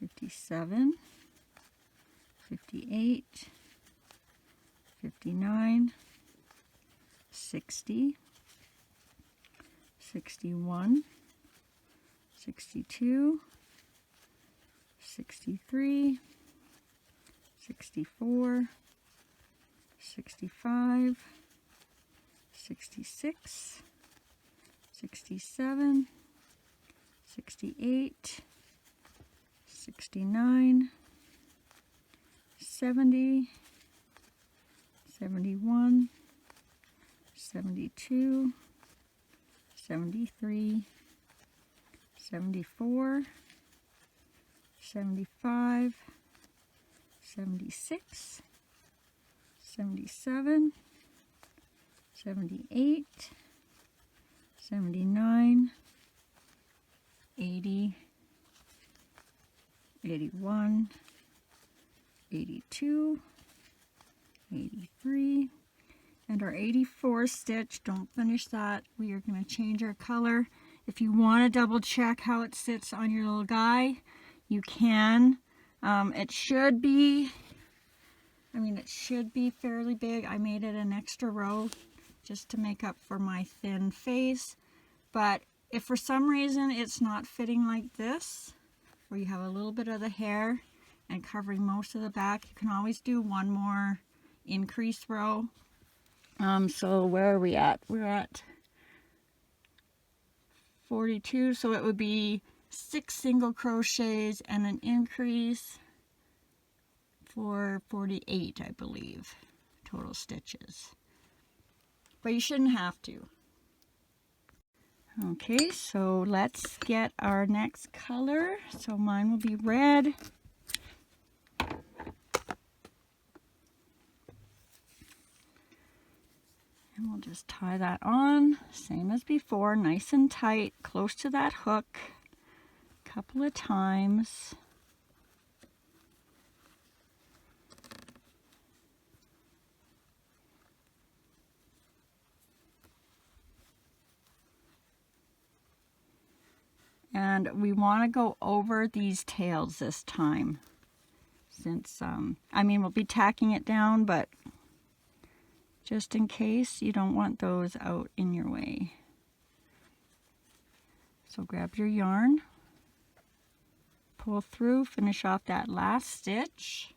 57, 58, 59, 60, 61, 62, 63, 64, 65, 66, 67, 68, 69, 70, 71, 72, 73, 74, 75, 76, 77, 78, 79, 80, 81, 82, 83, and our 84th stitch. Don't finish that. We are going to change our color. If you want to double check how it sits on your little guy, you can. It should be fairly big. I made it an extra row just to make up for my thin face. But if for some reason it's not fitting like this, where you have a little bit of the hair and covering most of the back, you can always do one more increase row. So where are we at? We're at 42, so it would be 6 single crochets and an increase for 48, I believe, total stitches. But you shouldn't have to. Okay, so let's get our next color. So mine will be red. And we'll just tie that on, same as before, nice and tight, close to that hook, a couple of times. And we want to go over these tails this time, since, we'll be tacking it down, but just in case, you don't want those out in your way. So grab your yarn, pull through, finish off that last stitch.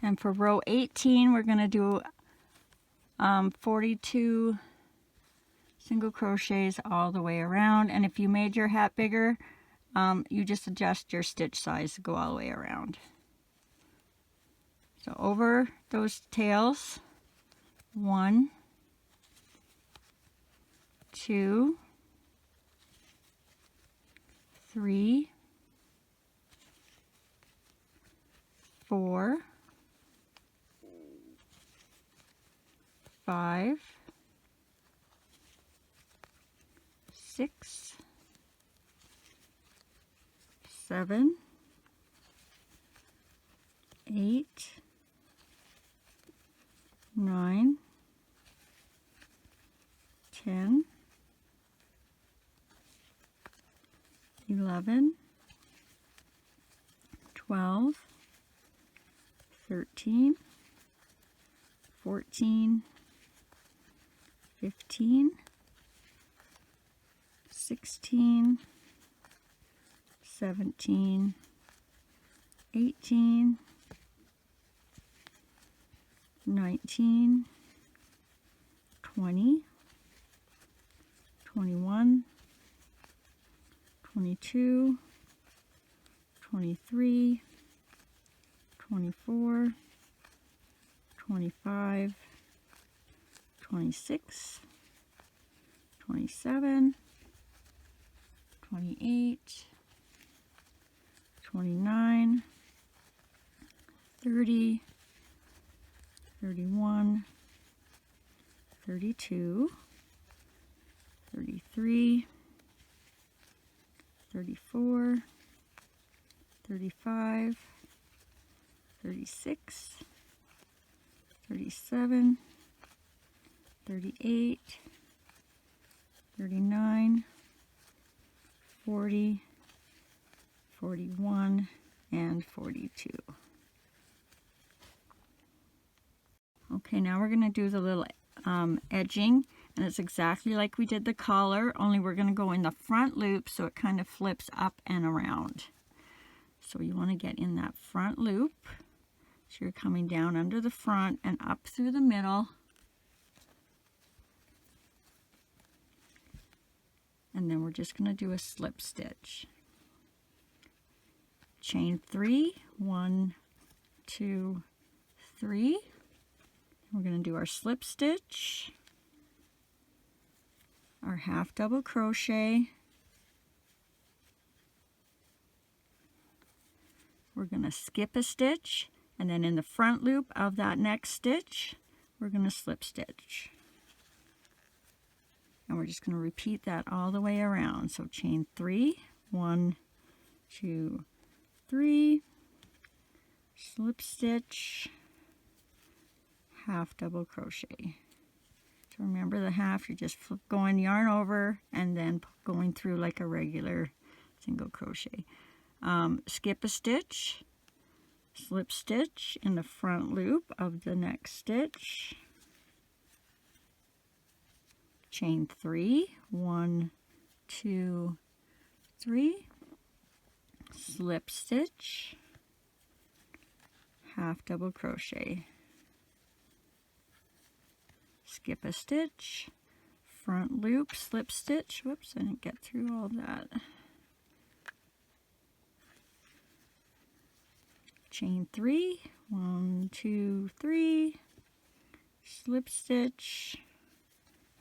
And for row 18, we're going to do 42 single crochets all the way around. And if you made your hat bigger, you just adjust your stitch size to go all the way around. So over those tails, 1, 2, 3, 4, 5, 6, 7, 8, 9, 10, 11, 12, 13, 14, 15, 16, 17, 18, 19, 20, 21, 22, 23, 24, 25, 26, 27, 28, 29, 30, 31, 32, 33, 34, 35, 36, 37, 38, 39, 40, 41, and 42. Okay, now we're going to do the little edging, and it's exactly like we did the collar, only we're going to go in the front loop so it kind of flips up and around. So you want to get in that front loop. So you're coming down under the front and up through the middle. And then we're just going to do a slip stitch. Chain 3, 1, 2, 3. We're going to do our slip stitch, our half double crochet, we're going to skip a stitch, and then in the front loop of that next stitch, we're going to slip stitch. And we're just going to repeat that all the way around. So chain 3, 1, 2, 3, slip stitch, half double crochet. So remember the half, you're just going yarn over and then going through like a regular single crochet. Skip a stitch, slip stitch in the front loop of the next stitch, chain 3, 1, 2, 3, slip stitch, half double crochet, skip a stitch, front loop, slip stitch. Whoops, I didn't get through all that. Chain 3, 1, 2, 3, slip stitch,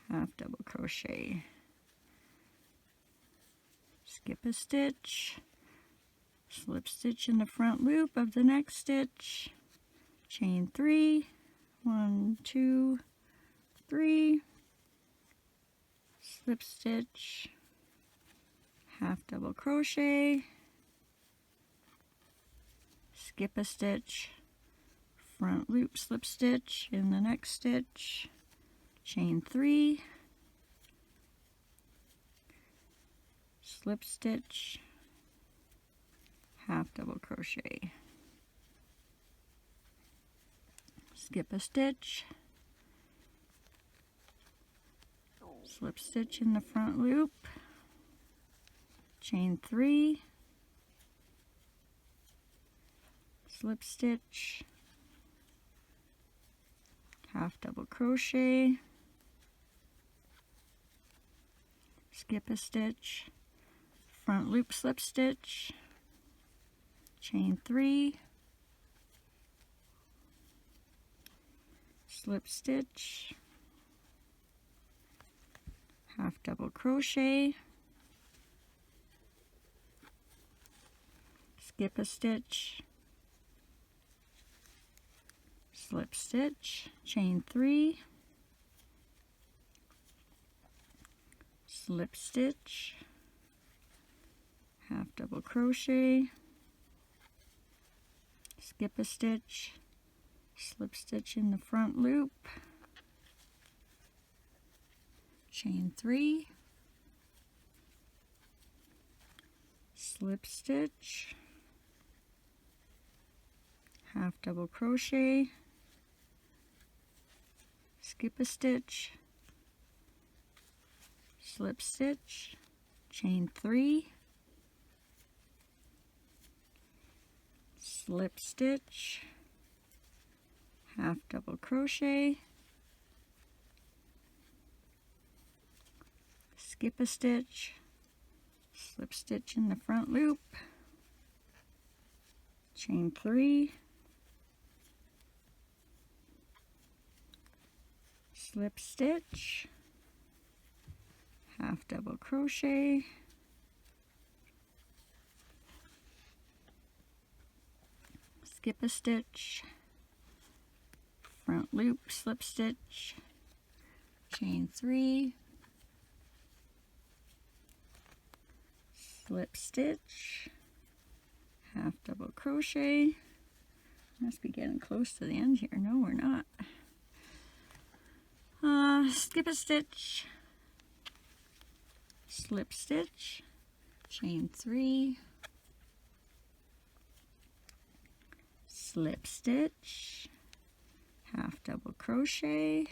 half double crochet, skip a stitch, slip stitch in the front loop of the next stitch, chain 3, 1, 2, 3, slip stitch, half double crochet, skip a stitch, front loop, slip stitch in the next stitch, chain 3, slip stitch, half double crochet, skip a stitch, slip stitch in the front loop, chain 3, slip stitch, half double crochet, skip a stitch, front loop, slip stitch, chain 3, slip stitch, half double crochet, skip a stitch, slip stitch, chain 3, slip stitch, half double crochet, skip a stitch, slip stitch in the front loop, chain 3, slip stitch, half double crochet, skip a stitch, slip stitch, chain 3, slip stitch, half double crochet, skip a stitch, slip stitch in the front loop, chain 3, slip stitch, half double crochet, skip a stitch, front loop, slip stitch, chain 3, slip stitch, half double crochet. Must be getting close to the end here. No, we're not. Skip a stitch, slip stitch, chain 3, slip stitch, half double crochet,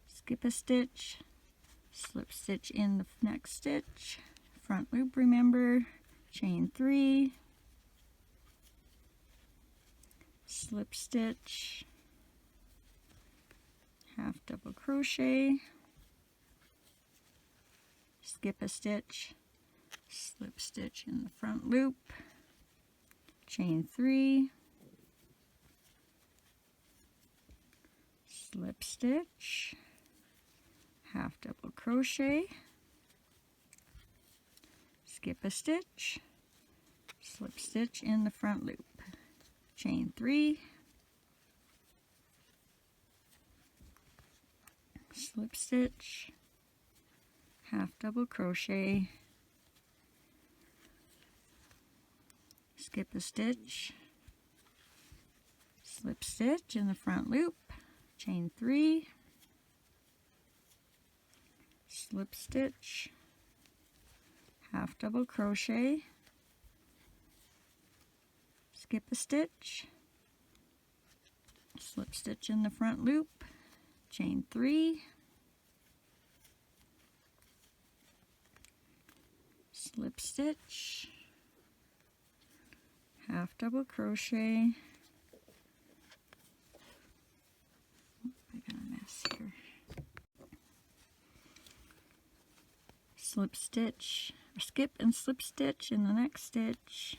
skip a stitch, slip stitch in the next stitch, front loop, remember, chain 3, slip stitch, half double crochet, skip a stitch, slip stitch in the front loop, chain 3, slip stitch, half double crochet, skip a stitch, slip stitch in the front loop, chain 3, slip stitch, half double crochet, skip a stitch, slip stitch in the front loop, chain 3, slip stitch, half double crochet, skip a stitch, slip stitch in the front loop, chain 3, slip stitch, half double crochet. I got a mess here. Slip stitch, or skip and slip stitch in the next stitch,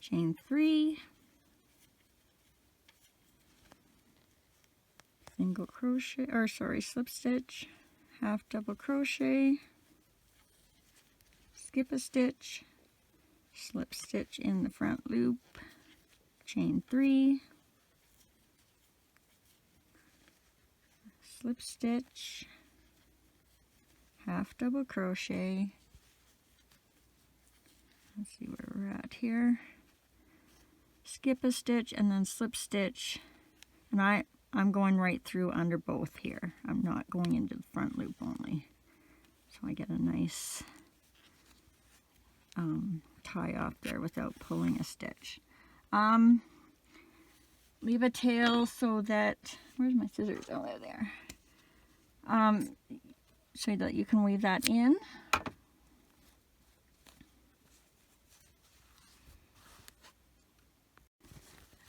chain 3, single crochet, or sorry, slip stitch, half double crochet, skip a stitch, slip stitch in the front loop, chain 3, slip stitch, half double crochet. Let's see where we're at here. Skip a stitch and then slip stitch, and I'm going right through under both here. I'm not going into the front loop only, so I get a nice tie off there without pulling a stitch. Leave a tail so that, where's my scissors? Oh, they're there. So that you can weave that in.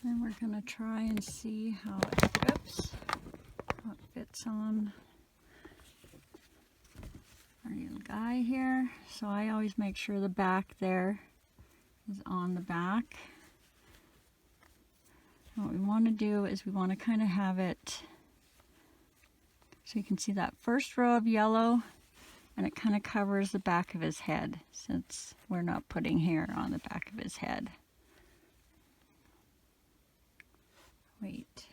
And we're going to try and see how it fits on our little guy here. So I always make sure the back there is on the back. And what we want to do is we want to kind of have it so you can see that first row of yellow, and it kind of covers the back of his head since we're not putting hair on the back of his head. Wait.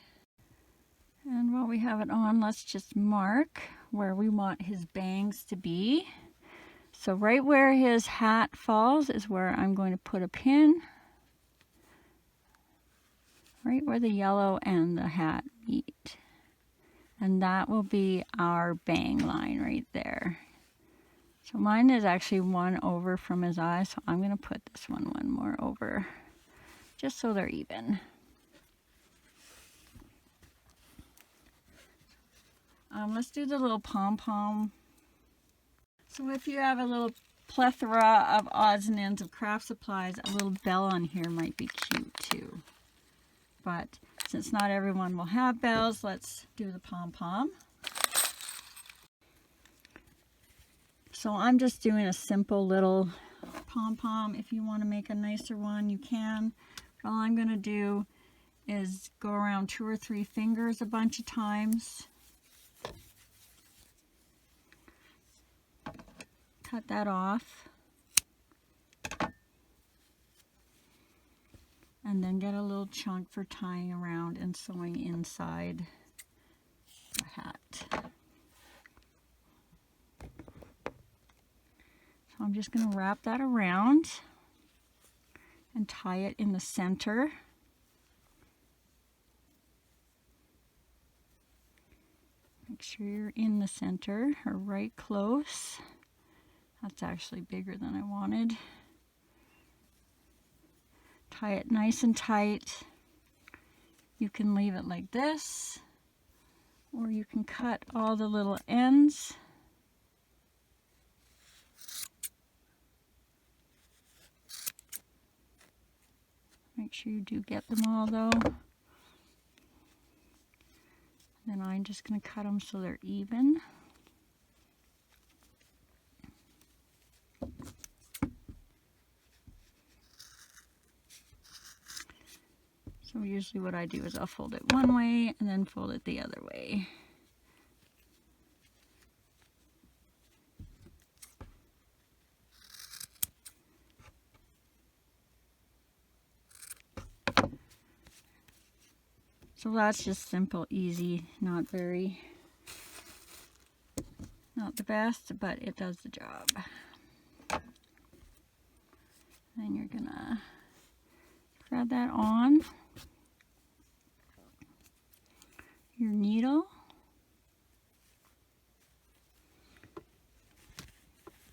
And while we have it on, let's just mark where we want his bangs to be. So right where his hat falls is where I'm going to put a pin. Right where the yellow and the hat meet. And that will be our bang line right there. So mine is actually one over from his eye, so I'm going to put this one more over, just so they're even. Let's do the little pom-pom. So if you have a little plethora of odds and ends of craft supplies, a little bell on here might be cute too. But since not everyone will have bells, let's do the pom-pom. So I'm just doing a simple little pom-pom. If you want to make a nicer one, you can. But all I'm going to do is go around 2 or 3 fingers a bunch of times. Cut that off. And then get a little chunk for tying around and sewing inside the hat. So I'm just going to wrap that around and tie it in the center. Make sure you're in the center or right close. That's actually bigger than I wanted. Tie it nice and tight. You can leave it like this, or you can cut all the little ends. Make sure you do get them all though. Then I'm just going to cut them so they're even. So usually what I do is I'll fold it one way and then fold it the other way. So that's just simple, easy, not the best, but it does the job. Then you're gonna thread that on your needle.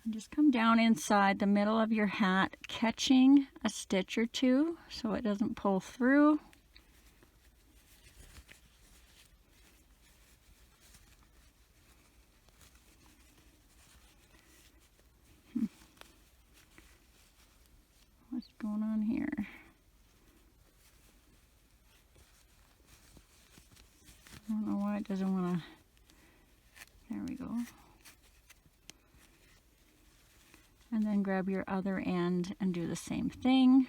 And just come down inside the middle of your hat, catching a stitch or two so it doesn't pull through. What's going on here? I don't know why it doesn't want to. There we go. And then grab your other end and do the same thing.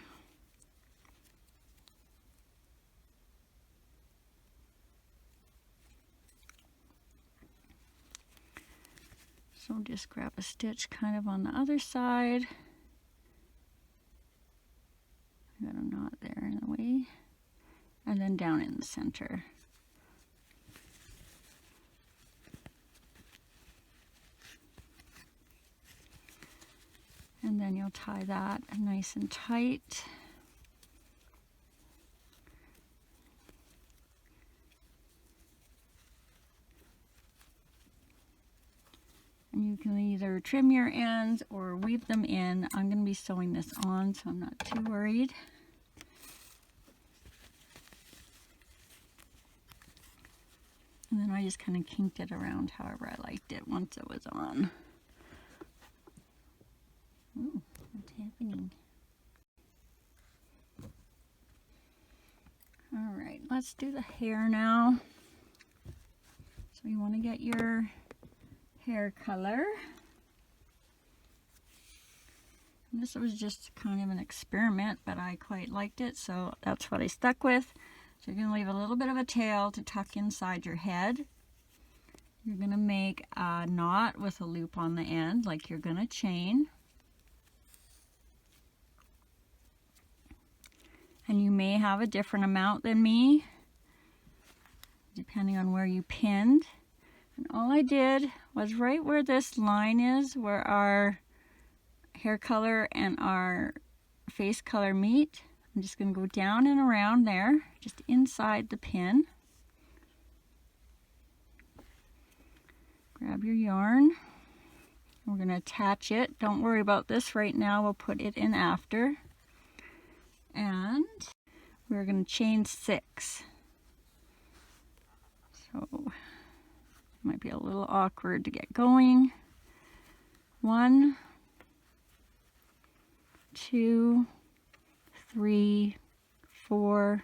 So just grab a stitch kind of on the other side. I got a knot there in the way. And then down in the center. And then you'll tie that nice and tight. And you can either trim your ends or weave them in. I'm going to be sewing this on, so I'm not too worried. And then I just kind of kinked it around however I liked it once it was on. Ooh, what's happening? All right, let's do the hair now. So you want to get your hair color. And this was just kind of an experiment, but I quite liked it, so that's what I stuck with. So you're going to leave a little bit of a tail to tuck inside your head. You're going to make a knot with a loop on the end, like you're going to chain. And you may have a different amount than me, depending on where you pinned. And all I did was right where this line is, where our hair color and our face color meet, I'm just going to go down and around there, just inside the pin. Grab your yarn. We're going to attach it. Don't worry about this right now. We'll put it in after. And we're going to chain 6. So it might be a little awkward to get going. 1, 2, 3, 4,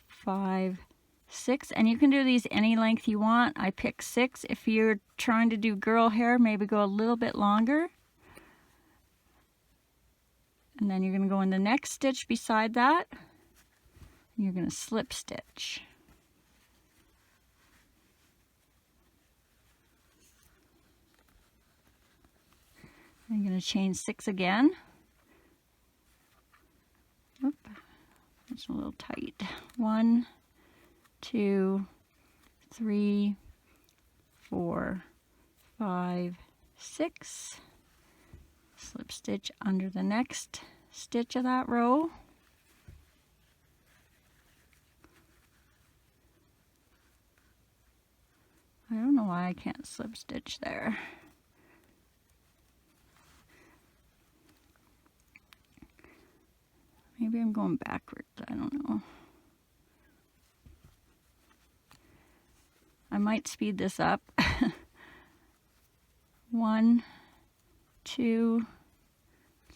5, 6, and you can do these any length you want. I picked 6. If you're trying to do girl hair, maybe go a little bit longer. And then you're going to go in the next stitch beside that. And you're going to slip stitch. And you're going to chain 6 again. Oop, that's a little tight. 1, 2, 3, 4, 5, 6. Slip stitch under the next stitch of that row. I don't know why I can't slip stitch there. Maybe I'm going backwards, I don't know. I might speed this up. 1, 2,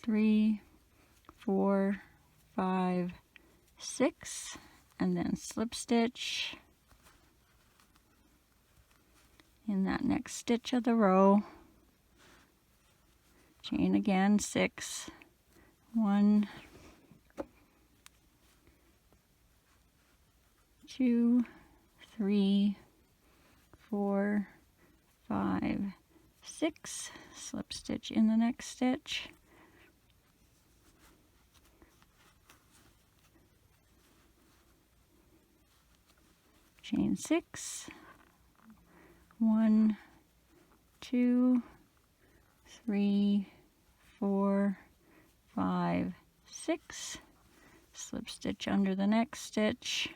3, 4, 5, 6, and then slip stitch in that next stitch of the row. Chain again 6. 1, 2, 3, 4, 5, 6. Slip stitch in the next stitch. chain 6, 1, 2, 3, 4, 5, 6, slip stitch under the next stitch,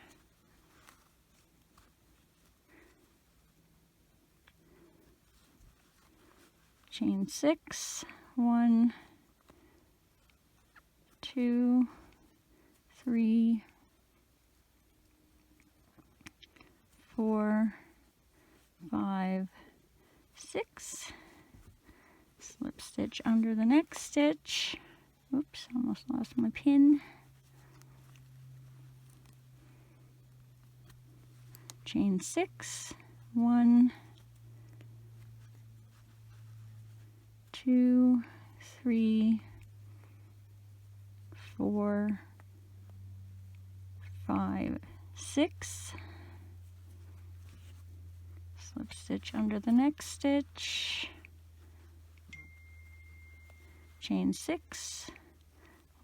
chain 6, 1, 2, 3, 4, 5, 6, slip stitch under the next stitch. Oops, almost lost my pin. Chain 6, 1, 2, 3, 4, 5, 6, slip stitch under the next stitch, chain 6,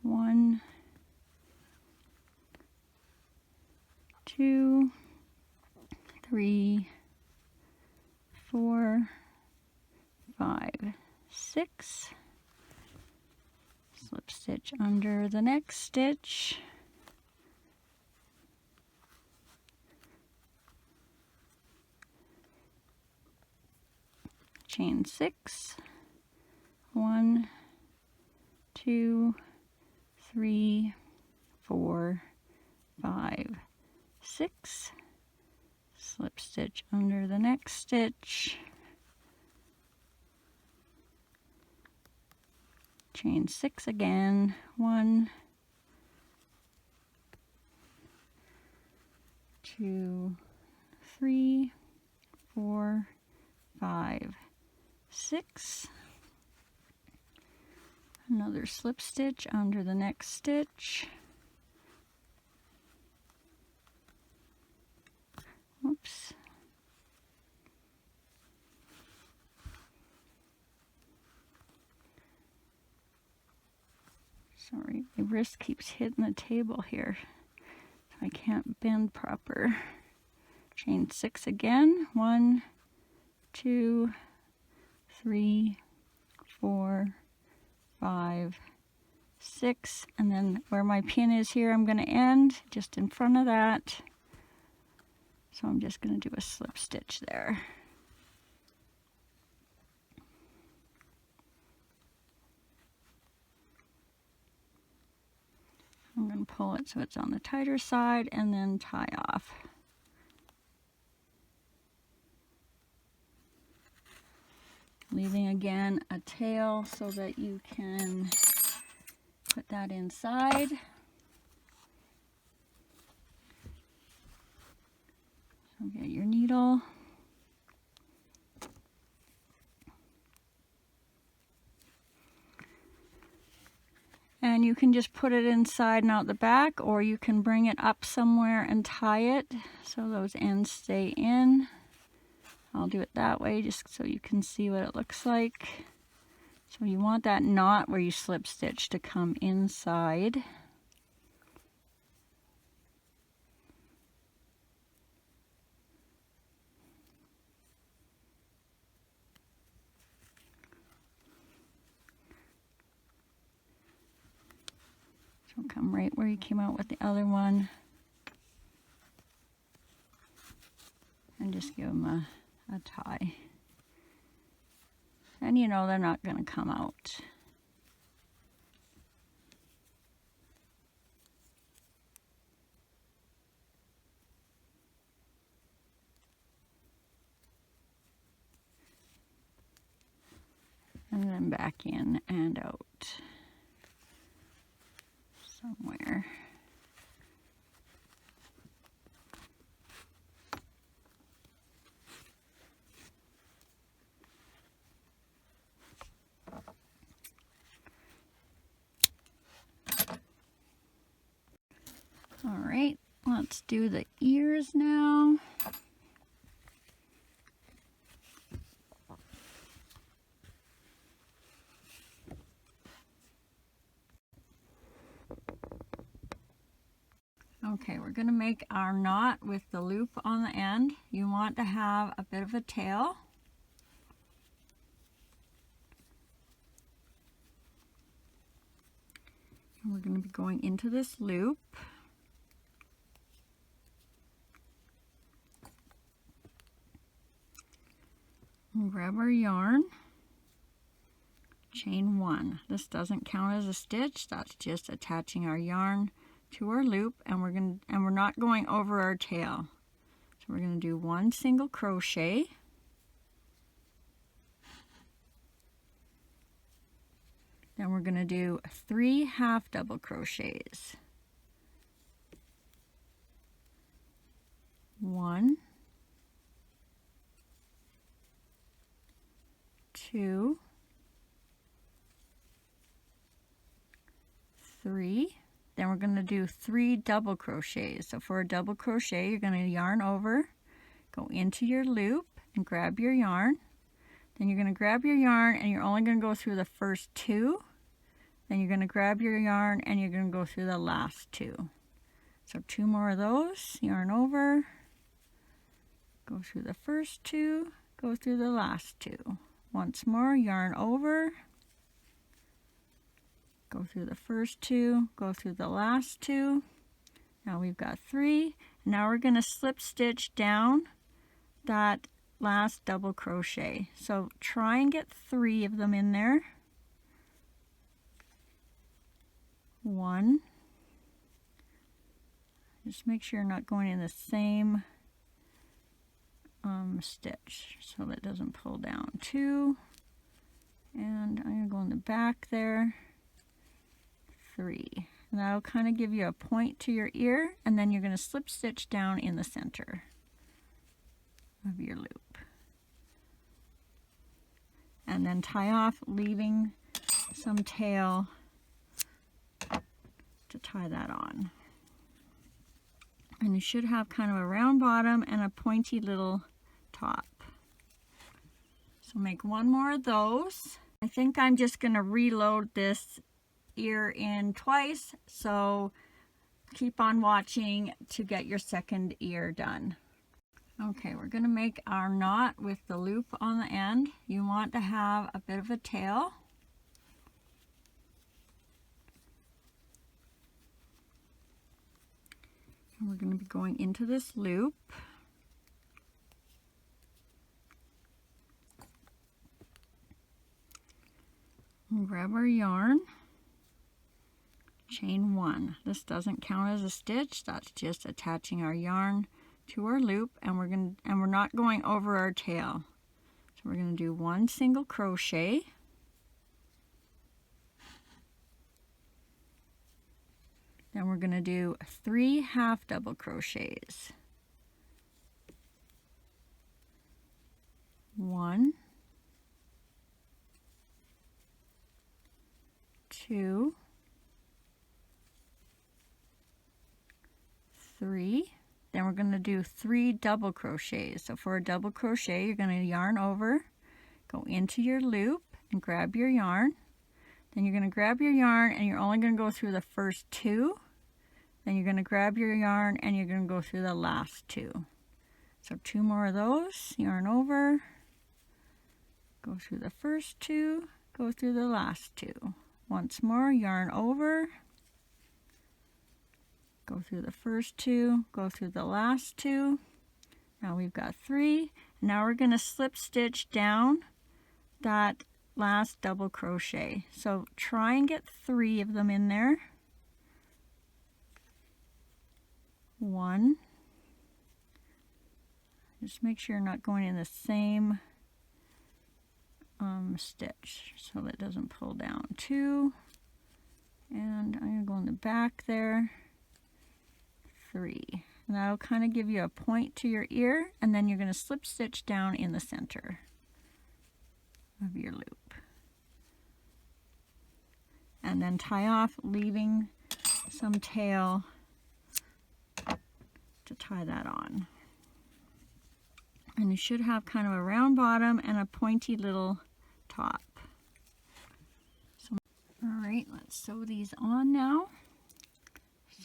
1, 2, 3, 4, 5, 6, slip stitch under the next stitch, chain 6, 1, 2, 3, 4, 5, 6, slip stitch under the next stitch, chain 6 again, 1, 2, 3, 4, 5, 6, another slip stitch under the next stitch, oops, sorry, my wrist keeps hitting the table here, so I can't bend proper. Chain 6 again, 1, 2, 3, 4, 5, 6, and then where my pin is here, I'm going to end just in front of that. So I'm just going to do a slip stitch there. I'm going to pull it so it's on the tighter side and then tie off. Leaving again a tail so that you can put that inside. So get your needle. And you can just put it inside and out the back, or you can bring it up somewhere and tie it so those ends stay in. I'll do it that way just so you can see what it looks like. So you want that knot where you slip stitch to come inside. So come right where you came out with the other one. And just give them a tie. And you know they're not going to come out. And then back in and out somewhere. All right, let's do the ears now. Okay, we're going to make our knot with the loop on the end. You want to have a bit of a tail. And we're going to be going into this loop. We'll grab our yarn, chain 1. This doesn't count as a stitch, that's just attaching our yarn to our loop, and we're not going over our tail. So we're going to do 1 single crochet, then we're going to do 3 half double crochets. 1, 2, 3. Then we're going to do 3 double crochets. So for a double crochet, you're going to yarn over, go into your loop, and grab your yarn. Then you're going to grab your yarn, and you're only going to go through the first 2. Then you're going to grab your yarn, and you're going to go through the last 2. So 2 more of those, yarn over, go through the first 2, go through the last 2. Once more, yarn over, go through the first 2, go through the last 2. Now we've got 3. Now we're going to slip stitch down that last double crochet. So try and get 3 of them in there. 1. Just make sure you're not going in the same stitch so that it doesn't pull down. 2. And I'm going to go in the back there. 3. And that'll kind of give you a point to your ear, and then you're going to slip stitch down in the center of your loop. And then tie off, leaving some tail to tie that on. And you should have kind of a round bottom and a pointy little top. So make 1 more of those. I think I'm just going to reload this ear in twice, so keep on watching to get your second ear done. Okay, we're going to make our knot with the loop on the end. You want to have a bit of a tail. And we're going to be going into this loop. And grab our yarn, chain 1. This doesn't count as a stitch, that's just attaching our yarn to our loop, and we're not going over our tail. So we're going to do 1 single crochet, then we're going to do 3 half double crochets. 1, 2, 3. Then we're going to do 3 double crochets. So for a double crochet, you're going to yarn over, go into your loop, and grab your yarn. Then you're going to grab your yarn, and you're only going to go through the first 2. Then you're going to grab your yarn, and you're going to go through the last 2. So 2 more of those, yarn over, go through the first 2, go through the last 2. Once more, yarn over, go through the first 2, go through the last 2. Now we've got 3. Now we're going to slip stitch down that last double crochet. So try and get 3 of them in there. 1. Just make sure you're not going in the same stitch so that it doesn't pull down. 2. And I'm going to go in the back there. 3. And that'll kind of give you a point to your ear, and then you're going to slip stitch down in the center of your loop. And then tie off, leaving some tail to tie that on. And you should have kind of a round bottom and a pointy little top. So, all right, let's sew these on now.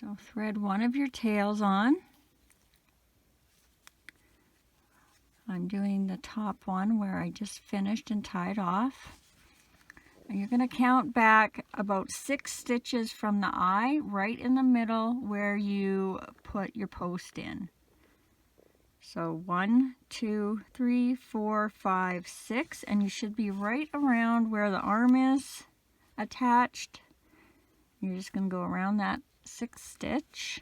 So thread one of your tails on. I'm doing the top one where I just finished and tied off. And you're going to count back about 6 stitches from the eye, right in the middle where you put your post in. So 1, 2, 3, 4, 5, 6, and you should be right around where the arm is attached. You're just going to go around that 6th stitch.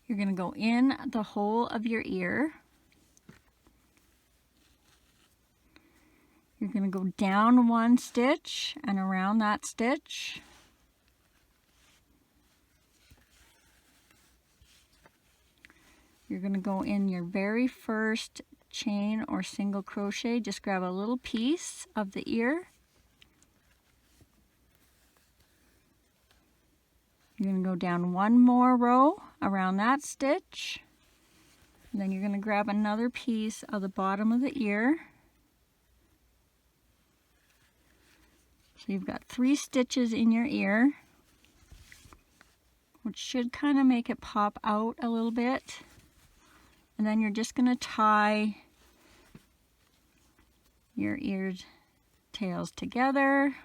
You're going to go in the hole of your ear. You're going to go down 1 stitch and around that stitch. You're going to go in your very first chain or single crochet. Just grab a little piece of the ear. You're going to go down 1 more row around that stitch. And then you're going to grab another piece of the bottom of the ear. So you've got 3 stitches in your ear, which should kind of make it pop out a little bit. And then you're just going to tie your ear tails together.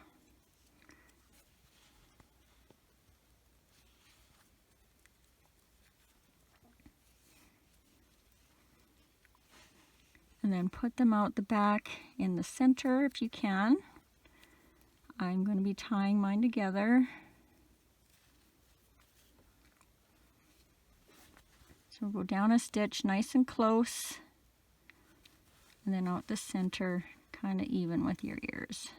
And then put them out the back in the center if you can. I'm going to be tying mine together. So we'll go down a stitch nice and close, and then out the center, kind of even with your ears.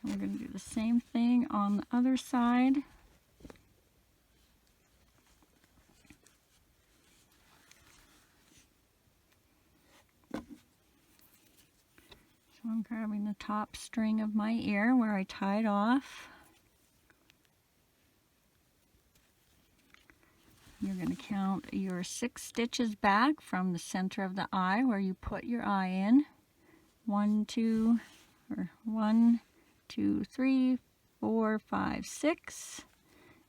And we're going to do the same thing on the other side. So I'm grabbing the top string of my ear where I tied off. You're going to count your 6 stitches back from the center of the eye where you put your eye in. 1, 2, 3, 4, 5, 6.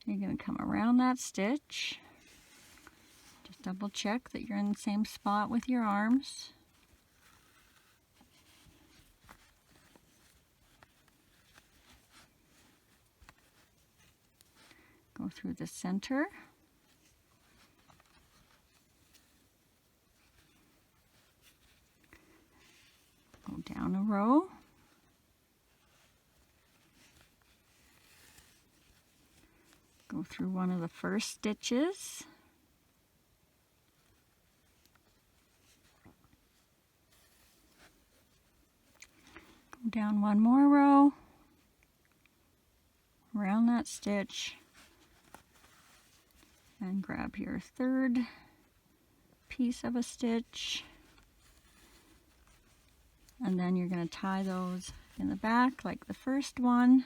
You're going to come around that stitch. Just double check that you're in the same spot with your arms. Go through the center. Go down a row. Go through one of the first stitches. Go down 1 more row. Around that stitch. And grab your 3rd piece of a stitch. And then you're going to tie those in the back like the first one.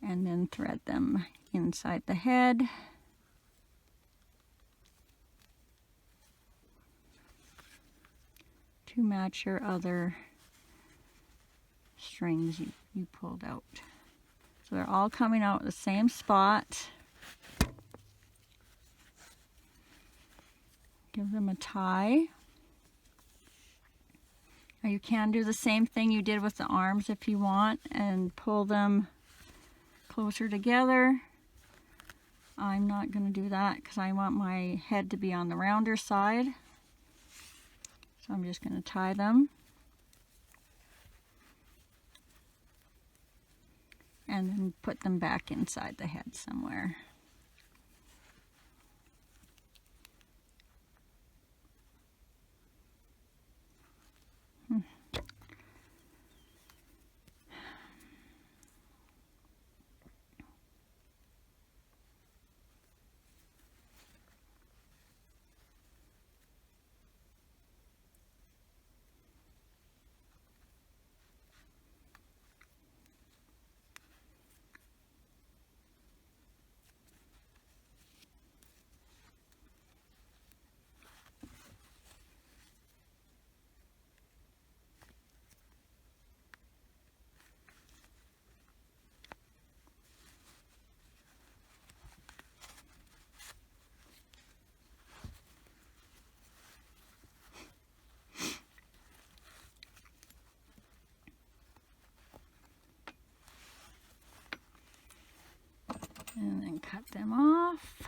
And then thread them inside the head. To match your other strings you pulled out. So they're all coming out the same spot. Give them a tie. Now you can do the same thing you did with the arms if you want and pull them closer together. I'm not going to do that because I want my head to be on the rounder side. So I'm just going to tie them. And then put them back inside the head somewhere. them off.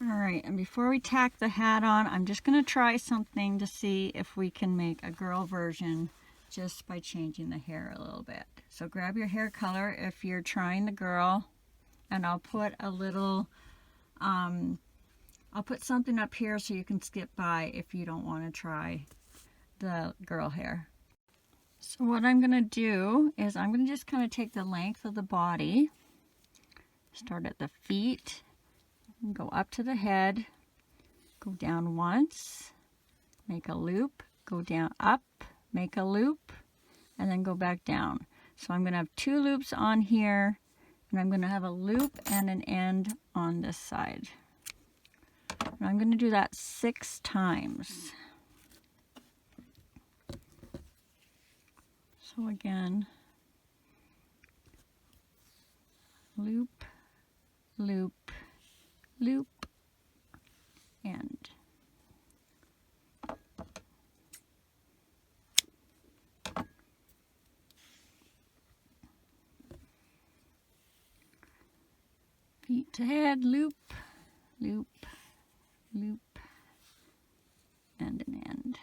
Alright, and before we tack the hat on, I'm just going to try something to see if we can make a girl version just by changing the hair a little bit. So grab your hair color if you're trying the girl, and I'll put a little, I'll put something up here so you can skip by if you don't want to try the girl hair. So what I'm going to do is I'm going to just kind of take the length of the body, start at the feet, go up to the head, go down once, make a loop, go down up, make a loop, and then go back down. So I'm going to have 2 loops on here, and I'm going to have a loop and an end on this side. And I'm going to do that 6 times. So again, loop, loop, loop, end. Feet to head, loop, loop, loop, and an end.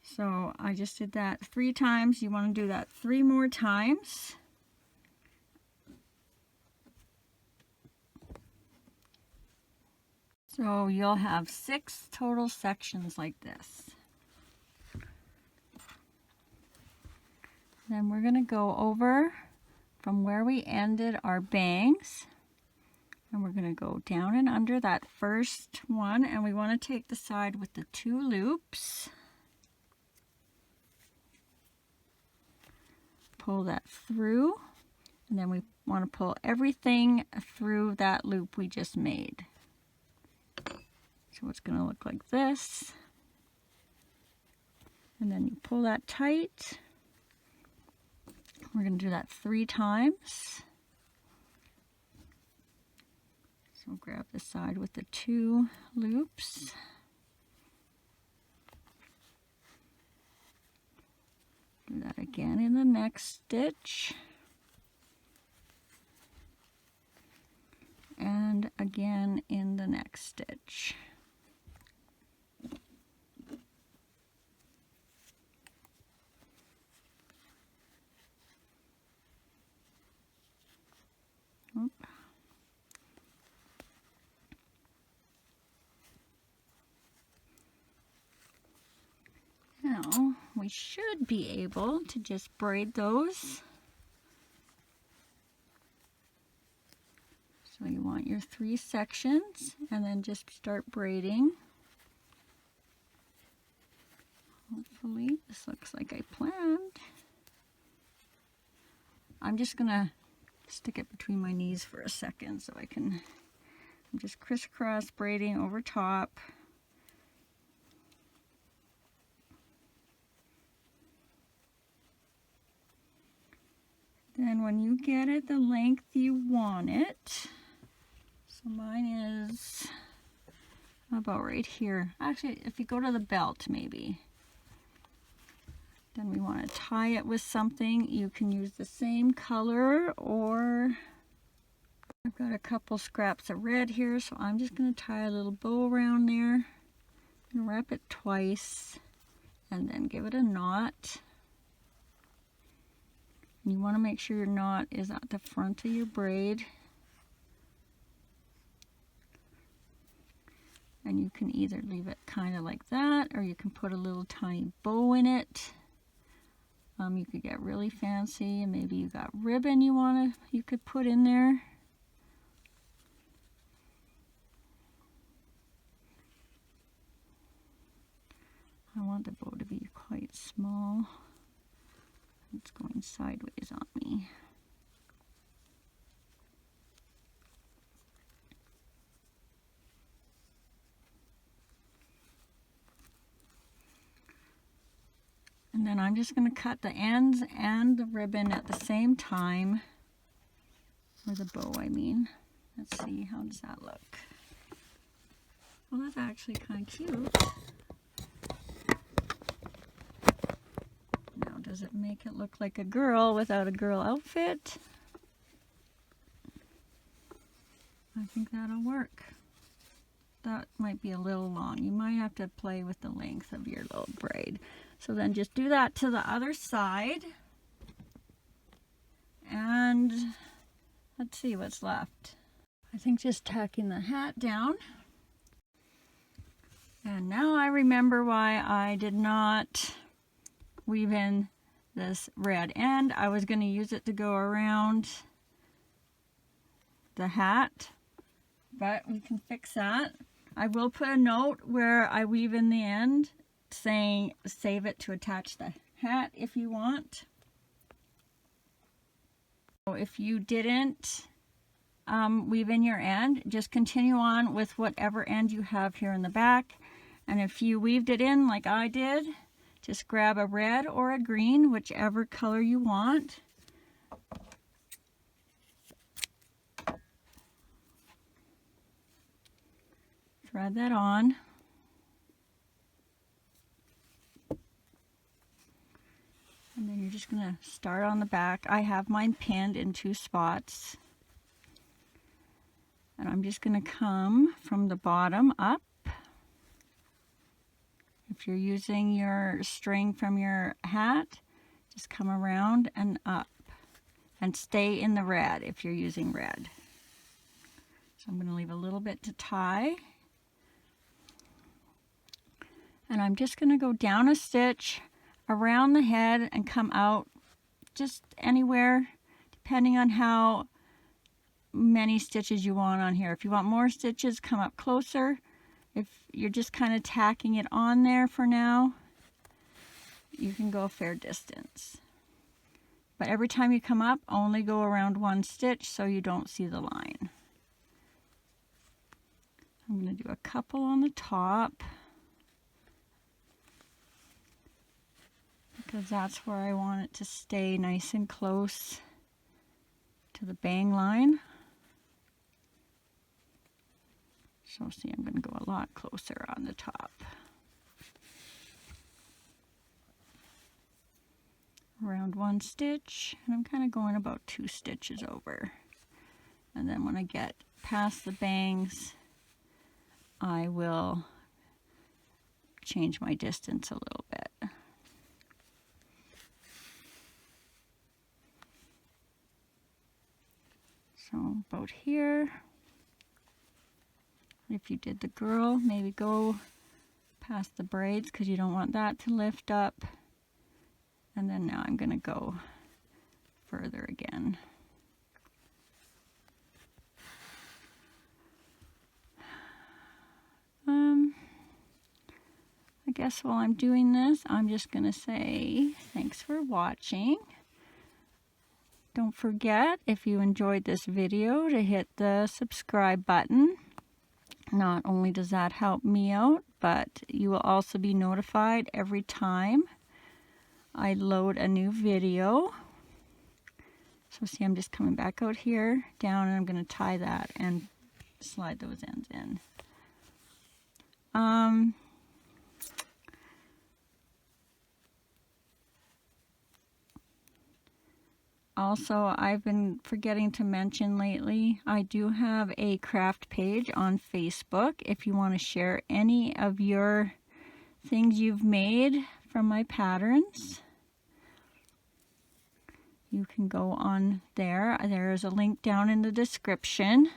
So I just did that 3 times. You want to do that 3 more times. So you'll have 6 total sections like this. Then we're going to go over from where we ended our bangs. And we're going to go down and under that first one. And we want to take the side with the 2 loops. Pull that through, and then we want to pull everything through that loop we just made. So it's going to look like this, and then you pull that tight. We're going to do that 3 times. So grab the side with the 2 loops. Do that again in the next stitch, and again in the next stitch. Oop. Now we should be able to just braid those. So you want your 3 sections, and then just start braiding. Hopefully this looks like I planned. I'm just gonna stick it between my knees for a second so I can, I'm just crisscross braiding over top. Then when you get it the length you want it, so mine is about right here. Actually, if you go to the belt maybe, then we want to tie it with something. You can use the same color, or I've got a couple scraps of red here, so I'm just going to tie a little bow around there and wrap it twice, and then give it a knot. You want to make sure your knot is at the front of your braid. And you can either leave it kind of like that, or you can put a little tiny bow in it. You could get really fancy, and maybe you got ribbon you could put in there. I want the bow to be quite small. It's going sideways on me. And then I'm just going to cut the ends and the ribbon at the same time, or the bow I mean. Let's see, how does that look? Well, that's actually kind of cute. Now, does it make it look like a girl without a girl outfit? I think that'll work. That might be a little long. You might have to play with the length of your little braid. So then just do that to the other side. And let's see what's left. I think just tacking the hat down. And now I remember why I did not weave in this red end. I was going to use it to go around the hat, but we can fix that. I will put a note where I weave in the end saying save it to attach the hat if you want. So if you didn't weave in your end, just continue on with whatever end you have here in the back. And if you weaved it in like I did, just grab a red or a green, whichever color you want. Thread that on. And then you're just going to start on the back. I have mine pinned in 2 spots. And I'm just going to come from the bottom up. If you're using your string from your hat, just come around and up. And stay in the red if you're using red. So I'm going to leave a little bit to tie. And I'm just going to go down a stitch around the head and come out just anywhere, depending on how many stitches you want on here. If you want more stitches, come up closer. If you're just kind of tacking it on there for now, you can go a fair distance. But every time you come up, only go around 1 stitch so you don't see the line. I'm going to do a couple on the top, because that's where I want it to stay nice and close to the bang line. So see, I'm going to go a lot closer on the top. Around 1 stitch, and I'm kind of going about 2 stitches over. And then when I get past the bangs, I will change my distance a little bit. So about here. If you did the girl, maybe go past the braids because you don't want that to lift up. And then now I'm going to go further again. I guess while I'm doing this, I'm just going to say thanks for watching. Don't forget, if you enjoyed this video, to hit the subscribe button. Not only does that help me out, but you will also be notified every time I load a new video. So see, I'm just coming back out here, down, and I'm going to tie that and slide those ends in. Also, I've been forgetting to mention lately, I do have a craft page on Facebook. If you want to share any of your things you've made from my patterns, you can go on there. There is a link down in the description.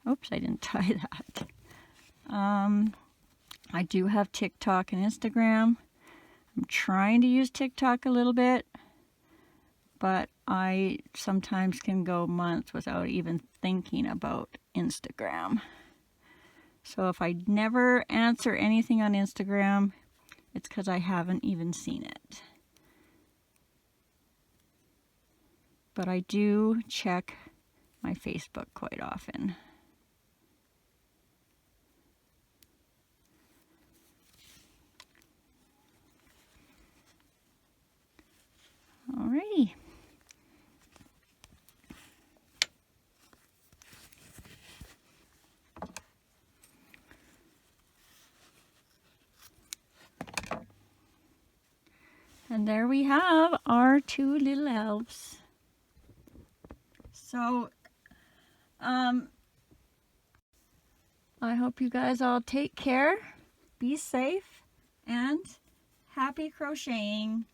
Oops, I didn't tie that. I do have TikTok and Instagram. I'm trying to use TikTok a little bit, but I sometimes can go months without even thinking about Instagram. So if I never answer anything on Instagram, it's because I haven't even seen it. But I do check my Facebook quite often. Alrighty. And there we have our 2 little elves. So, I hope you guys all take care, be safe, and happy crocheting.